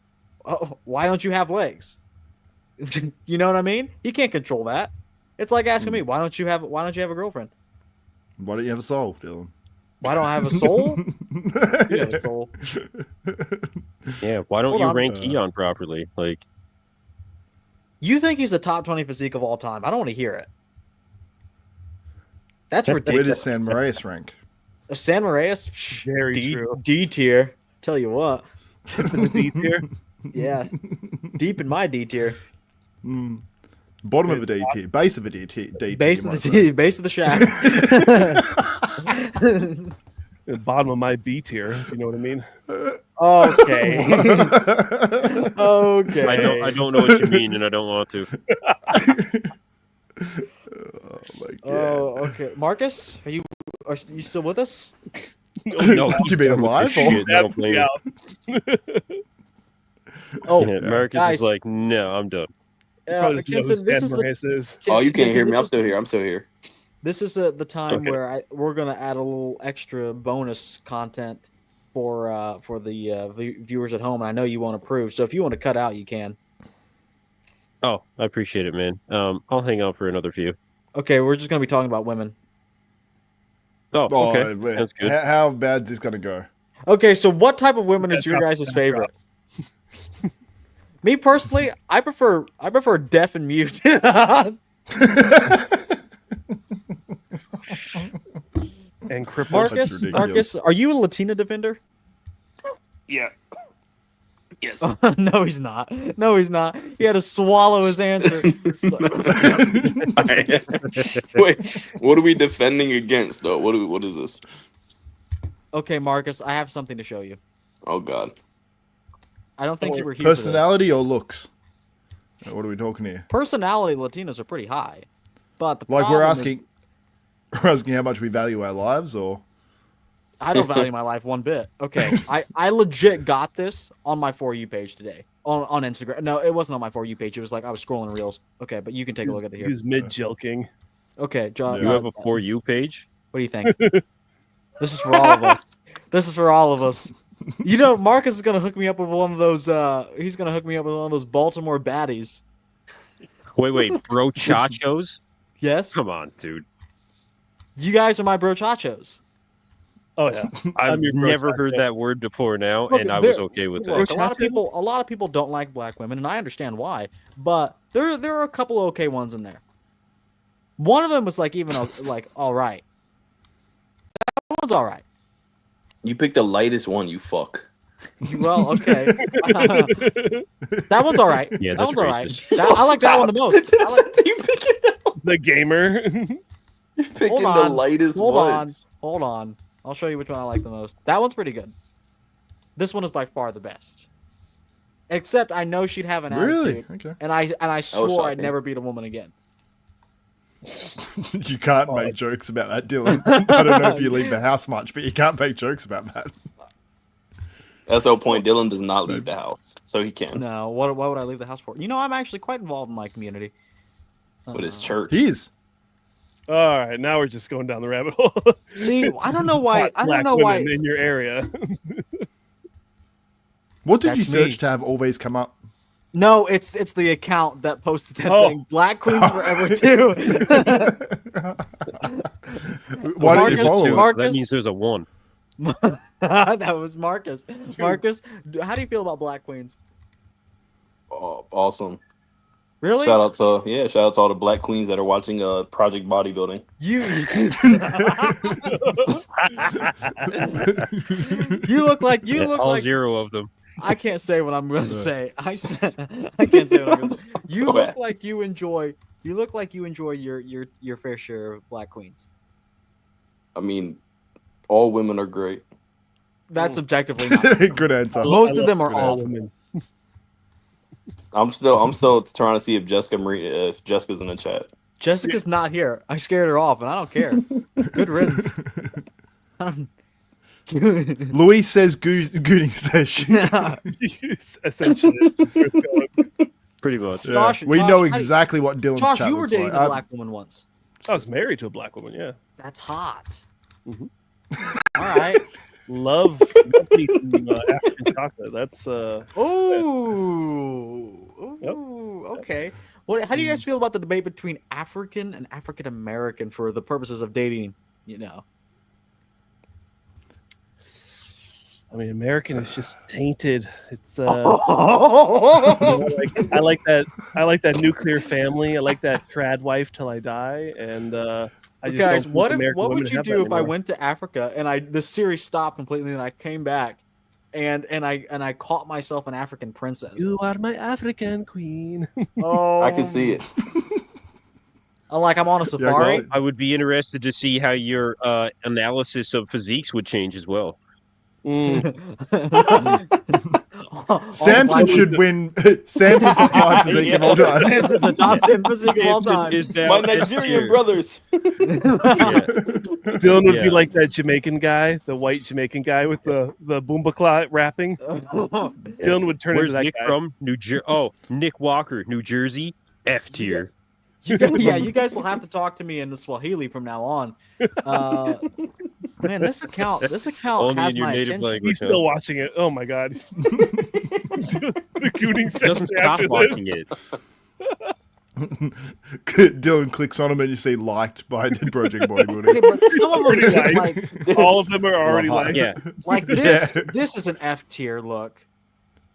oh, why don't you have legs? You know what I mean? He can't control that. It's like asking me, why don't you have a girlfriend? Why don't you have a soul, Dylan? Why don't I have a soul? You have a soul. Yeah, why don't Hold you on. rank Keone properly? Like, You think he's a top 20 physique of all time? I don't want to hear it. That's Where does ridiculous. San Marias rank? San Marias, Psh, Very D, true. D tier. Tell you what, Tip in the D tier. yeah, deep in my D tier, Bottom of a D tier, base of a D tier. base you of might the say. base of the shaft. The bottom of my B tier, if you know what I mean. Okay. Okay. I don't know what you mean, and I don't want to. Oh my god. Oh, okay. Marcus, are you still with us? No, You mean alive? shit, I don't blame him. Oh, Yeah, Marcus guys. is like, no, I'm done. Probably doesn't know who Kenson, this Stan is the Moraes is. Oh, you can't Kenson, hear me. this I'm is- still here. I'm still here. This is the time Okay. where we're gonna add a little extra bonus content for the viewers at home, and I know you won't approve. So if you want to cut out, you can. Oh, I appreciate it, man. I'll hang out for another few. Okay, we're just gonna be talking about women. Oh, Oh, okay, man. that's good. How bad is this gonna go? Okay, so what type of women is Yeah, your drop guys' it down, favorite? Me personally, I prefer deaf and mute. And crippled. Marcus, ridiculous. are you a Latina defender? Yeah. Yes. No, he's not. No, he's not. He had to swallow his answer. Wait, what are we defending against though? What is this? Okay, Marcus, I have something to show you. Oh God. I don't think you were here. For this. Personality or looks? What are we talking here? Personality, Latinos are pretty high, but the Like problem we're is asking how much we value our lives, or I don't value my life one bit. Okay, I legit got this on my For You page today on Instagram. No, it wasn't on my For You page. It was like I was scrolling reels. Okay, but you can take a look at it here. He's mid jilking. Okay, John. You have a For You page? What do you think? This is for all of us. This is for all of us. You know, Marcus is gonna hook me up with one of those. He's gonna hook me up with one of those Baltimore baddies. Wait, bro, chachos? Yes, Come on, dude. you guys are my brochachos. Oh yeah. I've I'm your bro never chacho. heard that word before now, Look, and I was there- okay with Look, that. a lot of people don't like black women, and I understand why. But there are a couple of okay ones in there. One of them was like even like all right. That one's all right. You picked the lightest one, you fuck. Well, okay. That one's all right. Yeah, that that's one's all right. racist. I like that one the most. I like, you picking, The gamer. you picking Hold the on. lightest hold ones. on. I'll show you which one I like the most. That one's pretty good. This one is by far the best. Except I know she'd have an really? attitude, Okay. and I swore I'd shocking. never beat a woman again. You can't make jokes about that, Dylan. I don't know if you leave the house much, but you can't make jokes about that. That's the whole point. Dylan does not leave the house, so he can. No, what would I leave the house for? You know, I'm actually quite involved in my community. With his church. He is. All right, now we're just going down the rabbit hole. See, I don't know why. I don't Black know why. women in your area. What did you That's search me. to have all these come up? No, it's the account that posted that Oh. thing. Black Queens Forever too. Why didn't you Marcus, follow it? Marcus? That means there's a one. That was Marcus. Marcus, how do you feel about Black Queens? Oh, awesome. Really? Shout out to all the black queens that are watching Project Bodybuilding. You look All like 0 of them. I can't say what I'm going to say. I can't say what I'm going to say. You So look happy. like you enjoy your fair share of black queens. I mean, all women are great. That's objectively not true. Good answer. Most of them are Good all answer. women. I'm still trying to see if Jessica's in the chat. Jessica's not here. I scared her off, and I don't care. Good riddance. Luis says Gooning says shit. Essentially. Pretty much. Yeah. Josh, We Josh, know how do you- exactly what Dylan's Josh, chat you were looks dating like. a black woman once. I was married to a black woman, yeah. That's hot. Mhm. All right. Love me some African chocolate. That's Ooh. Okay. How do you guys feel about the debate between African and African American for the purposes of dating? You know. I mean, American is just tainted. It's Oh. I like that nuclear family. I like that trad wife till I die. And I just Guys, don't what think American would women you have do that if I anymore. went to Africa and this series stopped completely and I came back and I caught myself an African princess? You are my African queen. Oh, I can see it. I'm on a safari. Well, I would be interested to see how your analysis of physiques would change as well. Samson should win. Samson's top 5 physique of all time. Samson's a top 10 physique of all time. Is that My Nigerian brothers. Dylan would be Yeah. like that Jamaican guy, the white Jamaican guy with the Boombacla rapping. Dylan would turn Where's into that Nick guy. from? New Jersey. Oh, Nick Walker, New Jersey. F tier. You guys will have to talk to me in the Swahili from now on. Man, this account Only has in your my native attention. language. He's still watching it. Oh my god. The Gooning Doesn't section stop after watching it. Dylan clicks on him and you see liked by Project Okay, Bodybuilding. but some of them Pretty just light. like all of them are already Love like, Yeah. this. Yeah. This is an F tier look.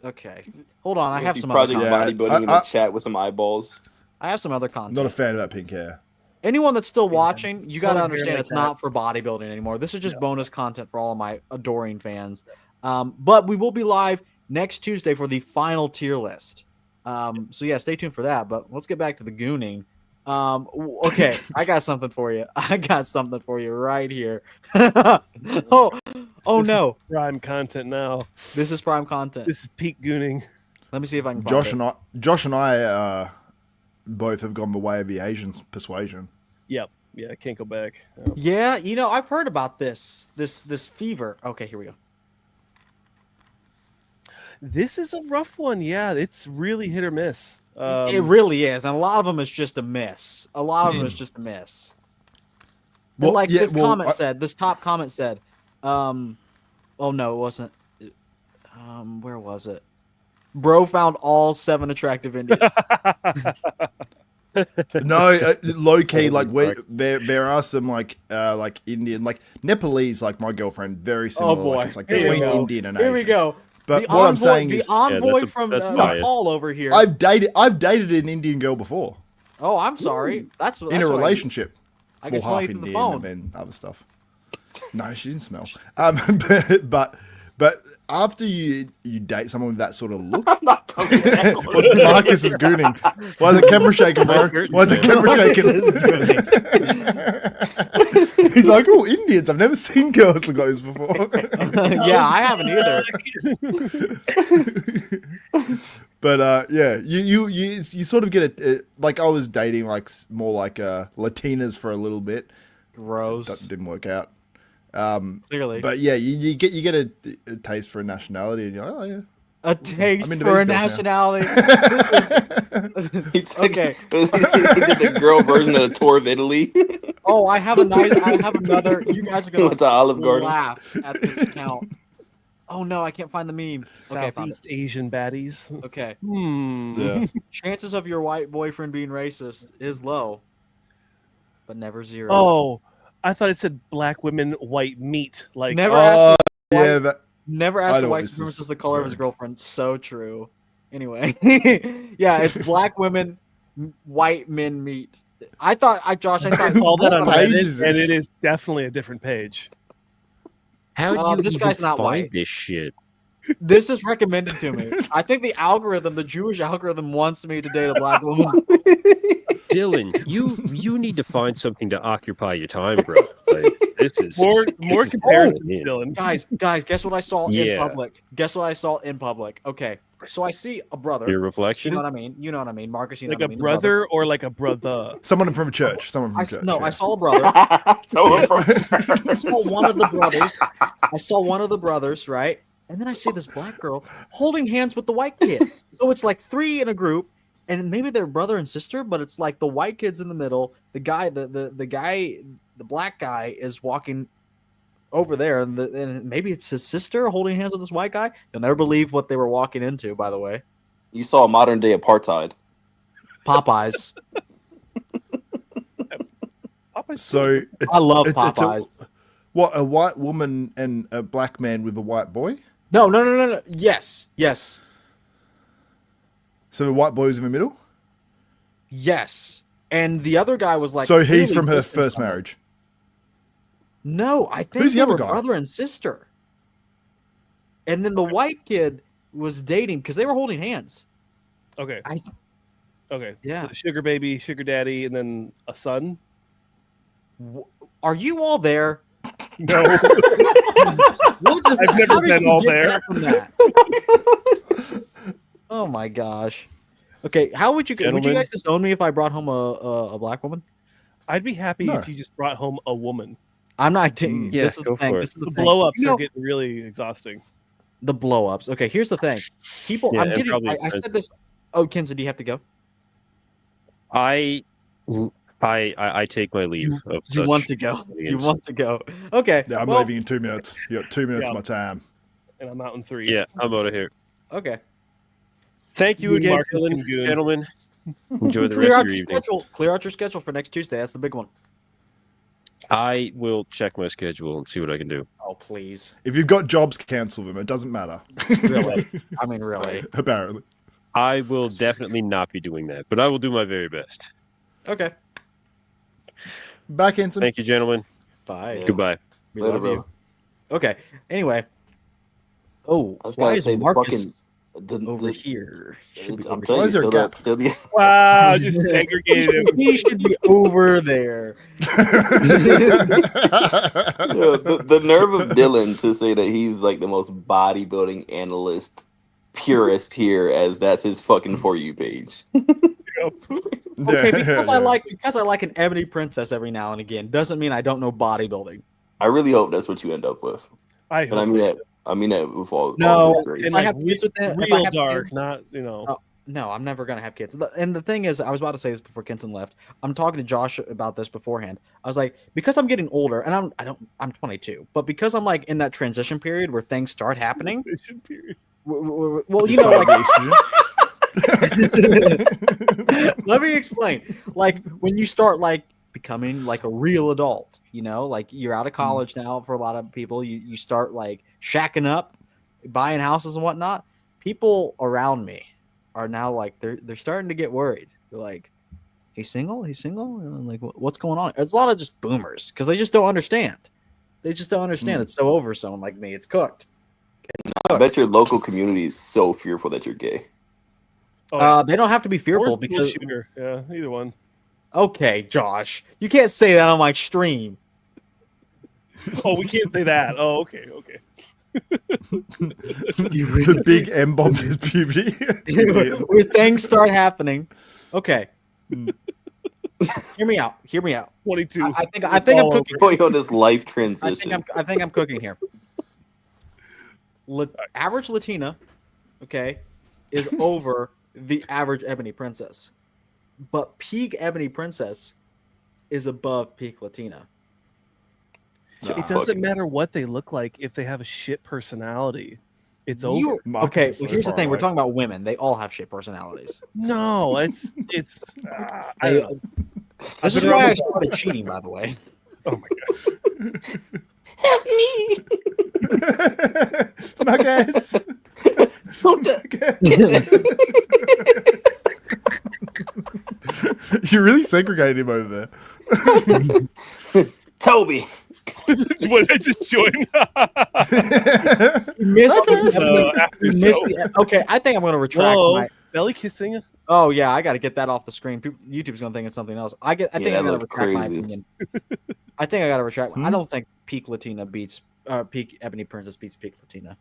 Okay, hold on. I have some Project other Yeah, content. Bodybuilding in I- the chat with some eyeballs. I have some other I'm not a content. fan of that pink hair. Anyone that's still watching, you got to Colored hair understand like it's that. not for bodybuilding anymore. This is just bonus content for all of my adoring fans. But we will be live next Tuesday for the final tier list. So yeah, stay tuned for that. But let's get back to the gooning. Okay, I got something for you. I got something for you right here. oh This no, prime content now. this is prime content. This is peak gooning. Let me see if I can find Josh and I both have gone the way of the Asian persuasion. Yep. Yeah, I can't go back. Yeah, I've heard about this fever. Okay, here we go. This is a rough one. Yeah, it's really hit or miss. It really is, and a lot of them is just a miss. A lot of them is just a miss. And Well, like yeah, this well, comment said, this top comment said, oh no, it wasn't. Where was it? Bro found all 7 attractive Indians. No, low key, like there are some like Indian, like Nepalese, like my girlfriend, very similar. boy. Like it's like Here we between go. Indian and Here Asian. we go. But The what I'm envoy- saying the is, envoy from that's biased. Paul over here. I've dated an Indian girl before Oh, I'm sorry. That's in that's a why relationship. I can smell half you through the Indian phone. and then other stuff. No, she didn't smell. But after you date someone with that sort of look, what's Marcus is gooning? Why is the camera shaking, bro? Why is the camera shaking? He's like, oh, Indians. I've never seen girls look like this before. Yeah, I haven't either. But yeah, you sort of get a like I was dating like more like Latinas for a little bit. Gross. That didn't work out. Clearly. But yeah, you get a taste for a nationality, and you're like, oh yeah. A taste I'm into for a these girls nationality. Okay. He did the girl version of the tour of Italy. Oh, I have another. You guys are gonna With the Olive Garden. laugh at this account. Oh no, I can't find the meme. Okay, I found it. Southeast Asian baddies. Okay. Yeah. Chances of your white boyfriend being racist is low, but never zero. Oh, I thought it said black women, white meat. Like Never ask. Yeah, but Never I ask a know white this supremacist is the color of his very- girlfriend. So true. Anyway, yeah, it's black women, white men meet. I thought All that on What page Reddit, is and this? it is definitely a different page. How do you this even guy's not find white. this shit? This is recommended to me. I think the algorithm, the Jewish algorithm, wants me to date a black woman. Dylan, you need to find something to occupy your time, bro. Like, this is More this is comparisons, pulling in. Dylan. Guys, guess what I saw in Yeah. public? Guess what I saw in public? Okay, so I see a brother. Your You reflection? know what I mean? You know what I mean, Marcus. You know Like what I a mean? brother or like a brother. Someone from a church. Someone from a church. No, yeah. I saw a brother. Someone from I saw one of the brothers. I saw one of the brothers, right? And then I see this black girl holding hands with the white kid. So it's like 3 in a group, and maybe they're brother and sister, but it's like the white kid's in the middle. The guy, the black guy is walking over there, and maybe it's his sister holding hands with this white guy. You'll never believe what they were walking into, by the way. You saw modern day apartheid. Popeyes. So I love it's Popeyes. what, a white woman and a black man with a white boy? No. Yes. So the white boy was in the middle? Yes. And the other guy was like, So he's clearly from her distance first from her. marriage. No, I think Who's the they other were guy? brother and sister. And then the white kid was dating because they were holding hands. Okay. I- Okay. Yeah. So sugar baby, sugar daddy, and then a son. Are you all there? No. What just- I've never how did been you all get there. that from that? Oh my gosh. Okay, how would you Gentlemen. guys disown me if I brought home a black woman? I'd be happy No. if you just brought home a woman. I'm not dating. Yeah, This is go the thing. for it. This is the The thing. blow ups You know, are getting really exhausting. the blow ups. Okay, here's the thing. People, Yeah, I'm and getting. probably I said this. Oh, Kenzie, do you have to go? I take my leave of You such want to go? You shenanigans. want to go? Okay. Yeah, I'm well, leaving in 2 minutes. You got 2 minutes Yeah. of my time. And I'm out in 3. Yeah, I'm out of here. Okay. Thank you Goon again, Marcus Dylan, and Goon. gentlemen. Enjoy the Clear rest out of your your evening. schedule. Clear out your schedule for next Tuesday. That's the big one. I will check my schedule and see what I can do. Oh please. If you've got jobs, cancel them. It doesn't matter. Really? I mean, really. Apparently. I will definitely not be doing that, but I will do my very best. Okay. Back, Ensign. Thank you, gentlemen. Bye. Yeah. Goodbye. We Later, love you. bro. Okay. Anyway. Oh, I was why gonna is say the Marcus fucking the, over the, here? Should be I'm over telling Why you, is there a still gap? that, still the Wow, just segregated him. He should be over there. the nerve of Dylan to say that he's like the most bodybuilding analyst purist here, as that's his fucking For You page. Okay, because Yeah. I like an ebony princess every now and again doesn't mean I don't know bodybuilding. I really hope that's what you end up with. I And I hope mean so. that. I mean that with all. No, all grace. if And I like have kids with them, if I real have dark, kids- not, you know. Oh. No, I'm never gonna have kids. And the thing is, I was about to say this before Kenson left. I'm talking to Josh about this beforehand. I was like, because I'm getting older, and I'm 22, but because I'm like in that transition period where things start happening. Transition period. Well, you know, like let me explain. Like when you start like becoming like a real adult, you know, like you're out of college now. For a lot of people, you start like shacking up, buying houses and whatnot. People around me are now like they're starting to get worried. They're like, he's single, and I'm like, what's going on? It's a lot of just boomers because they just don't understand. They just don't understand. It's so over someone like me. It's cooked. I bet your local community is so fearful that you're gay. They don't have to be fearful Or because shooter. Yeah, either one. okay, Josh, you can't say that on my stream. Oh, we can't say that. Oh, okay. The big M bomb says puberty. Where things start happening. Okay. Hear me out. 22. I think I'm all cooking. Going on this life I transition. think I'm cooking here. Average Latina, okay, is over the average ebony princess, but peak ebony princess is above peak Latina. So it doesn't matter what they look like if they have a shit personality. It's over. Marcus Okay, is well, so here's the far thing. We're away. talking about women. They all have shit personalities. No, it's. I They- don't know. This is why I started cheating, by the way. Oh my god. Help me! Marcus. You really segregated him over there. Toby. What I just joined. You missed after you missed the. Okay, I think I'm going to retract my. Belly kissing. Oh yeah, I got to get that off the screen. YouTube's going to think it's something else. I think I got to retract my opinion. I think I got to retract. I don't think peak Latina beats peak Ebony Princess beats peak Latina.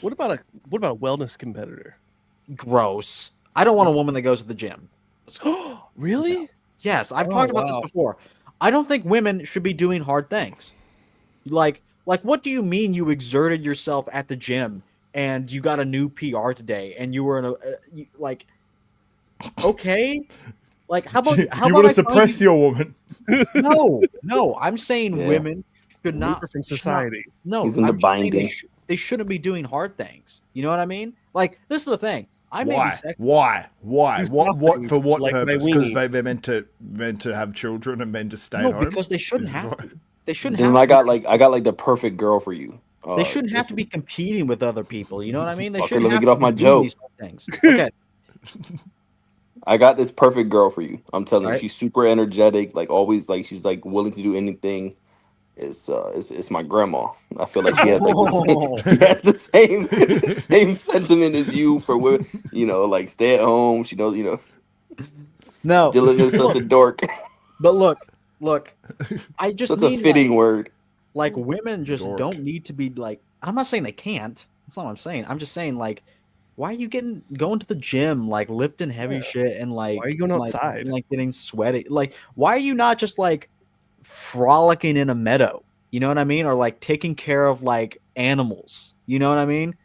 What about a wellness competitor? Gross. I don't want a woman that goes to the gym. Really? Yes, I've talked about this before. I don't think women should be doing hard things. Like what do you mean you exerted yourself at the gym and you got a new PR today and you were in a okay? Like how about you want to suppress your woman? No, I'm saying women should not from society. He's in the binding. They shouldn't be doing hard things. You know what I mean? Like this is the thing. Why? What for what like purpose? Because they're meant to have children and meant to stay home. Because they shouldn't have to. They shouldn't. Then I got like the perfect girl for you. They shouldn't have to be competing with other people. You know what I mean? They Okay, shouldn't let me have get to off my be doing joke. these things. Okay. I got this perfect girl for you. I'm telling you, Right. she's super energetic. Like always, like she's like willing to do anything. It's my grandma. I feel like she has like the same sentiment as you for women. You know, like stay at home. She knows. You know, No, Dylan is such a dork. but look. I just That's a mean fitting word. like women just Dork. don't need to be like. I'm not saying they can't. That's not what I'm saying. I'm just saying like, why are you going to the gym like lifting heavy shit and like Why are you going outside? and, like getting sweaty? Like why are you not just like frolicking in a meadow? You know what I mean? Or like taking care of like animals. You know what I mean?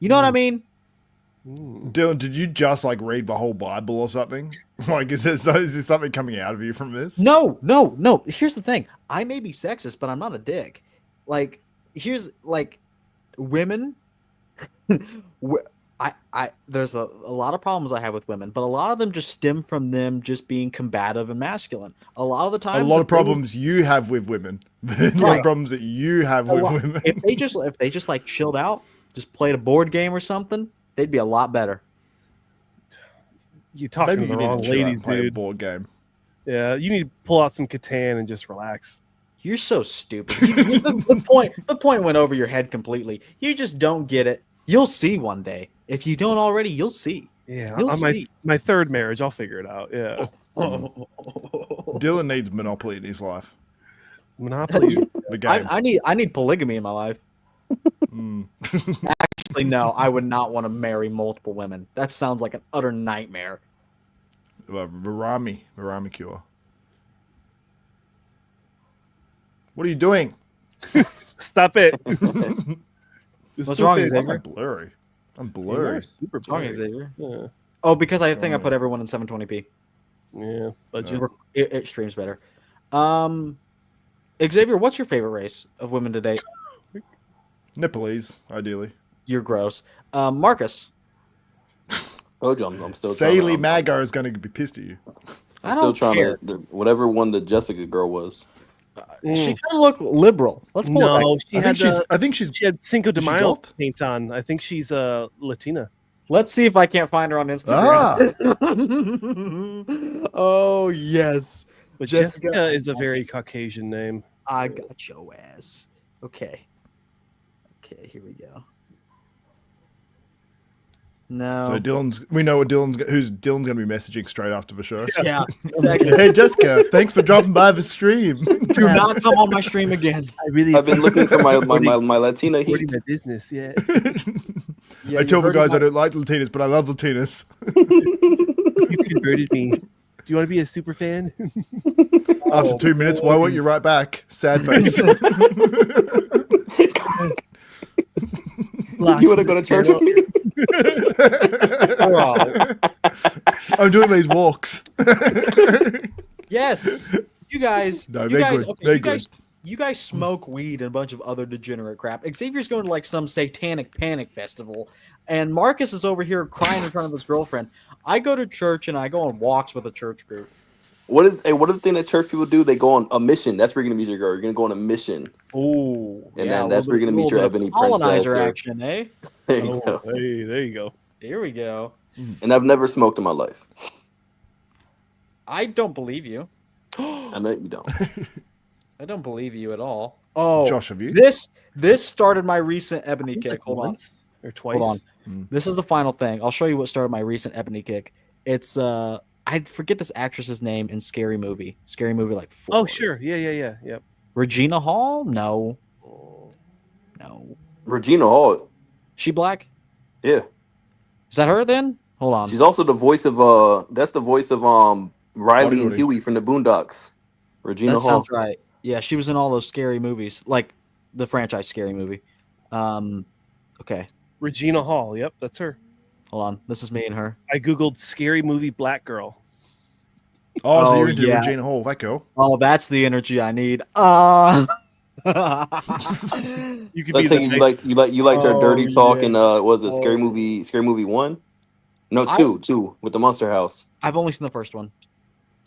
You know what I mean? Dylan, did you just like read the whole Bible or something? Like, is there something coming out of you from this? No. Here's the thing. I may be sexist, but I'm not a dick. Like, here's like women. There's a lot of problems I have with women, but a lot of them just stem from them just being combative and masculine. A lot of the time, A lot of problems you have with women. A lot of problems that you have with women. If they just like chilled out, just played a board game or something, they'd be a lot better. You're talking Maybe to the you wrong need to chill out ladies, and play a dude. board game. Yeah, you need to pull out some Catan and just relax. You're so stupid. The point went over your head completely. You just don't get it. You'll see one day. If you don't already, you'll see. Yeah, You'll on see. my third marriage, I'll figure it out. Yeah, Dylan needs Monopoly in his life. Monopoly. The game. I need polygamy in my life. Mm. Actually, no, I would not want to marry multiple women. That sounds like an utter nightmare. Varami cure. What are you doing? Stop it. What's wrong, Stupid. Xavier? I'm blurry. I'm You blurry. are super What's wrong, blurry. Xavier? Yeah, Oh, because I think I put everyone in 720p. yeah, but Yeah. It streams better. Xavier, what's your favorite race of women to date? Nepalese, ideally. You're gross. Marcus. Told you, I'm still Saley trying Mago is going to be pissed at you. I'm still trying care. to whatever one the Jessica girl was. She kind of looked liberal. Let's pull it no, back. I think she's she had Cinco de Is she Mayo goth? paint on. I think she's Latina. Let's see if I can't find her on Instagram. Oh yes, But Jessica- Jessica is a very Caucasian name. I got your ass. Okay, here we go. No. So we know what Dylan's going to be messaging straight after the show. Yeah, exactly. Hey Jessica, thanks for dropping by the stream. Do not come on my stream again. I've been looking for my Latina heat. my business, yeah. Yeah, I you tell the heard guys I about- don't like Latinas, but I love Latinas. You converted me. Do you want to be a super fan? After 2 minutes, why won't you write back? Sad face. You want to go to church with me? I'm doing these walks. Yes, you guys. No, you they're guys. good. Okay, They're you guys. You guys smoke weed and a bunch of other degenerate crap. Xavier's going to like some satanic panic festival, and Marcus is over here crying in front of his girlfriend. I go to church and I go on walks with a church group. What is the thing that church people do? They go on a mission. That's where you're gonna meet your girl. You're gonna go on a mission. Oh, And then that's where you're gonna meet your ebony princess. colonizer Or, action, eh? there you go. Hey, there you go. Here we go. And I've never smoked in my life. I don't believe you. I know you don't. I don't believe you at all. Oh, Josh, have you? This started my recent ebony kick. Like Hold on. once or twice. Hold on. This is the final thing. I'll show you what started my recent ebony kick. It's I forget this actress's name in Scary Movie. Scary Movie like 4. Oh, sure. Yeah. Yep. Regina Hall? No. Regina Hall. She black? Yeah. Is that her then? Hold on. She's also the voice of that's the voice of Riley and Bodybuilding. Huey from the Boondocks. Regina That Hall. sounds right. Yeah, she was in all those scary movies, like the franchise Scary Movie. Okay, Regina Hall. Yep, that's her. hold on. This is me and her. I googled scary movie black girl. Oh, so Oh, you're into yeah. Regina Hall, that girl. Oh, that's the energy I need. You could So I be take the it you liked her dirty Oh, talk yeah. in was it Oh. Scary Movie 1? No, I- 2 with the Monster House. I've only seen the first one.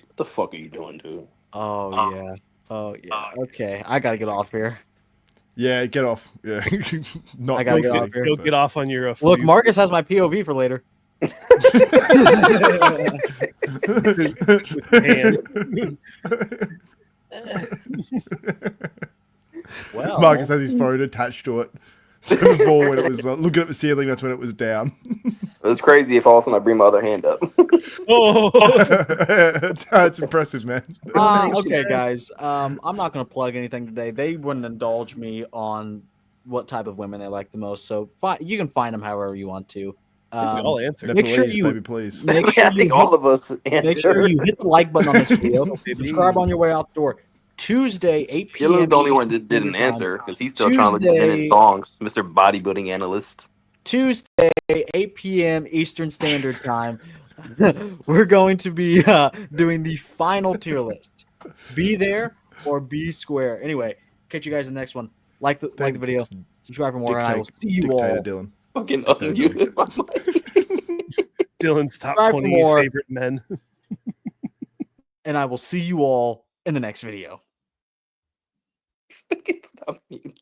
What the fuck are you doing, dude? Oh yeah. Oh yeah. Okay, I gotta get off here. Yeah, get off. Yeah, not I gotta get really, off here. Go but- get off on your. Look, food. Marcus has my POV for later. hand. Well, Marcus has his phone attached to it. So before when it was looking at the ceiling, that's when it was down. It was crazy if all of a sudden I bring my other hand up. Oh, It's impressive, man. okay, guys. I'm not gonna plug anything today. They wouldn't indulge me on what type of women they like the most. So you can find them however you want to. I'll answer. Make sure Please, you- baby, please. Make sure I think you all of us make sure you hit the like button on this video. Baby. Subscribe on your way out the door. Tuesday, 8 p.m. Dylan's the only one that Eastern didn't Standard Time. answer because he's still trying to look at Tuesday- his songs, Mr. Bodybuilding Analyst. Tuesday, 8 p.m. Eastern Standard Time. We're going to be doing the final tier list. Be there or be square. Anyway, catch you guys in the next one. Like the video, subscribe for more, and I will see you all. Dylan. Fucking unmuted my mic. Dylan's top Subscribe for 20 more. favorite men. And I will see you all in the next video. Stop muting.